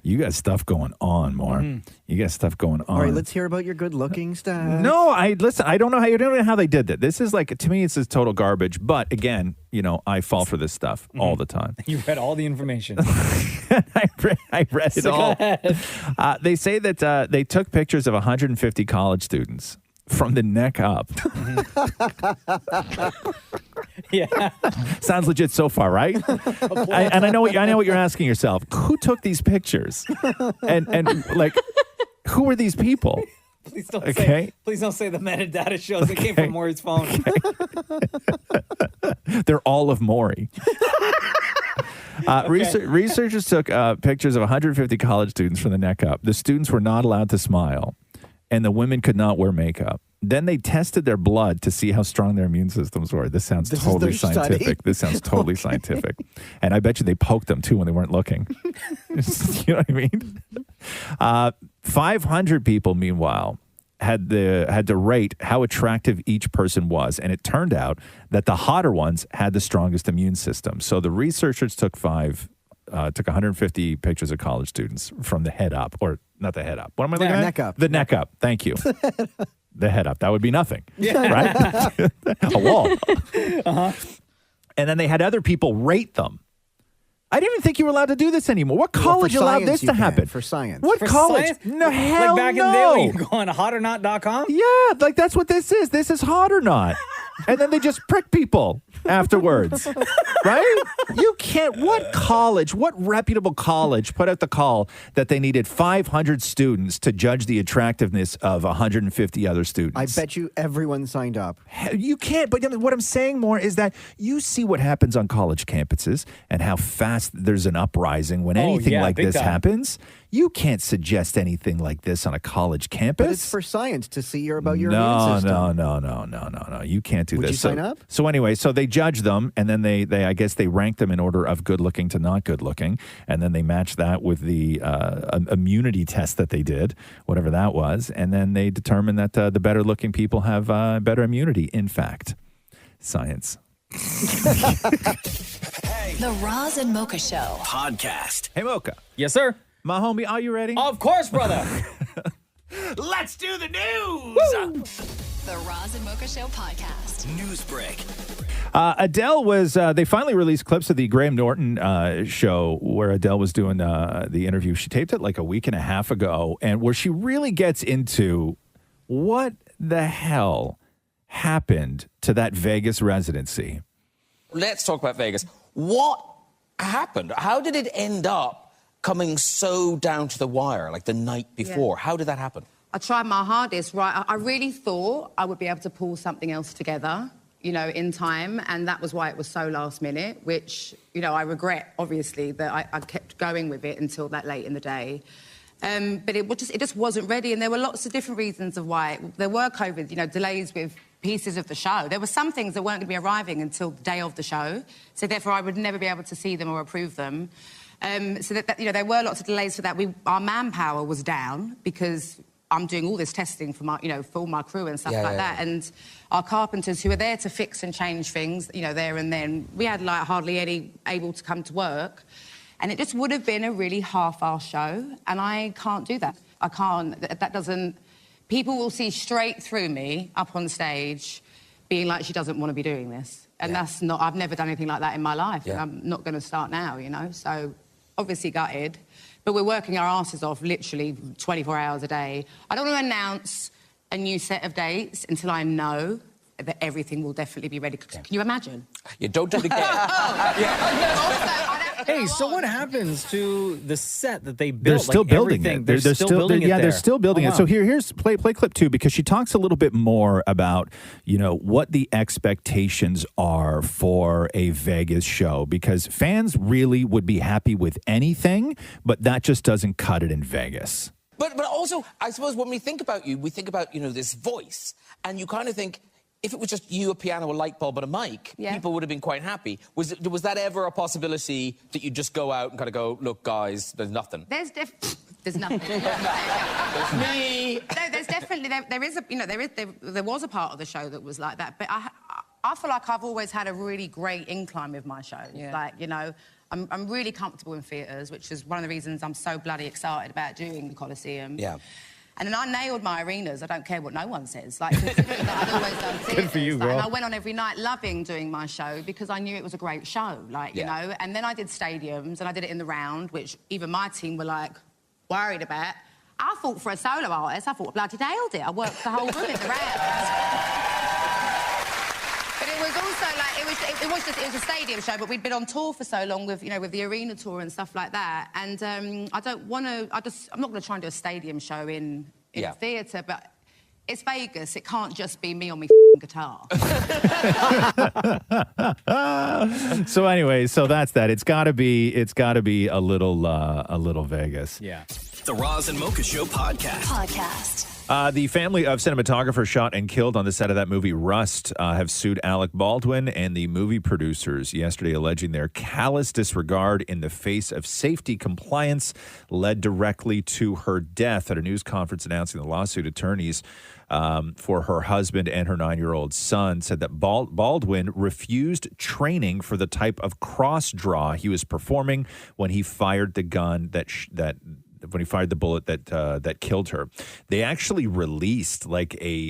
you got stuff going on, Maure. You got stuff going on. All right, let's hear about your good-looking stuff. No, I don't know how they did that. This is like, to me, it's just total garbage. But again, I fall for this stuff all the time. You read all the information. I read it all. They say that they took pictures of 150 college students from the neck up. Yeah. Sounds legit so far, right? And I know what you're asking yourself. Who took these pictures? And like, who are these people? Please don't say the metadata shows it came from Maury's phone. They're all of Maury. Researchers took pictures of 150 college students from the neck up. The students were not allowed to smile, and the women could not wear makeup. Then they tested their blood to see how strong their immune systems were. This sounds totally scientific. This sounds totally scientific. And I bet you they poked them, too, when they weren't looking. You know what I mean? 500 people, meanwhile, had to rate how attractive each person was. And it turned out that the hotter ones had the strongest immune system. So the researchers took 150 pictures of college students from the head up, or not the head up. What am I looking at? Neck up. The neck up. Thank you. The head up. That would be nothing. Yeah. Right? A wall. Uh-huh. And then they had other people rate them. I didn't even think you were allowed to do this anymore. What Well, college for allowed science this you to can, happen? for science. What For college? science? No, hell like back no. in the day when you're going hotornot.com? Yeah, like that's what this is. This is hot or not. And then they just prick people afterwards. Right? You can't. What college, what reputable college put out the call that they needed 500 students to judge the attractiveness of 150 other students? I bet you everyone signed up. You can't. But what I'm saying more is that you see what happens on college campuses and how fast there's an uprising when anything like big this time. happens. You can't suggest anything like this on a college campus. But it's for science to see about your no, immune system. No. You can't do Would this. you sign up? So anyway, so they judge them, and then they I guess they rank them in order of good looking to not good looking, and then they match that with the immunity test that they did, whatever that was, and then they determine that the better looking people have better immunity. In fact, science. The Roz and Mocha Show podcast. Hey, Mocha. Yes, sir. My homie, are you ready? Of course, brother. Let's do the news. The Roz and Mocha Show podcast. News break. Adele was, they finally released clips of the Graham Norton show where Adele was doing the interview. She taped it like a week and a half ago, and where she really gets into what the hell happened to that Vegas residency. Let's talk about Vegas. What happened? How did it end up coming so down to the wire, like the night before? How did that happen? I tried my hardest, right? I really thought I would be able to pull something else together, in time, and that was why it was so last minute, which, I regret, obviously, that I kept going with it until that late in the day. But it just wasn't ready, and there were lots of different reasons of why. There were COVID, delays with pieces of the show. There were some things that weren't going to be arriving until the day of the show, so therefore I would never be able to see them or approve them. So that there were lots of delays for that. Our manpower was down because I'm doing all this testing for my, for all my crew and stuff like that. And our carpenters who are there to fix and change things, there and then, we had like hardly any able to come to work. And it just would have been a really half-assed show. And I can't do that. I can't, that doesn't, people will see straight through me up on stage being like, she doesn't want to be doing this. And that's not, I've never done anything like that in my life. And I'm not going to start now, So obviously gutted. But we're working our asses off literally 24 hours a day. I don't want to announce a new set of dates until I know that everything will definitely be ready. Can you imagine? You don't do it again. Hey, so what happens to the set that they built? They're still building it. They're still building it. They're still building Oh, it. wow. So here's play clip 2, because she talks a little bit more about, what the expectations are for a Vegas show, because fans really would be happy with anything, but that just doesn't cut it in Vegas. But also, I suppose when we think about you, we think about, this voice, and you kind of think, if it was just you, a piano, a light bulb, and a mic, people would have been quite happy. Was that ever a possibility that you just go out and kind of go, look, guys, there's nothing? There's nothing. There's me. No, there's definitely there was a part of the show that was like that. But I feel like I've always had a really great incline with my shows. Like I'm really comfortable in theatres, which is one of the reasons I'm so bloody excited about doing the Coliseum. Yeah. And then I nailed my arenas. I don't care what no one says. Like, considering that I'd always done theatres. Good for you, girl. And I went on every night loving doing my show because I knew it was a great show, you know. And then I did stadiums and I did it in the round, which even my team were like worried about. I thought for a solo artist, I thought I bloody nailed it. I worked the whole room in the round. But it was also like it was a stadium show, but we'd been on tour for so long with with the arena tour and stuff like that. And I don't want to. I'm not going to try and do a stadium show in theatre, but it's Vegas. It can't just be me on my guitar. So anyway, so that's that. It's got to be a little Vegas. Yeah. The Roz and Mocha Show podcast. The family of cinematographer shot and killed on the set of that movie Rust have sued Alec Baldwin and the movie producers yesterday, alleging their callous disregard in the face of safety compliance led directly to her death. At a news conference announcing the lawsuit, attorneys for her husband and her 9-year-old son said that Baldwin refused training for the type of cross draw he was performing when he fired the gun when he fired the bullet that killed her. They actually released I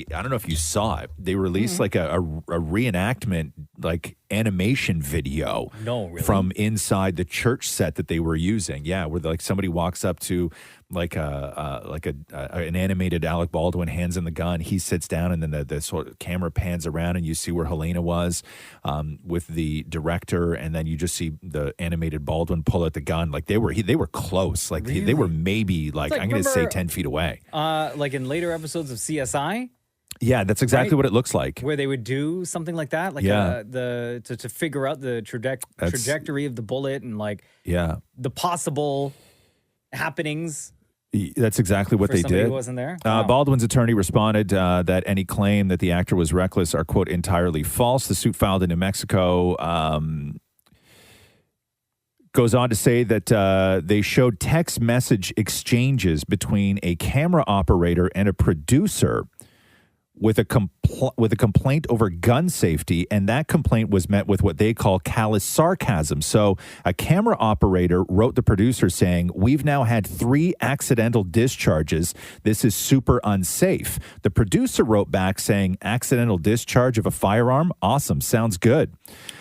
don't know if you saw it. They released like a reenactment like animation video No, really? from inside the church set that they were using. Yeah, where like somebody walks up to like an animated Alec Baldwin, hands in the gun. He sits down, and then the sort of camera pans around, and you see where Helena was with the director, and then you just see the animated Baldwin pull out the gun. Like they were close. Like they were maybe like I'm going to say 10 feet away. Like in later episodes of CSI. Yeah, that's exactly Right? what it looks like. Where they would do something like that, like Yeah. to figure out the trajectory of the bullet and like Yeah. the possible happenings. That's exactly what For they somebody did. who wasn't there? Wow. Baldwin's attorney responded that any claim that the actor was reckless are, quote, entirely false. The suit filed in New Mexico goes on to say that they showed text message exchanges between a camera operator and a producer with a complaint over gun safety, and that complaint was met with what they call callous sarcasm. So a camera operator wrote the producer saying, "We've now had 3 accidental discharges. This is super unsafe." The producer wrote back saying, "Accidental discharge of a firearm? Awesome. Sounds good."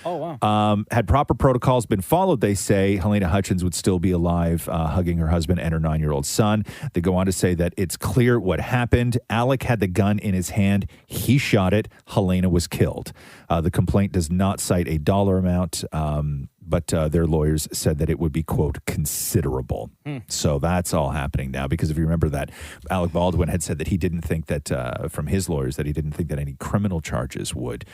Oh, wow. Had proper protocols been followed, they say, Helena Hutchins would still be alive, hugging her husband and her 9-year-old son. They go on to say that it's clear what happened. Alec had the gun in his hand. He shot it. Helena was killed. The complaint does not cite a dollar amount, but their lawyers said that it would be, quote, considerable. So that's all happening now, because if you remember that Alec Baldwin had said that he didn't think that, from his lawyers, that he didn't think that any criminal charges would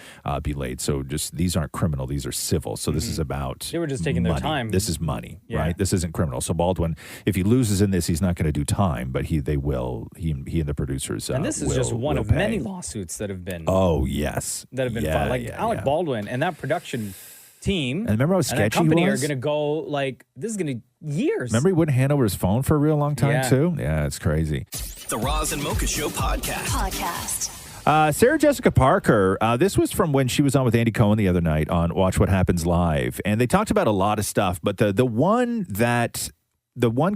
be laid. So just these aren't criminal, these are civil. So this is about They were just taking their money. time. This is money, Yeah. right? This isn't criminal. So Baldwin, if he loses in this, he's not going to do time, but he and the producers And this is just one of many lawsuits that have been Oh, yes. that have been Yeah, filed. Like yeah, Alec yeah. Baldwin and that production team. And remember how and sketchy that company he are was? going to go like this is going to years. Remember he wouldn't hand over his phone for a real long time, Yeah. too? Yeah, it's crazy. The Roz and Mocha Show podcast. Sarah Jessica Parker, this was from when she was on with Andy Cohen the other night on Watch What Happens Live. And they talked about a lot of stuff, but the one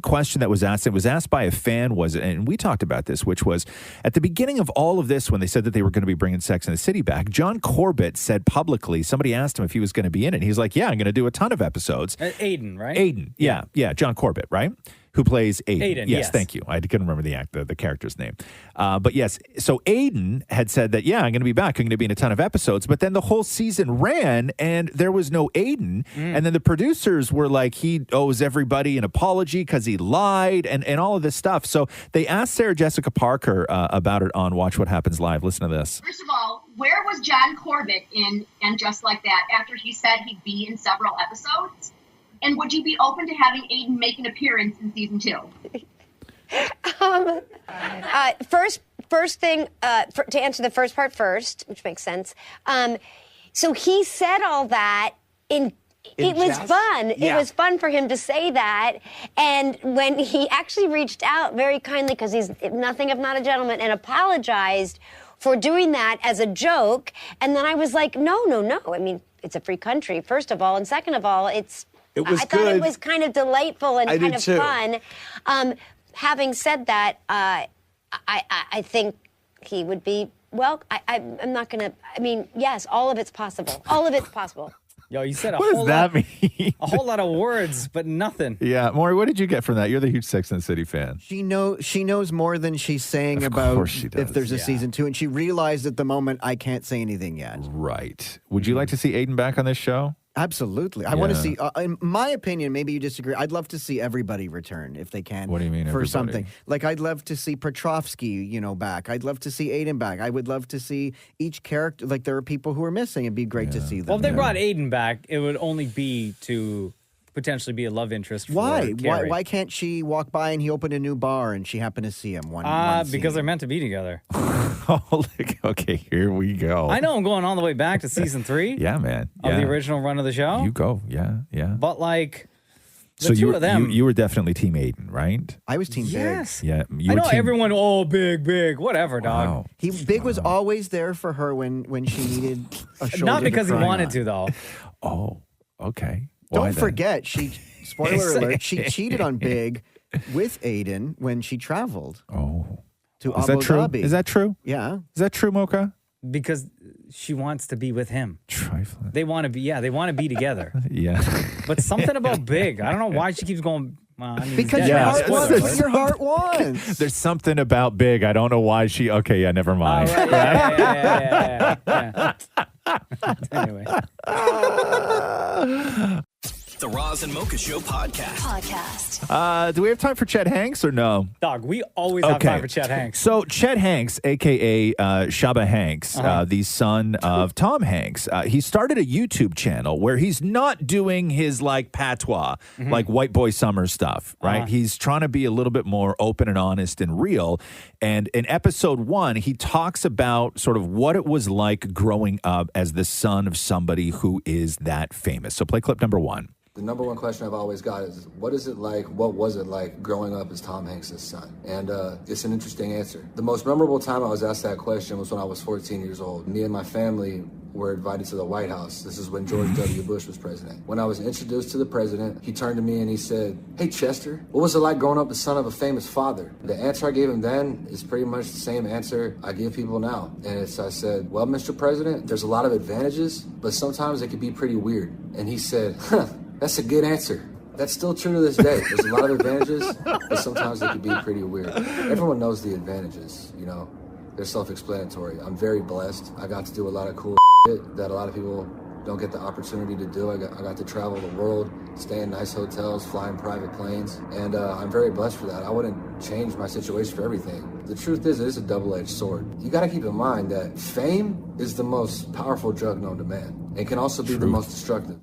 question that was asked, it was asked by a fan, and we talked about this, which was at the beginning of all of this, when they said that they were going to be bringing Sex and the City back, John Corbett said publicly, somebody asked him if he was going to be in it. And he's like, yeah, I'm going to do a ton of episodes. Aiden, right? Aiden, yeah, John Corbett, right? Who plays Aiden. Aiden, Yes, yes. thank you. I couldn't remember the character's name. But yes, so Aiden had said that, yeah, I'm going to be back. I'm going to be in a ton of episodes. But then the whole season ran and there was no Aiden. And then the producers were like, he owes everybody an apology because he lied and all of this stuff. So they asked Sarah Jessica Parker about it on Watch What Happens Live. Listen to this. First of all, where was John Corbett in And Just Like That after he said he'd be in several episodes? And would you be open to having Aiden make an appearance in season 2? First thing, to answer the first part first, which makes sense. So he said all that it was jest? fun. Yeah. It was fun for him to say that. And when he actually reached out very kindly, because he's nothing if not a gentleman, and apologized for doing that as a joke. And then I was like, no. I mean, it's a free country, first of all. And second of all, I thought good. it was kind of delightful and I kind did of too. fun. Having said that, I think he would be, well, I'm not going to, I mean, yes, all of it's possible. All of it's possible. Yo, you said What does that mean? a whole lot of words, but nothing. Yeah, Maury, what did you get from that? You're the huge Sex and the City fan. She knows more than she's saying Of about course she does, if there's a yeah. season 2, and she realized at the moment I can't say anything yet. Right. Would you like to see Aiden back on this show? Absolutely. I want to Yeah. see, in my opinion, maybe you disagree, I'd love to see everybody return if they can. What do you mean, For everybody? something. Like, I'd love to see Petrovsky, back. I'd love to see Aiden back. I would love to see each character, like, there are people who are missing. It'd be great to see them. Well, if they brought Aiden back, it would only be to potentially be a love interest for Why? Carrie. Why can't she walk by and he opened a new bar and she happened to see him one Because scene? they're meant to be together. Okay, here we go. I know I'm going all the way back to season 3 Yeah, man. of the Yeah. original run of the show. You go. Yeah. But like, the So two you were, of them. you were definitely Team Aiden, right? I was Team Yes. Big. Yeah. You I were know team, everyone, big, whatever, dog. Wow. Big was always there for her when she needed a shoulder. Not because he cry wanted on. to, though. Oh, okay. Why Don't then? forget, spoiler alert, she cheated on Big with Aiden when she traveled. Oh. To Is Abu that true? Dhabi. Is that true? Yeah. Is that true, Mocha? Because She wants to be with him. Trifling. They want to be. Yeah, they want to be together. Yeah. But something about big. I don't know why she keeps going. Well, I mean, Because your heart wants what your heart wants. There's something about big. I don't know why she. Okay, yeah, never mind. Yeah. Anyway. The Roz and Mocha Show podcast. Do we have time for Chet Hanks or no? Dog, we always have time for Chet Hanks. So Chet Hanks, a.k.a. Shabba Hanks, the son of Tom Hanks, he started a YouTube channel where he's not doing his like patois, like white boy summer stuff, right? He's trying to be a little bit more open and honest and real. And in episode 1, he talks about sort of what it was like growing up as the son of somebody who is that famous. So play clip number 1. The number one question I've always got is, what is it like, what was it like growing up as Tom Hanks' son? And it's an interesting answer. The most memorable time I was asked that question was when I was 14 years old. Me and my family were invited to the White House. This is when George W. Bush was president. When I was introduced to the president, he turned to me and he said, "Hey Chester, what was it like growing up the son of a famous father?" The answer I gave him then is pretty much the same answer I give people now. And I said, "Well, Mr. President, there's a lot of advantages, but sometimes it can be pretty weird." And he said, "That's a good answer." That's still true to this day. There's a lot of advantages, but sometimes it can be pretty weird. Everyone knows the advantages, you know. They're self-explanatory. I'm very blessed. I got to do a lot of cool shit that a lot of people don't get the opportunity to do. I got to travel the world, stay in nice hotels, fly in private planes, and I'm very blessed for that. I wouldn't change my situation for everything. The truth is, it is a double-edged sword. You got to keep in mind that fame is the most powerful drug known to man, and can also be the most destructive.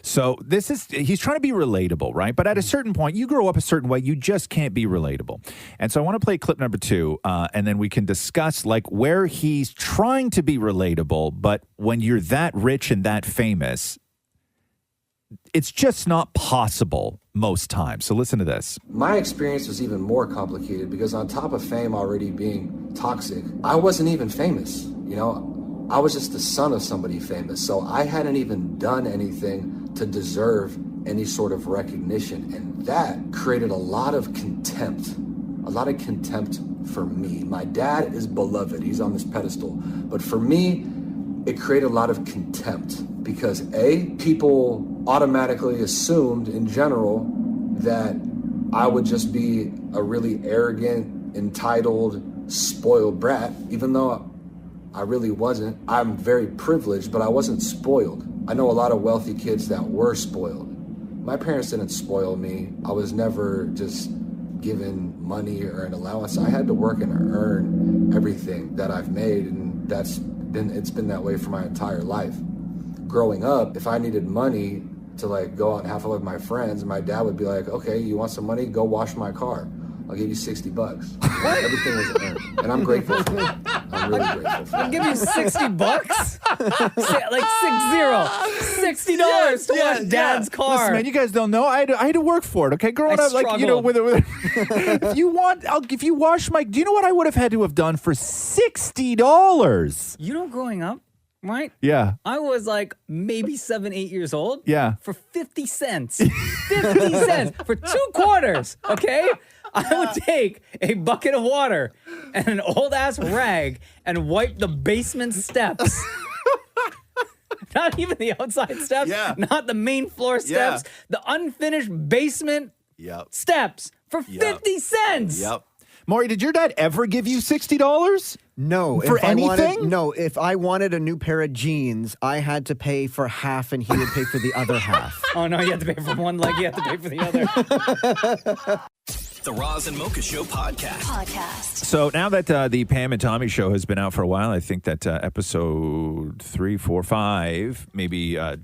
So he's trying to be relatable, right? But at a certain point, you grow up a certain way, you just can't be relatable. And so I want to play clip number 2, and then we can discuss like where he's trying to be relatable, but when you're that rich and that famous, it's just not possible most times. So listen to this. My experience was even more complicated because on top of fame already being toxic, I wasn't even famous, you know? I was just the son of somebody famous, so I hadn't even done anything to deserve any sort of recognition, and that created a lot of contempt for me. My dad is beloved, he's on this pedestal, but for me, it created a lot of contempt because people automatically assumed in general that I would just be a really arrogant, entitled, spoiled brat, even though I really wasn't. I'm very privileged, but I wasn't spoiled. I know a lot of wealthy kids that were spoiled. My parents didn't spoil me. I was never just given money or an allowance. I had to work and earn everything that I've made, and it's been that way for my entire life. Growing up, if I needed money to like go out and have fun with my friends, my dad would be like, "Okay, you want some money? Go wash my car. I'll give you $60. Everything was earned, and I'm grateful for that. I'm really grateful for that. I'll give you $60? Like $60 to wash Dad's car. Listen, man, you guys don't know. I had to work for it. Okay, growing up, like, you know, if you want, if you wash my. Do you know what I would have had to have done for $60? You know, growing up, right? Yeah. I was like maybe 7, 8 years old. Yeah. For 50 cents. 50 cents for 2 quarters. Okay. I would take a bucket of water and an old ass rag and wipe the basement steps. Not even the outside steps. Yeah. Not the main floor steps. Yeah. The unfinished basement steps for 50 cents. Yep. Maury, did your dad ever give you $60? No. For anything? If I wanted a new pair of jeans, I had to pay for half and he would pay for the other half. Oh, no, you had to pay for one leg, you had to pay for the other. The Roz and Mocha Show podcast. So now that the Pam and Tommy show has been out for a while, I think that episode 3, 4, 5, maybe, I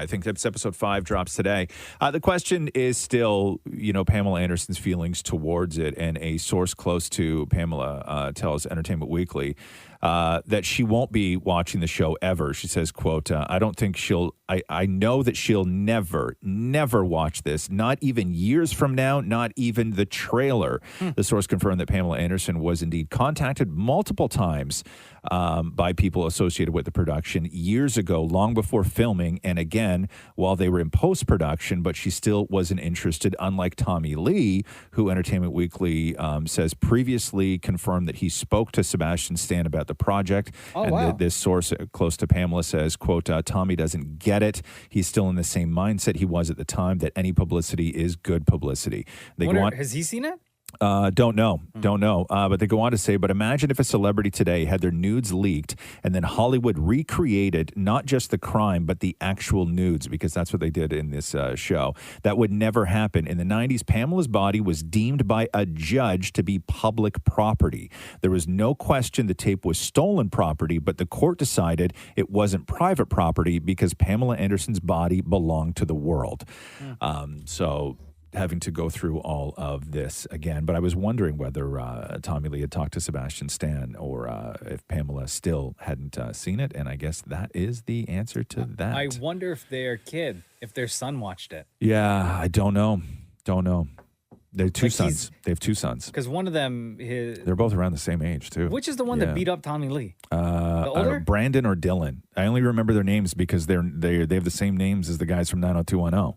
think that's episode 5 drops today. The question is still, you know, Pamela Anderson's feelings towards it, and a source close to Pamela tells Entertainment Weekly that she won't be watching the show ever. She says, quote, "I don't think she'll I know that she'll never watch this, not even years from now, not even the trailer. The source confirmed that Pamela Anderson was indeed contacted multiple times by people associated with the production years ago, long before filming, and again, while they were in post-production, but she still wasn't interested, unlike Tommy Lee, who Entertainment Weekly says previously confirmed that he spoke to Sebastian Stan about the project. This source close to Pamela says, quote, Tommy doesn't get it. He's still in the same mindset he was at the time, that any publicity is good publicity. Has he seen it? Don't know. But they go on to say, but imagine if a celebrity today had their nudes leaked and then Hollywood recreated not just the crime, but the actual nudes, because that's what they did in this show. That would never happen. In the 90s, Pamela's body was deemed by a judge to be public property. There was no question the tape was stolen property, but the court decided it wasn't private property because Pamela Anderson's body belonged to the world. So having to go through all of this again. But I was wondering whether Tommy Lee had talked to Sebastian Stan or if Pamela still hadn't seen it. And I guess that is the answer to that. I wonder if their son watched it. Yeah, I don't know. They have two sons. They have two sons. Because one of them, they're both around the same age, too. Which is the one that beat up Tommy Lee? The older? Brandon or Dylan. I only remember their names because they have the same names as the guys from 90210.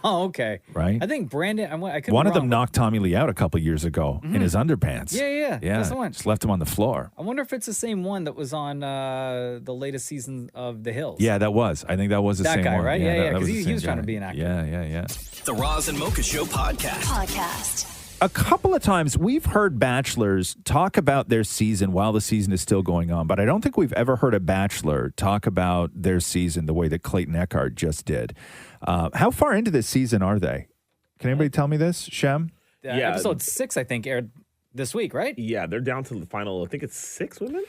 Oh, okay. Right? I think Brandon, I could One be of them wrong. knocked Tommy Lee out a couple years ago in his underpants. Yeah. That's the one. Just left him on the floor. I wonder if it's the same one that was on the latest season of The Hills. Yeah, that was. I think that was the That same guy, one. right? that Because he the was same trying to guy. be an actor. Yeah. The Roz and Mocha Show podcast. A couple of times we've heard bachelors talk about their season while the season is still going on, but I don't think we've ever heard a bachelor talk about their season the way that Clayton Eckhart just did. How far into this season are they? Can anybody tell me this, Shem? Episode 6, I think, aired this week, right? Yeah, they're down to the final, I think it's 6 women?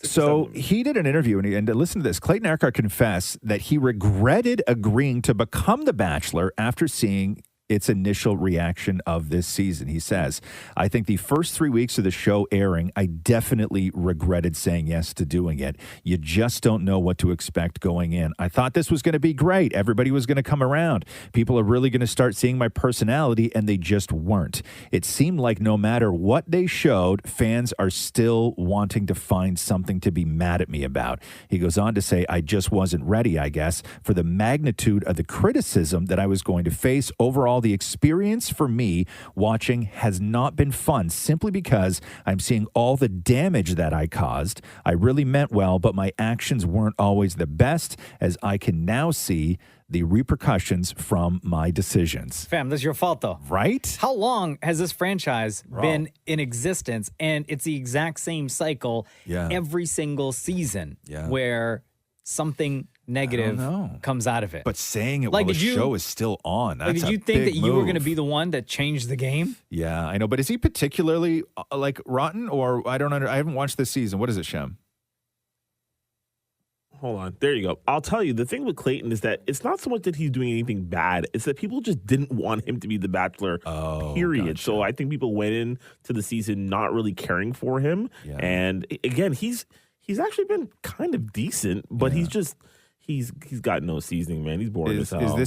So he did an interview, and listen to this. Clayton Eckhart confessed that he regretted agreeing to become the Bachelor after seeing its initial reaction of this season. He says, I think the first 3 weeks of the show airing, I definitely regretted saying yes to doing it. You just don't know what to expect going in. I thought this was going to be great. Everybody was going to come around. People are really going to start seeing my personality, and they just weren't. It seemed like no matter what they showed, fans are still wanting to find something to be mad at me about. He goes on to say, I just wasn't ready, I guess, for the magnitude of the criticism that I was going to face. Overall, the experience for me watching has not been fun simply because I'm seeing all the damage that I caused. I really meant well, but my actions weren't always the best, as I can now see the repercussions from my decisions. Fam, this is your fault, though. Right? How long has this franchise been in existence? And it's the exact same cycle every single season where something negative comes out of it. But saying it while the show is still on, that's did you think that you were going to be the one that changed the game? Yeah, I know. But is he particularly rotten, or I haven't watched this season. What is it, Shem? Hold on. There you go. I'll tell you, the thing with Clayton is that it's not so much that he's doing anything bad. It's that people just didn't want him to be the Bachelor, period. Gotcha. So I think people went into the season not really caring for him. Yeah. And again, he's actually been kind of decent, but he's got no seasoning, man. He's boring as hell. Are they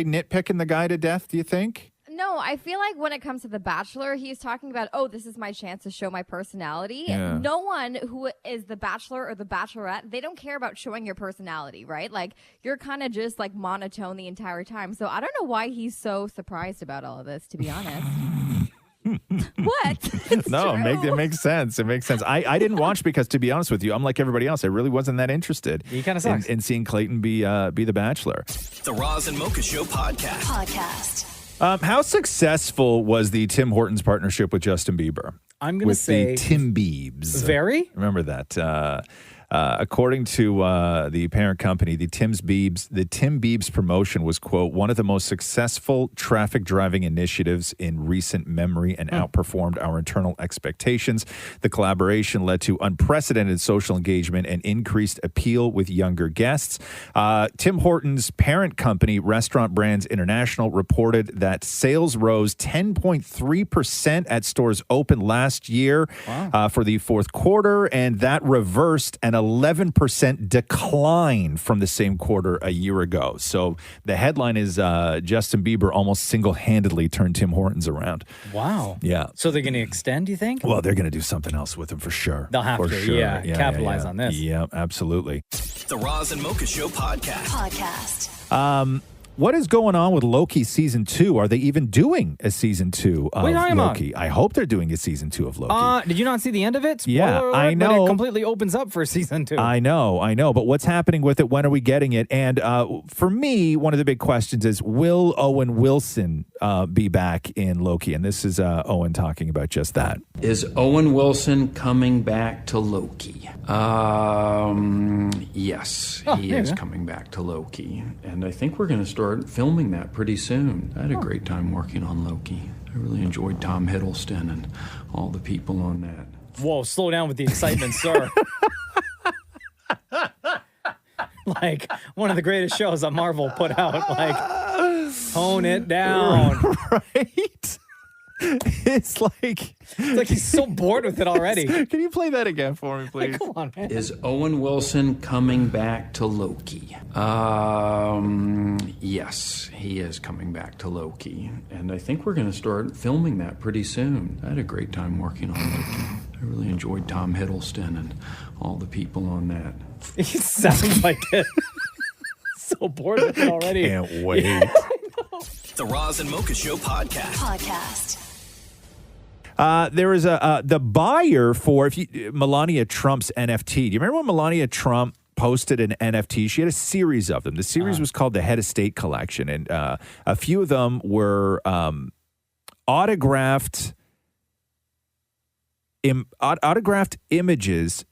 nitpicking the guy to death, do you think? No, I feel like when it comes to The Bachelor, he's talking about, this is my chance to show my personality. Yeah. No one who is the Bachelor or the Bachelorette, they don't care about showing your personality, right? Like, you're kind of just like monotone the entire time. So I don't know why he's so surprised about all of this, to be honest. What? It's no, true. it makes sense. It makes sense. I didn't watch because, to be honest with you, I'm like everybody else. I really wasn't that interested. He kind of sucks. In seeing Clayton be the Bachelor. The Roz and Mocha Show podcast. How successful was the Tim Hortons partnership with Justin Bieber? I'm going to say the Tim Biebs. Very. Remember that. According to the parent company, the Tim Biebs promotion was, quote, one of the most successful traffic driving initiatives in recent memory and outperformed our internal expectations. The collaboration led to unprecedented social engagement and increased appeal with younger guests. Tim Hortons' parent company, Restaurant Brands International, reported that sales rose 10.3% at stores open last year for the fourth quarter, and that reversed an 11% decline from the same quarter a year ago. So the headline is Justin Bieber almost single-handedly turned Tim Hortons around. Wow. Yeah. So they're going to extend, do you think? Well, they're going to do something else with him for sure. They'll have for to, sure. yeah, capitalize on this. Yeah, absolutely. The Roz and Mocha Show podcast. What is going on with Loki season 2? Are they even doing a season 2 of What are you talking about? Loki? I hope they're doing a season 2 of Loki. Did you not see the end of it? Spoiler Yeah, alert, I But know. it completely opens up for season 2. I know. But what's happening with it? When are we getting it? And for me, one of the big questions is, will Owen Wilson be back in Loki? And this is Owen talking about just that. Is Owen Wilson coming back to Loki? Yes, he there you is go. coming back to Loki. And I think we're going to start filming that pretty soon. I had a great time working on Loki. I really enjoyed Tom Hiddleston and all the people on that. Whoa, slow down with the excitement, sir. Like one of the greatest shows that Marvel put out. Like, tone it down. Right? It's like he's so bored with it already. Can you play that again for me, please? Come on, man. Is Owen Wilson coming back to Loki? Yes, he is coming back to Loki. And I think we're going to start filming that pretty soon. I had a great time working on Loki. I really enjoyed Tom Hiddleston and all the people on that. He sounds like it. So bored with it already. Can't wait. Yeah, The Roz and Mocha Show podcast. There is the buyer for Melania Trump's NFT. Do you remember when Melania Trump posted an NFT? She had a series of them. The series was called the Head of State Collection, and a few of them were autographed images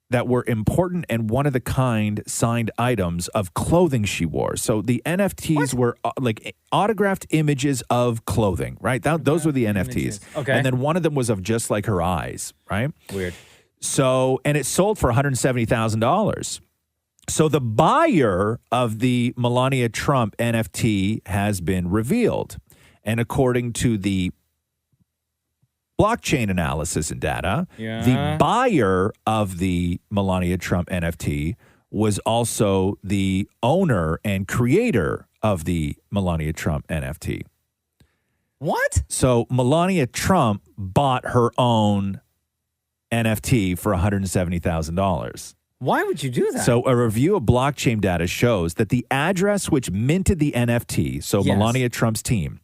that were important and one-of-the-kind signed items of clothing she wore. So the NFTs were like autographed images of clothing, right? Those were the NFTs. Okay. And then one of them was of just like her eyes, right? Weird. So, and it sold for $170,000. So the buyer of the Melania Trump NFT has been revealed. And according to the blockchain analysis and data, the buyer of the Melania Trump NFT was also the owner and creator of the Melania Trump NFT. What? So Melania Trump bought her own NFT for $170,000. Why would you do that? So a review of blockchain data shows that the address which minted the NFT, so Yes. Melania Trump's team,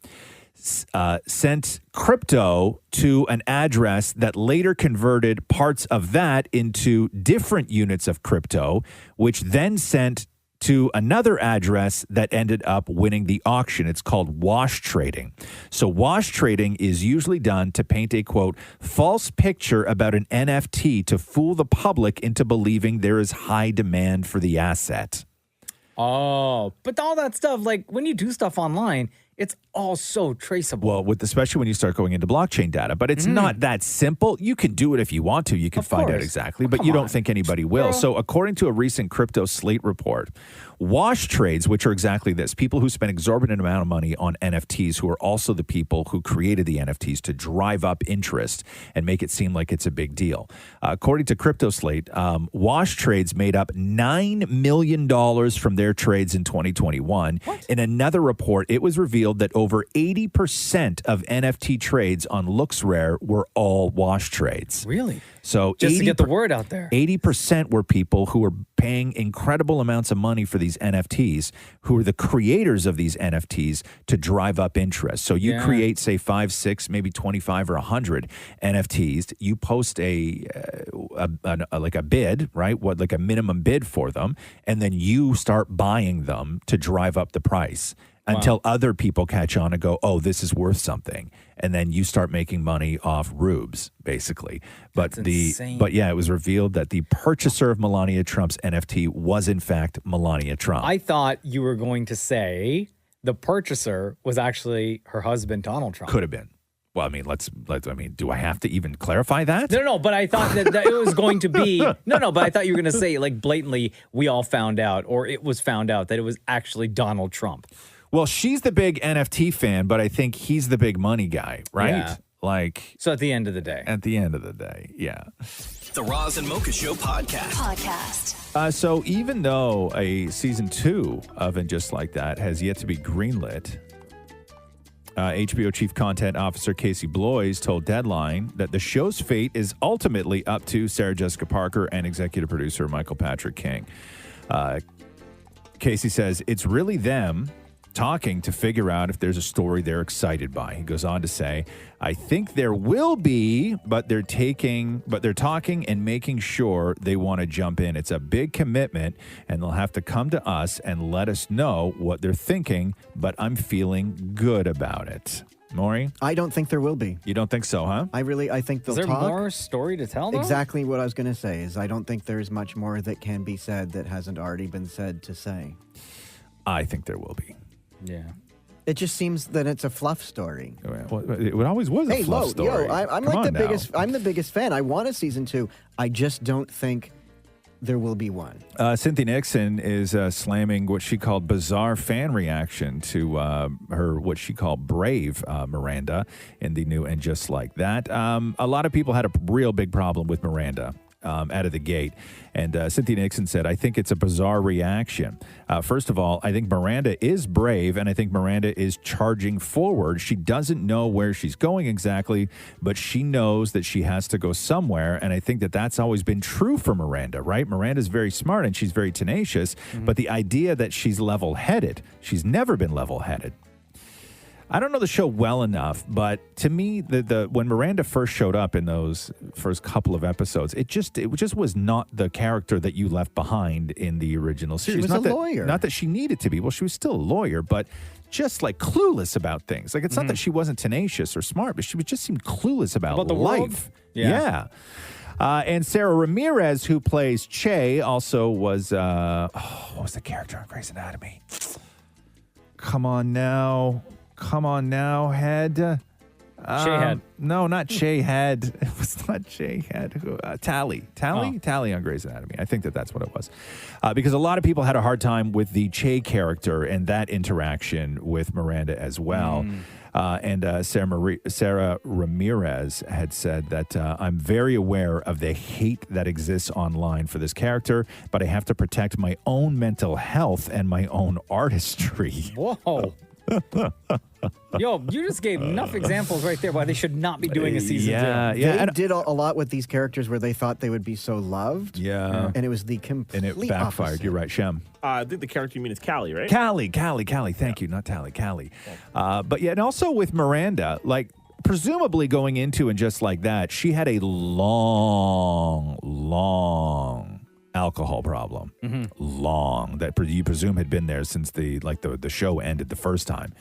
sent crypto to an address that later converted parts of that into different units of crypto, which then sent to another address that ended up winning the auction. It's called wash trading. So wash trading is usually done to paint a, quote, false picture about an NFT to fool the public into believing there is high demand for the asset. Oh, but all that stuff, like when you do stuff online, it's all so traceable. Well, especially when you start going into blockchain data, but it's not that simple. You can do it if you want to. You can find out course. exactly, Oh, but come you on. don't think anybody will. Girl. So according to a recent Crypto Slate report, wash trades, which are exactly this, people who spend exorbitant amount of money on NFTs, who are also the people who created the NFTs to drive up interest and make it seem like it's a big deal. According to Crypto Slate, wash trades made up $9 million from their trades in 2021. In another report, it was revealed that over 80% of NFT trades on LooksRare were all wash trades. Really? So Just to get the word out there. 80% were people who were paying incredible amounts of money for these NFTs, who are the creators of these NFTs to drive up interest. So you create, say, 5, 6, maybe 25 or 100 NFTs. You post like a bid, right? Like a minimum bid for them, and then you start buying them to drive up the price. Until other people catch on and go, oh, this is worth something. And then you start making money off rubes, basically. But insane. it was revealed that the purchaser of Melania Trump's NFT was in fact Melania Trump. I thought you were going to say the purchaser was actually her husband, Donald Trump. Could have been. Well, I mean, do I have to even clarify that? No, but I thought that it was going to be but I thought you were going to say like blatantly we all found out, or it was found out that it was actually Donald Trump. Well, she's the big NFT fan, but I think he's the big money guy, right? Yeah. Like, so at the end of the day. At the end of the day, yeah. The Roz and Mocha Show podcast. So even though a season 2 of And Just Like That has yet to be greenlit, HBO Chief Content Officer Casey Bloys told Deadline that the show's fate is ultimately up to Sarah Jessica Parker and executive producer Michael Patrick King. Casey says it's really them talking to figure out if there's a story they're excited by. He goes on to say, I think there will be, but they're talking and making sure they want to jump in. It's a big commitment, and they'll have to come to us and let us know what they're thinking, but I'm feeling good about it. Maury? I don't think there will be. You don't think so, huh? I think they'll Is there talk. more story to tell, though? Exactly what I was going to say is I don't think there's much more that can be said that hasn't already been said to say. I think there will be. Yeah. It just seems that it's a fluff story. Well, it always was a fluff story. I'm Come like on the now. biggest. I'm the biggest fan. I want a season 2. I just don't think there will be one. Cynthia Nixon is slamming what she called bizarre fan reaction to her, what she called brave Miranda in the new And Just Like That. A lot of people had a real big problem with Miranda out of the gate. And Cynthia Nixon said, I think it's a bizarre reaction. First of all, I think Miranda is brave, and I think Miranda is charging forward. She doesn't know where she's going exactly, but she knows that she has to go somewhere, and I think that that's always been true for Miranda, right? Miranda's very smart, and she's very tenacious, but the idea that she's level-headed, she's never been level-headed. I don't know the show well enough, but to me, when Miranda first showed up in those first couple of episodes, it just was not the character that you left behind in the original series. She was a lawyer. Not that she needed to be. Well, she was still a lawyer, but just like clueless about things. Like it's not that she wasn't tenacious or smart, but she just seemed clueless about the life. world? Yeah. And Sarah Ramirez, who plays Che, also was what was the character on Grey's Anatomy? Come on now, Head. Shehead. No, not Shehead. It was not Shehead. Tally on Grey's Anatomy. I think that's what it was. Because a lot of people had a hard time with the Che character and that interaction with Miranda as well. And Sarah Ramirez had said that I'm very aware of the hate that exists online for this character, but I have to protect my own mental health and my own artistry. Whoa. Yo, you just gave enough examples right there why they should not be doing a season 2. They did a lot with these characters where they thought they would be so loved. Yeah. And it was the complete And it backfired. opposite. You're right, Shem. I think the character you mean is Callie, right? Callie. Thank you. Not Tally, Callie. But yeah, and also with Miranda, like presumably going into And Just Like That, she had a long alcohol problem. Long that you presume had been there since the show ended the first time.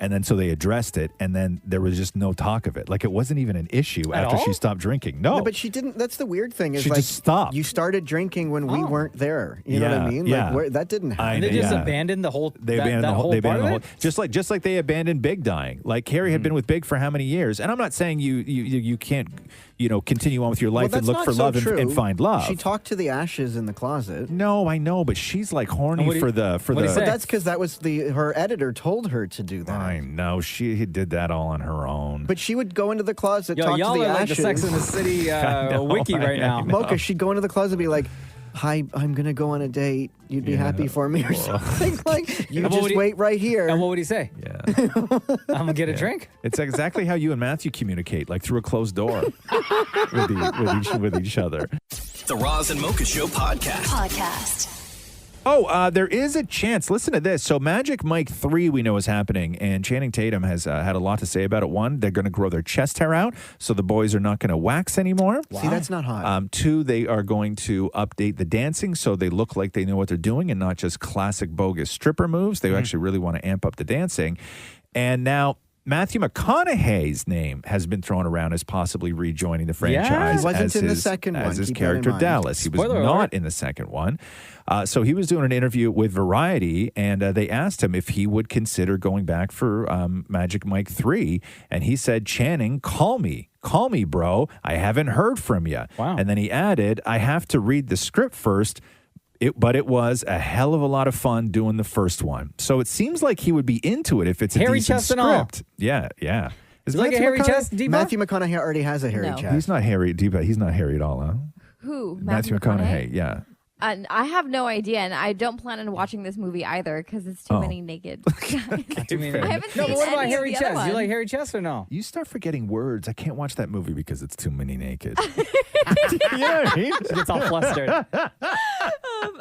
And then so they addressed it, and then there was just no talk of it. Like it wasn't even an issue after she stopped drinking. No, but she didn't. That's the weird thing. Is She like just stopped. You started drinking when we weren't there. You know what I mean? Yeah. Like that didn't happen. And they just abandoned the whole. They abandoned the whole. Just like they abandoned Big dying. Like Carrie had been with Big for how many years? And I'm not saying you can't continue on with your life and look for love and find love. She talked to the ashes in the closet. No, I know, but she's like horny for the. But that's because that was her editor told her to do that. I know she did that all on her own. But she would go into the closet, Yo, talk y'all to the are like ashes. the Sex and the City wiki right now. Mocha, she'd go into the closet and be like, "Hi, I'm gonna go on a date. You'd be happy for me," or something like. You just wait right here. And what would he say? Yeah, I'm gonna get a drink. It's exactly how you and Matthew communicate, like through a closed door with each other. The Roz and Mocha Show podcast. Oh, there is a chance. Listen to this. So Magic Mike 3 we know is happening, and Channing Tatum has had a lot to say about it. 1, they're going to grow their chest hair out, so the boys are not going to wax anymore. See, that's not hot. 2, they are going to update the dancing so they look like they know what they're doing and not just classic bogus stripper moves. They actually really want to amp up the dancing. And now Matthew McConaughey's name has been thrown around as possibly rejoining the franchise. He wasn't in the second one. As his Keep that in character mind. Dallas. He was Spoiler not alert. in the second one. So he was doing an interview with Variety, and they asked him if he would consider going back for Magic Mike 3. And he said, Channing, call me. Call me, bro. I haven't heard from you. Wow. And then he added, I have to read the script first. But it was a hell of a lot of fun doing the first one. So it seems like he would be into it if it's a Hairy decent chest and all. script. Yeah. Is You like a hairy chest, Deepa? Matthew McConaughey already has a hairy chest. He's not hairy, Deepa. He's not hairy at all, huh? Who? Matthew McConaughey. Yeah. And I have no idea, and I don't plan on watching this movie either because it's too many naked guys. I haven't No, seen but what about any hairy of the other chest? You like ones. hairy chest or no? You start forgetting words. I can't watch that movie because it's too many naked. You know what I mean? She gets all flustered.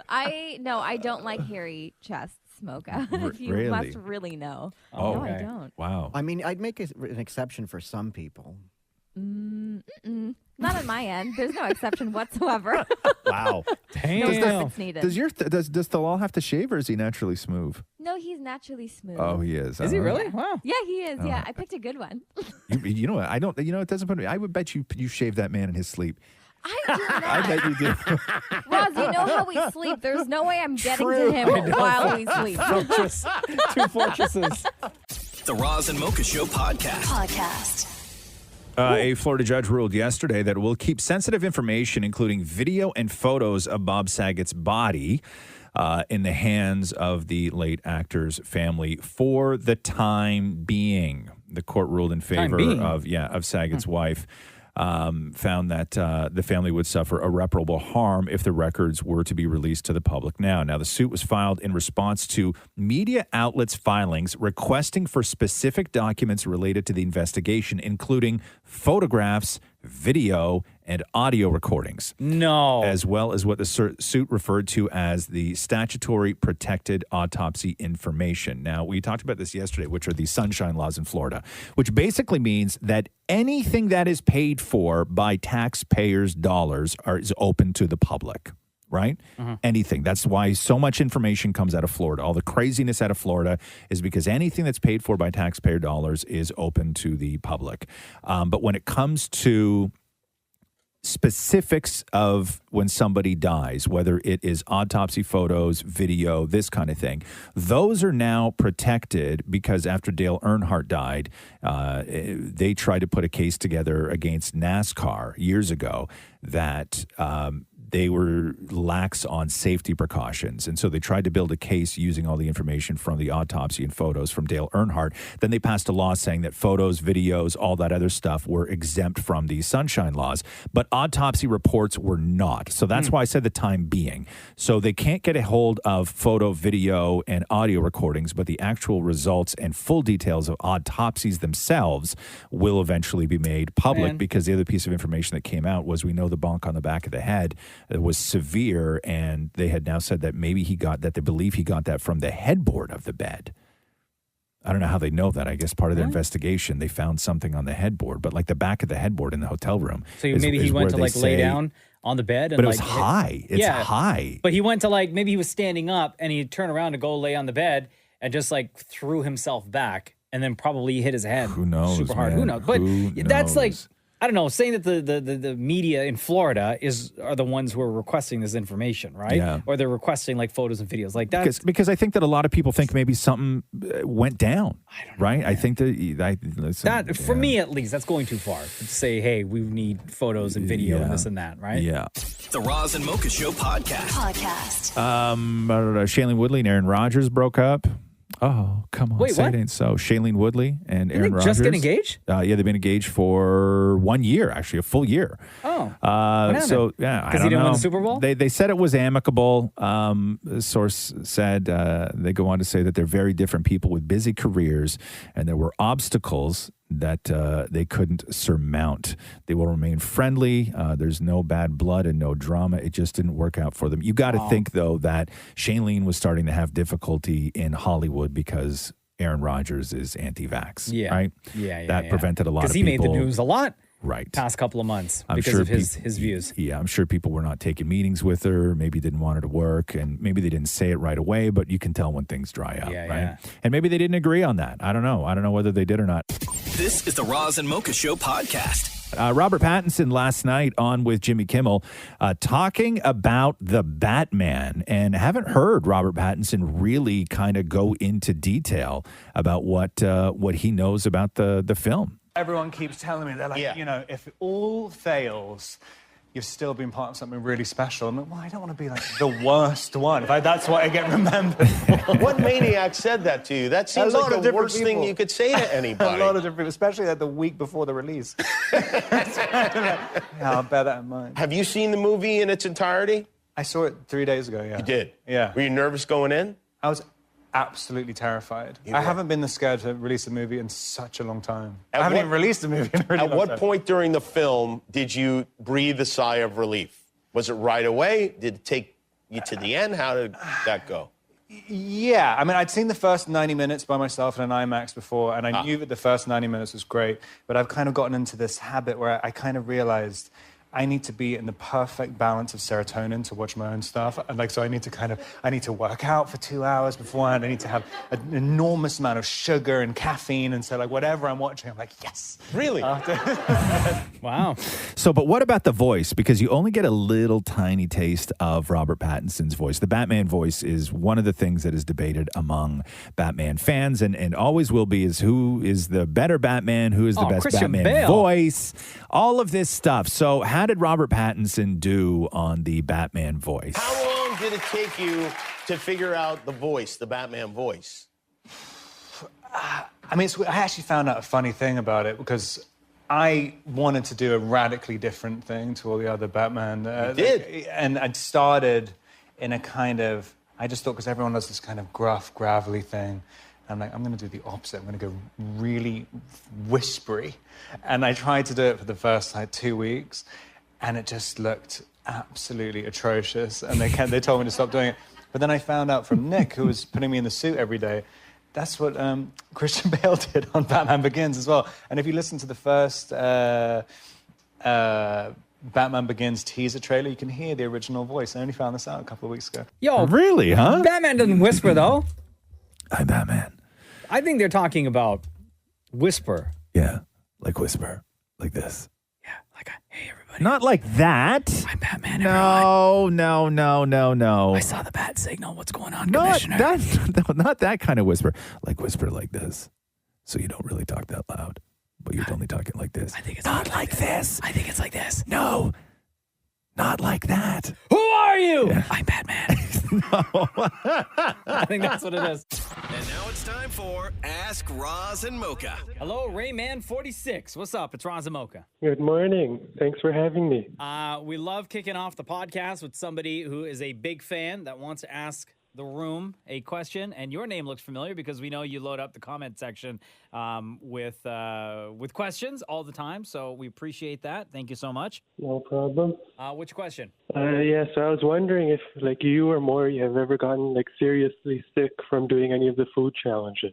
I don't like hairy chests, Mocha. If you Really? must really know. Oh, no, I don't. Wow. I mean, I'd make an exception for some people. Not on my end. There's no exception whatsoever. Wow. No exceptions needed. Does Thalal have to shave, or is he naturally smooth? No, he's naturally smooth. Oh, he is. Is he All right. really? Wow. Yeah, he is. Oh. Yeah, I picked a good one. You know what? I don't. You know, it doesn't put me. I would bet you shave that man in his sleep. I do not. I bet you do. Roz, you know how we sleep. There's no way I'm getting True. to him I know. while we sleep. Fortress. Two fortresses. The Roz and Mocha Show podcast. A Florida judge ruled yesterday that it will keep sensitive information, including video and photos of Bob Saget's body, in the hands of the late actor's family for the time being. The court ruled in favor of Saget's wife. Found that the family would suffer irreparable harm if the records were to be released to the public now. Now, the suit was filed in response to media outlets' filings requesting for specific documents related to the investigation, including photographs, video, and audio recordings. No. As well as what the suit referred to as the statutory protected autopsy information. Now, we talked about this yesterday, which are the sunshine laws in Florida, which basically means that anything that is paid for by taxpayers' dollars is open to the public. Right? Anything. That's why so much information comes out of Florida. All the craziness out of Florida is because anything that's paid for by taxpayer dollars is open to the public. But when it comes to specifics of when somebody dies, whether it is autopsy photos, video, this kind of thing, those are now protected because after Dale Earnhardt died, they tried to put a case together against NASCAR years ago that they were lax on safety precautions. And so they tried to build a case using all the information from the autopsy and photos from Dale Earnhardt. Then they passed a law saying that photos, videos, all that other stuff were exempt from the sunshine laws. But autopsy reports were not. So that's why I said the time being. So they can't get a hold of photo, video, and audio recordings, but the actual results and full details of autopsies themselves will eventually be made public because the other piece of information that came out was we know the bonk on the back of the head was severe, and they had now said that maybe they believe he got that from the headboard of the bed. I don't know how they know that. I guess part of their investigation, they found something on the headboard, but like the back of the headboard in the hotel room. So maybe he went to like lay down on the bed. And but it was like, high. It's high. But he went to like, maybe he was standing up and he turned around to go lay on the bed and just like threw himself back and then probably hit his head. Who knows? Super hard. Man? Who knows? But Who that's like, knows? I don't know, saying that the media in Florida are the ones who are requesting this information, right? Yeah. Or they're requesting like photos and videos like that. Because I think that a lot of people think maybe something went down. I don't know, right? I think that For me, at least, that's going too far to say, hey, we need photos and video and this and that, right? Yeah. The Roz and Mocha Show podcast. Shailene Woodley and Aaron Rodgers broke up. Oh, come on. Wait, say what? it ain't so. Shailene Woodley and Aaron Rodgers. Just get engaged? Yeah, they've been engaged for 1 year, actually, a full year. Oh. So, yeah, I Because he don't didn't know. win the Super Bowl? They said it was amicable. The source said, they go on to say that they're very different people with busy careers, and there were obstacles that they couldn't surmount. They will remain friendly. There's no bad blood and no drama. It just didn't work out for them. You got to think, though, that Shailene was starting to have difficulty in Hollywood because Aaron Rodgers is anti-vax, right? Yeah. That prevented a lot of people. Because he made the news a lot. Right. Past couple of months I'm because sure of his views. Yeah, I'm sure people were not taking meetings with her. Maybe didn't want her to work, and maybe they didn't say it right away, but you can tell when things dry out, right? Yeah. And maybe they didn't agree on that. I don't know. I don't know whether they did or not. This is the Roz and Mocha Show podcast. Robert Pattinson last night on with Jimmy Kimmel talking about the Batman, and haven't heard Robert Pattinson really kind of go into detail about what he knows about the film. Everyone keeps telling me, they're like, you know, if it all fails, you've still been part of something really special. I'm like, well, I don't want to be like the worst one. That's what I get remembered for. What maniac said that to you? That seems like the worst thing you could say to anybody. A lot of different people, especially like the week before the release. Yeah, I'll bear that in mind. Have you seen the movie in its entirety? I saw it 3 days ago, yeah. You did? Yeah. Were you nervous going in? I was absolutely terrified. I haven't been this scared to release a movie in such a long time. I haven't even released a movie in a really long time. At what point during the film did you breathe a sigh of relief? Was it right away? Did it take you to the end? How did that go? Yeah, I mean, I'd seen the first 90 minutes by myself in an IMAX before, and I knew that the first 90 minutes was great, but I've kind of gotten into this habit where I kind of realized I need to be in the perfect balance of serotonin to watch my own stuff. And like, so I need to work out for 2 hours beforehand. I need to have an enormous amount of sugar and caffeine. And so like, whatever I'm watching, I'm like, yes. Really? Wow. So, but what about the voice? Because you only get a little tiny taste of Robert Pattinson's voice. The Batman voice is one of the things that is debated among Batman fans and always will be, is who is the better Batman, who is the best Christian Batman Bale. voice, all of this stuff. So how did Robert Pattinson do on the Batman voice? How long did it take you to figure out the voice, the Batman voice? I mean, I actually found out a funny thing about it because I wanted to do a radically different thing to all the other Batman. You did? And I'd started in a kind of, I just thought, because everyone does this kind of gruff, gravelly thing. I'm like, I'm going to do the opposite. I'm going to go really whispery. And I tried to do it for the first, 2 weeks, and it just looked absolutely atrocious. And they told me to stop doing it. But then I found out from Nick, who was putting me in the suit every day, that's what Christian Bale did on Batman Begins as well. And if you listen to the first Batman Begins teaser trailer, you can hear the original voice. I only found this out a couple of weeks ago. Yo, really, huh? Batman doesn't whisper, though. I'm Batman. I think they're talking about whisper. Yeah, like whisper, like this. Yeah, like a, hey, everybody. Not like that. I'm Batman, No. I saw the bat signal. What's going on, Not Commissioner? that, not that kind of whisper. Like whisper like this. So you don't really talk that loud, but you're only talking like this. I think it's not like this. I think it's like this. No, not like that. Who are you? Yeah. I'm Batman. I think that's what it is. And now it's time for Ask Roz and Mocha. Hello, Rayman46. What's up? It's Roz and Mocha. Good morning. Thanks for having me. We love kicking off the podcast with somebody who is a big fan that wants to ask the room a question, and your name looks familiar because we know you load up the comment section with questions all the time, so we appreciate that. Thank you so much. No problem. Which question? Yeah, so I was wondering if, like, you or Maury have ever gotten, like, seriously sick from doing any of the food challenges.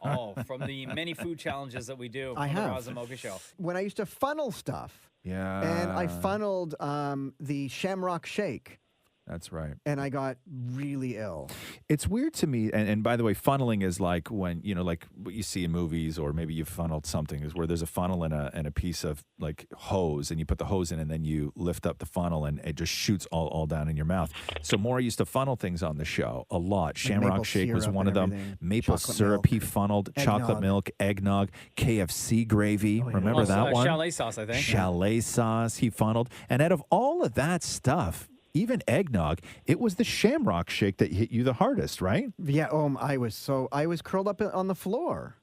Oh, from the many food challenges that we do I on the have. Roz and Mocha Show. When I used to funnel stuff, and I funneled the Shamrock Shake. That's right. And I got really ill. It's weird to me, and by the way, funneling is like when, like what you see in movies, or maybe you've funneled something, is where there's a funnel and a piece of like hose, and you put the hose in, and then you lift up the funnel, and it just shoots all down in your mouth. So Maury used to funnel things on the show a lot. Shamrock Shake was one of them. Maple syrup he funneled, chocolate milk, eggnog, KFC gravy. Remember that one? Chalet sauce, I think. Chalet sauce he funneled. And out of all of that stuff, even eggnog, it was the Shamrock Shake that hit you the hardest, right? Yeah, I was curled up on the floor.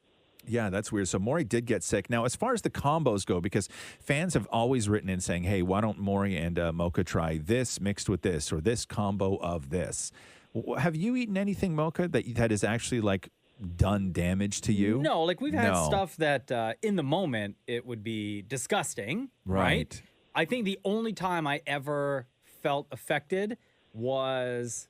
Yeah, that's weird. So Maury did get sick. Now, as far as the combos go, because fans have always written in saying, hey, why don't Maury and Mocha try this mixed with this, or this combo of this? Have you eaten anything, Mocha, that is actually like done damage to you? No, like we've had stuff that in the moment it would be disgusting, right? I think the only time I ever felt affected was,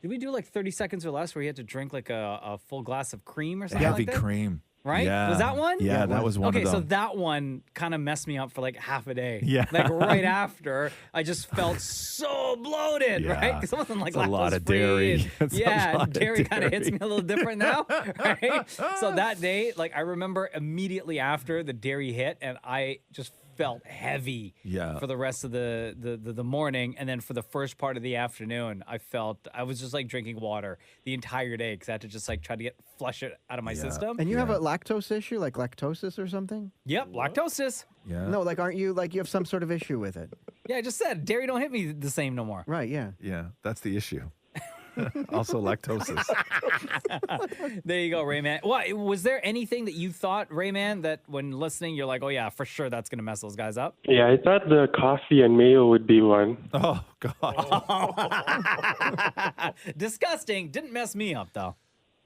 did we do like 30 seconds or less where you had to drink like a full glass of cream or something Heavy like that? cream. Right? Yeah. Was that one? Yeah, that was one of them. Okay, so that one kind of messed me up for like half a day. Yeah. Like right after, I just felt so bloated, Yeah. right? Because it wasn't like It's a lot of dairy. It's a Yeah, lot of dairy kind of hits dairy. me a little different now, right? So that day, like I remember immediately after the dairy hit, and I just felt heavy Yeah. for the rest of the morning. And then for the first part of the afternoon, I was just like drinking water the entire day because I had to just like try to flush it out of my system. And you have a lactose issue, like lactosis or something? Yep, lactosis. Yeah. No, like aren't you like you have some sort of issue with it? Yeah, I just said dairy don't hit me the same no more. Right, yeah. Yeah, that's the issue. Also lactosis. There you go, Rayman. What was there anything that you thought, Rayman, that when listening you're like, oh yeah, for sure that's gonna mess those guys up? Yeah, I thought the coffee and mayo would be one. Oh God. Disgusting. Didn't mess me up though.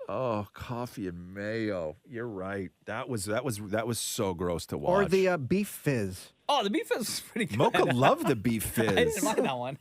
Oh, coffee and mayo. You're right. That was so gross to watch. Or the beef fizz. Oh, the beef fizz was pretty good. Mocha loved the beef fizz. I didn't mind that one.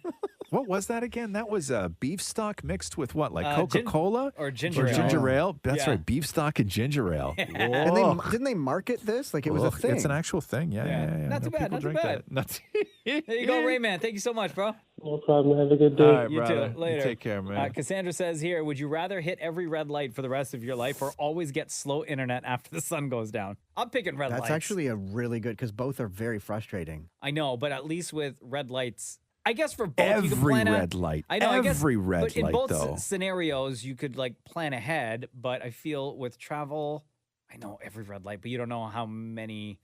What was that again? That was beef stock mixed with what? Like Gin- Coca-Cola? or ginger Or ale. ginger ale? That's Yeah. right. Beef stock and ginger ale. And didn't they market this? Like it was a thing. It's an actual thing. Yeah. Not too bad. People Not too drink bad. that. Not There you go, Rayman. Thank you so much, bro. No problem. Have a good day. All right, You brother. too. Later. You take care, man. Cassandra says here, would you rather hit every red light for the rest of your life or always get slow internet after the sun goes down? I'm picking red lights. That's actually a really good because both are very frustrating. I know, but at least with red lights, I guess for both you can Every plan red light. I know, Every but red in light, both though. scenarios, you could like plan ahead. But I feel with travel, I know every red light, but you don't know how many,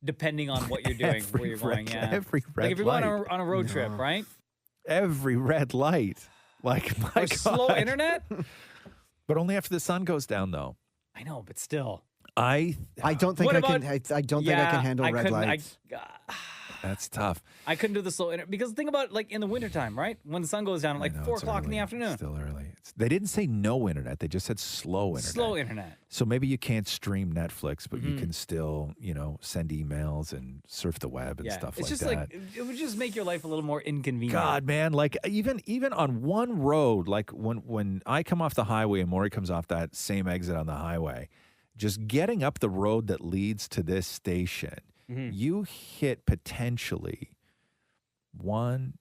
depending on what you're doing, where you're going. red- Yeah, every like red if you're going light. on a road trip, right? Every red light. Like, my Or slow God. internet. But only after the sun goes down, though. I know, but still. I don't think What I about- can. I don't think I can handle red couldn't- lights. That's tough. I couldn't do the slow internet because think about like in the wintertime, right? When the sun goes down at like 4 it's o'clock in the early. afternoon. Still early. They didn't say no internet. They just said slow internet. Slow internet. So maybe you can't stream Netflix, but you can still, send emails and surf the web and Yeah, stuff it's like just that. like it would just make your life a little more inconvenient. God, man, like even on one road, like when I come off the highway and Maury comes off that same exit on the highway, just getting up the road that leads to this station, you hit potentially 1,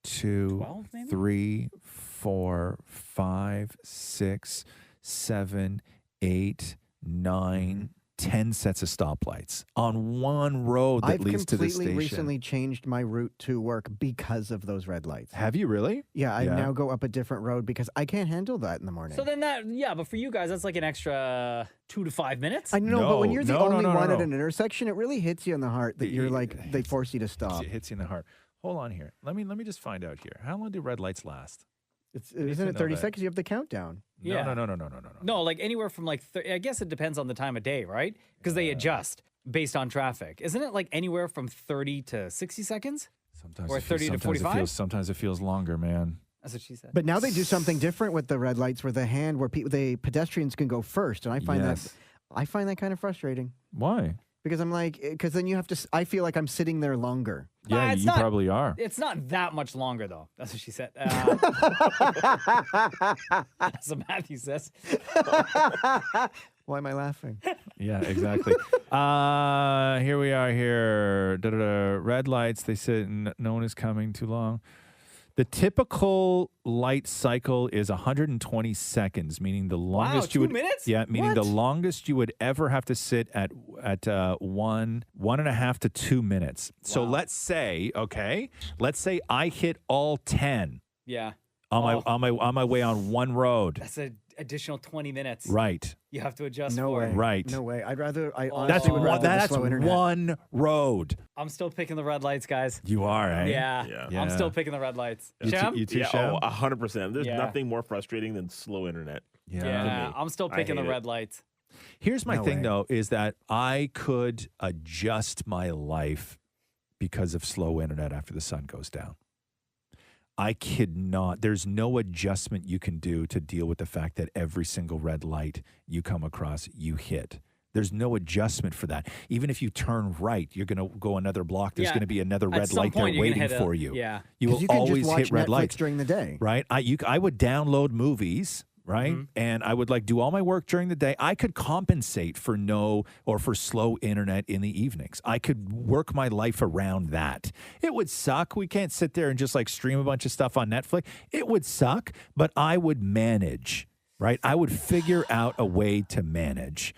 2, 12 maybe? 3, 4, 5, 6, 7, 8, 9, 10 sets of stoplights on one road that I've leads to this completely station. recently changed my route to work because of those red lights. Have you really? Yeah, I now go up a different road because I can't handle that in the morning. So then but for you guys, that's like an extra 2 to 5 minutes. I know, but when you're the only one at no. an intersection, it really hits you in the heart that you're like they force you to stop. It hits you in the heart. Hold on here. Let me just find out here. How long do red lights last? Isn't it 30 seconds? You have the countdown. Yeah. No. No, like anywhere from like, I guess it depends on the time of day, right? Because they adjust based on traffic. Isn't it like anywhere from 30 to 60 seconds? Sometimes Or it feels- 30 to sometimes 45? Sometimes it feels longer, man. That's what she said. But now they do something different with the red lights, where pedestrians can go first, and I find Yes. that kind of frustrating. Why? Because I'm like, because then you have to. I feel like I'm sitting there longer. Yeah, it's you not- probably are. It's not that much longer, though. That's what she said. That's what Matthew says. Why am I laughing? Yeah, exactly. Here we are here. Red lights. They said no one is coming too long. The typical light cycle is 120 seconds, meaning the longest you 2 would minutes? Yeah, meaning the What? longest you would ever have to sit at 1.5 to 2 minutes. So let's say I hit all 10 Yeah. on my way on one road. That's an additional 20 minutes. Right. You have to adjust No for. way. Right. No way. I'd rather. I That's honestly would rather the that's slow internet. one road. I'm still picking the red lights, guys. You are, eh? Yeah. I'm still picking the red lights. Shem? You too, Yeah, Shem? 100%. There's Yeah. nothing more frustrating than slow internet. Yeah. Yeah, I'm still I picking the hate it. red lights. Here's my No thing, way. though, is that I could adjust my life because of slow internet after the sun goes down. I could not. There's no adjustment you can do to deal with the fact that every single red light you come across, you hit. There's no adjustment for that. Even if you turn right, you're going to go another block. There's Yeah. going to be another At red some light there point, you're gonna waiting hit for you. yeah. You 'Cause will you can always just watch hit red Netflix lights during the day. right? I would download movies, right? Mm-hmm. And I would like do all my work during the day. I could compensate for for slow internet in the evenings. I could work my life around that. It would suck. We can't sit there and just like stream a bunch of stuff on Netflix. It would suck, but I would manage, right? I would figure out a way to manage.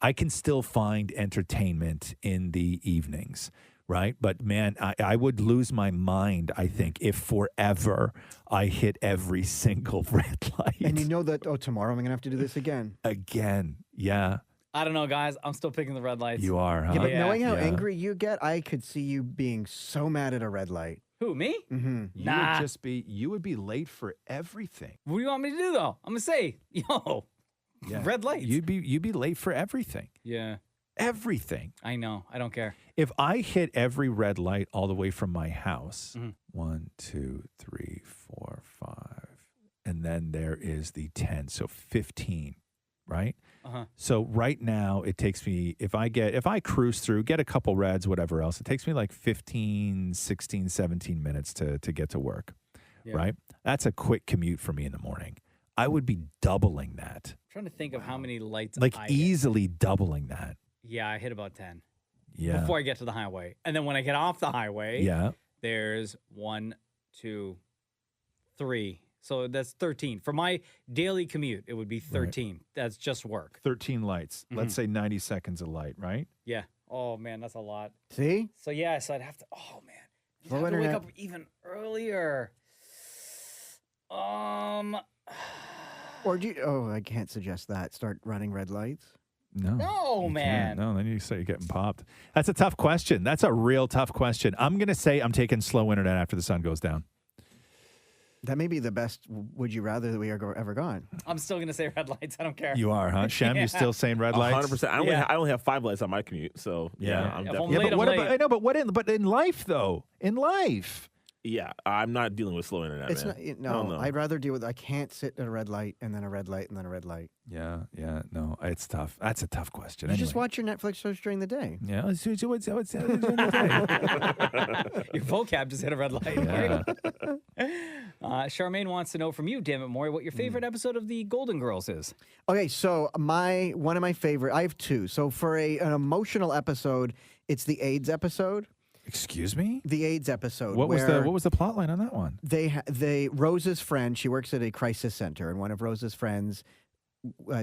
I can still find entertainment in the evenings. right? But man, I would lose my mind, I think, if forever I hit every single red light. And you know that, tomorrow I'm going to have to do this again. Again, yeah. I don't know, guys. I'm still picking the red lights. You are, huh? Yeah, but knowing how angry you get, I could see you being so mad at a red light. Who, me? Mm-hmm. You would be late for everything. What do you want me to do, though? I'm going to say, red lights. You'd be late for everything. Yeah. Everything. I know. I don't care. If I hit every red light all the way from my house, Mm-hmm. 1, 2, 3, 4, 5, and then there is the 10, so 15, right? Uh-huh. So right now it takes me, if I cruise through, get a couple reds, whatever else, it takes me like 15, 16, 17 minutes to get to work, Yeah. right? That's a quick commute for me in the morning. I would be doubling that, I'm trying to think of how many lights like I hit. easily doubling that. Yeah, I hit about 10. Yeah. Before I get to the highway. And then when I get off the highway, Yeah. there's 1, 2, 3. So that's 13. For my daily commute, it would be 13. That's just work. 13 lights. Let's say 90 seconds a light, right? Yeah. Oh, man, that's a lot. See? So, yeah, so I'd have to, oh, man. I'd Slow have to wake internet. up even earlier. Or do you, I can't suggest that. Start running red lights. No. No, you man. can't. No, then you say you're getting popped. That's a tough question. That's a real tough question. I'm going to say I'm taking slow internet after the sun goes down. That may be the best would you rather that we are ever gone. I'm still going to say red lights. I don't care. You are, huh? Shem, Yeah. you're still saying red lights? 100%. I only have 5 lights on my commute, so I'm definitely. Yeah, but what about, I know, but in life though, in life. Yeah, I'm not dealing with slow internet, It's man. not. No. I'd rather deal with. I can't sit at a red light and then a red light and then a red light. Yeah, no, it's tough. That's a tough question. You Anyway. just watch your Netflix shows during the day. Yeah, what's Your vocab just hit a red light. Charmaine wants to know from you, Damnit Maurie, what your favorite episode of the Golden Girls is. Okay, so one of my favorite. I have 2. So for an emotional episode, it's the AIDS episode. Excuse me? The AIDS episode. What was the plot line on that one? Rose's friend, she works at a crisis center, and one of Rose's friends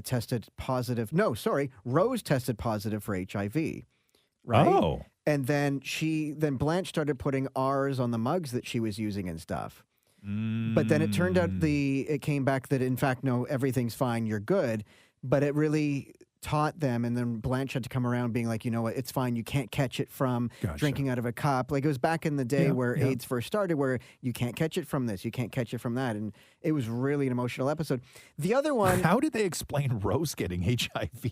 tested positive. No, sorry, Rose tested positive for HIV. Right? Oh. And then Blanche started putting R's on the mugs that she was using and stuff. But then it turned out it came back that in fact, no, everything's fine, you're good. But it really taught them, and then Blanche had to come around being like, you know what, it's fine, you can't catch it from drinking out of a cup. Like it was back in the day where AIDS first started, where you can't catch it from this, you can't catch it from that. And it was really an emotional episode. The other one... How did they explain Rose getting HIV?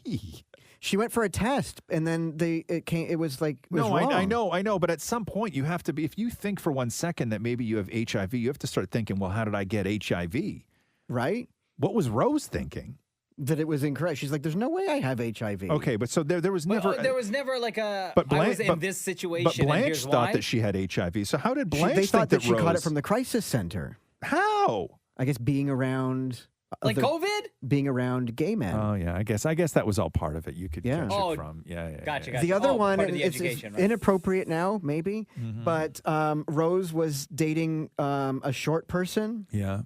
She went for a test, and then it was wrong. I know, but at some point you have to be, if you think for 1 second that maybe you have HIV, you have to start thinking, well, how did I get HIV? Right? What was Rose thinking? That it was incorrect. She's like, there's no way I have HIV. Okay, but so there was never... there was never like a, But I was in this situation, But Blanche and here's thought why. that she had HIV. So how did Blanche They think thought that she Rose... caught it from the crisis center. How? I guess being around... Like COVID? Being around gay men. Oh, yeah. I guess that was all part of it. You could catch Oh, it from... Yeah. Gotcha. The other one, part of the it's education, right? inappropriate now, maybe, Mm-hmm. but Rose was dating a short person. Yeah.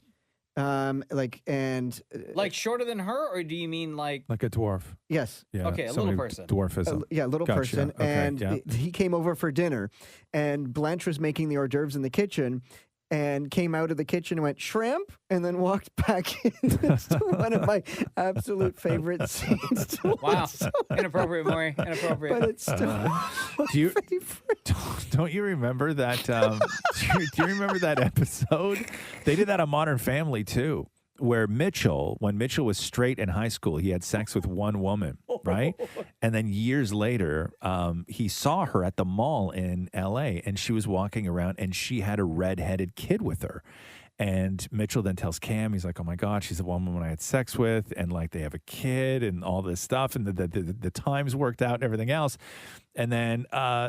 Like shorter than her, or do you mean like a dwarf? Yes. Yeah. Okay, a somebody- little person. Dwarfism. little Gotcha. person, Okay, and yeah. he came over for dinner, and Blanche was making the hors d'oeuvres in the kitchen, and came out of the kitchen and went shrimp, and then walked back in. It's one of my absolute favorite scenes. To Wow. watch. Inappropriate, Maury. Inappropriate. But it's still Do you don't you remember that? Do you remember that episode? They did that on Modern Family too, where when Mitchell was straight in high school, he had sex with one woman, right? And then years later, he saw her at the mall in L.A. and she was walking around, and she had a redheaded kid with her. And Mitchell then tells Cam, he's like, oh my God, she's the one woman I had sex with. And like, they have a kid and all this stuff. And the times worked out and everything else. And then,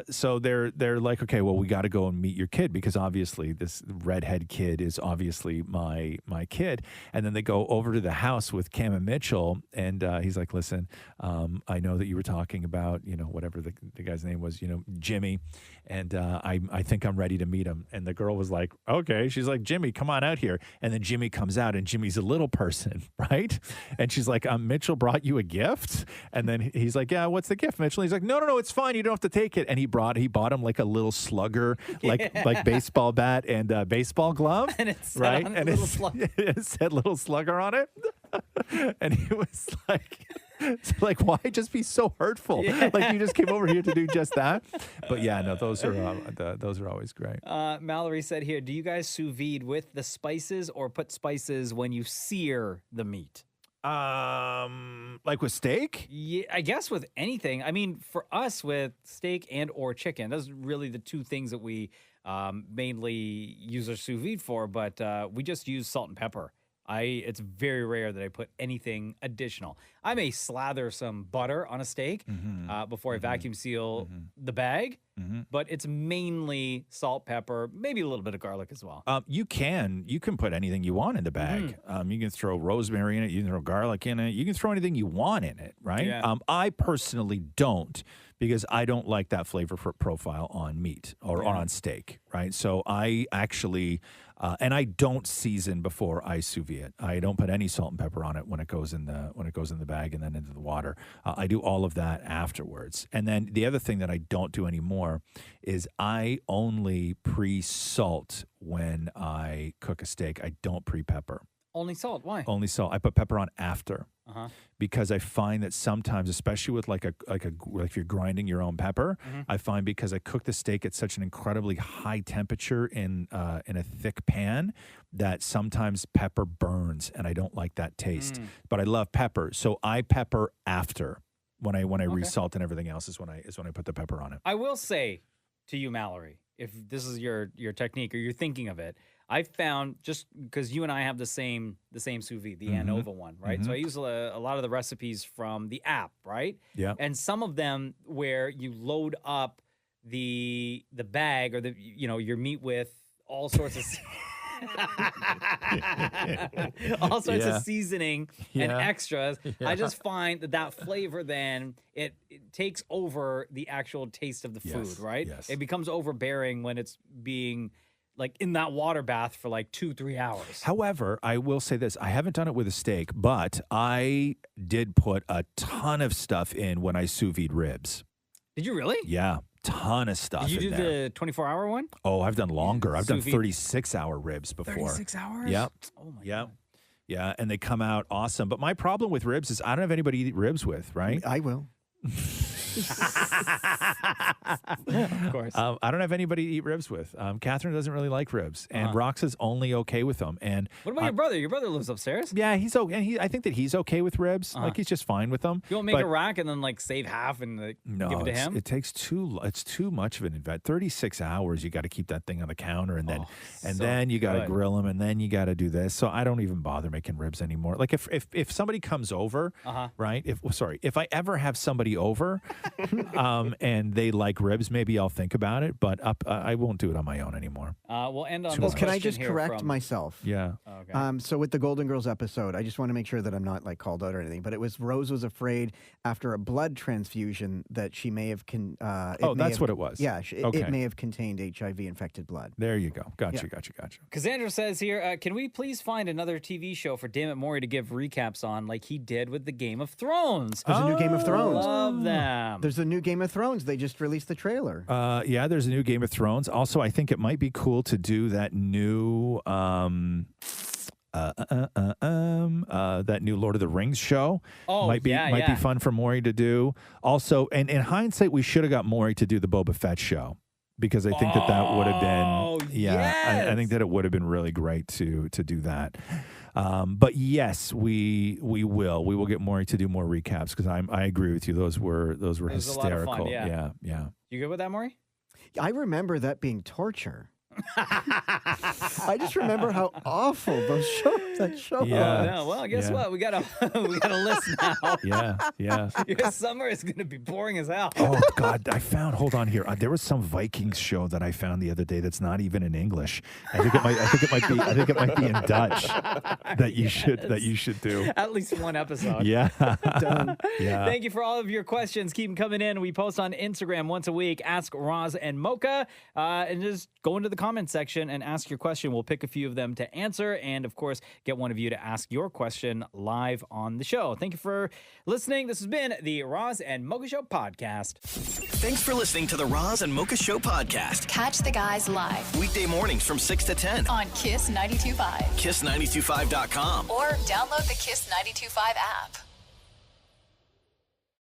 so they're like, okay, well, we got to go and meet your kid, because obviously this redhead kid is obviously my kid. And then they go over to the house with Cam and Mitchell. And he's like, listen, I know that you were talking about, whatever the guy's name was, Jimmy. And I think I'm ready to meet him. And the girl was like, okay. She's like, Jimmy, come on on out here. And then Jimmy comes out, and Jimmy's a little person, right? And she's like, Mitchell brought you a gift? And then he's like, yeah, what's the gift, Mitchell? And he's like, no, it's fine. You don't have to take it. And he bought him like a little slugger, like baseball bat and baseball glove. And it said right? on And Little Slugger. it said Little Slugger on it. And he was like, it's like, why just be so hurtful? Yeah. Like you just came over here to do just that. But yeah, no, those are always great. Mallory said here, do you guys sous vide with the spices or put spices when you sear the meat? Like with steak? Yeah, I guess with anything. I mean, for us with steak and or chicken, those are really the two things that we mainly use our sous vide for, but we just use salt and pepper. It's very rare that I put anything additional. I may slather some butter on a steak before I vacuum seal the bag, but it's mainly salt, pepper, maybe a little bit of garlic as well. You can put anything you want in the bag. You can throw rosemary in it. You can throw garlic in it. You can throw anything you want in it, right? Yeah. I personally don't, because I don't like that flavor profile on meat or on steak, right? So I actually, and I don't season before I sous vide it. I don't put any salt and pepper on it when it goes in the bag and then into the water. I do all of that afterwards. And then the other thing that I don't do anymore is I only pre-salt when I cook a steak. I don't pre-pepper. Only salt. Why? Only salt. I put pepper on after. Uh-huh. Because I find that sometimes, especially with like if you're grinding your own pepper, I find because I cook the steak at such an incredibly high temperature in a thick pan, that sometimes pepper burns, and I don't like that taste. But I love pepper, so I pepper after when I resalt and everything else is when I put the pepper on it. I will say to you, Mallory, if this is your technique or you're thinking of it, I found, just because you and I have the same sous vide, the Anova one, right? So I use a lot of the recipes from the app, right? Yeah. And some of them where you load up the bag or your meat with all sorts of of seasoning and extras. I just find that flavor then it takes over the actual taste of the food, right? Yes. It becomes overbearing when it's being like in that water bath for like 2-3 hours. However, I will say this. I haven't done it with a steak, but I did put a ton of stuff in when I sous vide ribs. Did you really? Yeah, ton of stuff. Did you in do there. the 24-hour one? Oh, I've done longer. I've done Sous vide. 36-hour ribs before. 36 hours? Yep. Oh my God. Yeah, and they come out awesome. But my problem with ribs is I don't have anybody to eat ribs with, right? I will. Of course. I don't have anybody to eat ribs with. Catherine doesn't really like ribs, and Roxa's only okay with them. And what about your brother? Your brother lives upstairs. Yeah, he's okay. And I think that he's okay with ribs. Like he's just fine with them. You won't make a rack and then like save half and give it to him? It takes it's too much of an event. 36 hours, you got to keep that thing on the counter, and then you got to grill them, and then you got to do this. So I don't even bother making ribs anymore. Like if somebody comes over, right? If I ever have somebody over, and they like ribs, maybe I'll think about it. But I won't do it on my own anymore. We'll end on Well, this can I question just here correct from- myself? Yeah. Okay. So with the Golden Girls episode, I just want to make sure that I'm not like called out or anything. But it was Rose was afraid after a blood transfusion that she may have that's what it was. Yeah, Okay. it may have contained HIV-infected blood. There you go. Gotcha. Cassandra says here, can we please find another TV show for Damnit Maurie to give recaps on like he did with the Game of Thrones? There's a new Game of Thrones. Love them. There's a new Game of Thrones. They just released the trailer. Yeah, there's a new Game of Thrones. Also, I think it might be cool to do that new that new Lord of the Rings show. Might be fun for Maury to do. Also, and in hindsight, we should have got Maury to do the Boba Fett show, because I think that would have been I think that it would have been really great to do that. But yes, we will get Maury to do more recaps, because I agree with you. Those were hysterical. A lot of fun, yeah. You good with that, Maury? I remember that being torture. I just remember how awful that show was. Yeah. Well, guess what? We got a list now. Yeah. Your summer is going to be boring as hell. Oh God, hold on here. There was some Vikings show that I found the other day that's not even in English. I think it might be in Dutch that you should do. At least one episode. Yeah. Done. Yeah. Thank you for all of your questions. Keep them coming in. We post on Instagram once a week. Ask Roz and Mocha, and just go into the comment section and ask your question. We'll pick a few of them to answer and, of course, get one of you to ask your question live on the show. Thank you for listening. This has been the Roz and Mocha Show podcast. Thanks for listening to the Roz and Mocha Show podcast. Catch the guys live Weekday mornings from 6 to 10 on Kiss 92.5. Kiss925.com. Or download the Kiss 92.5 app.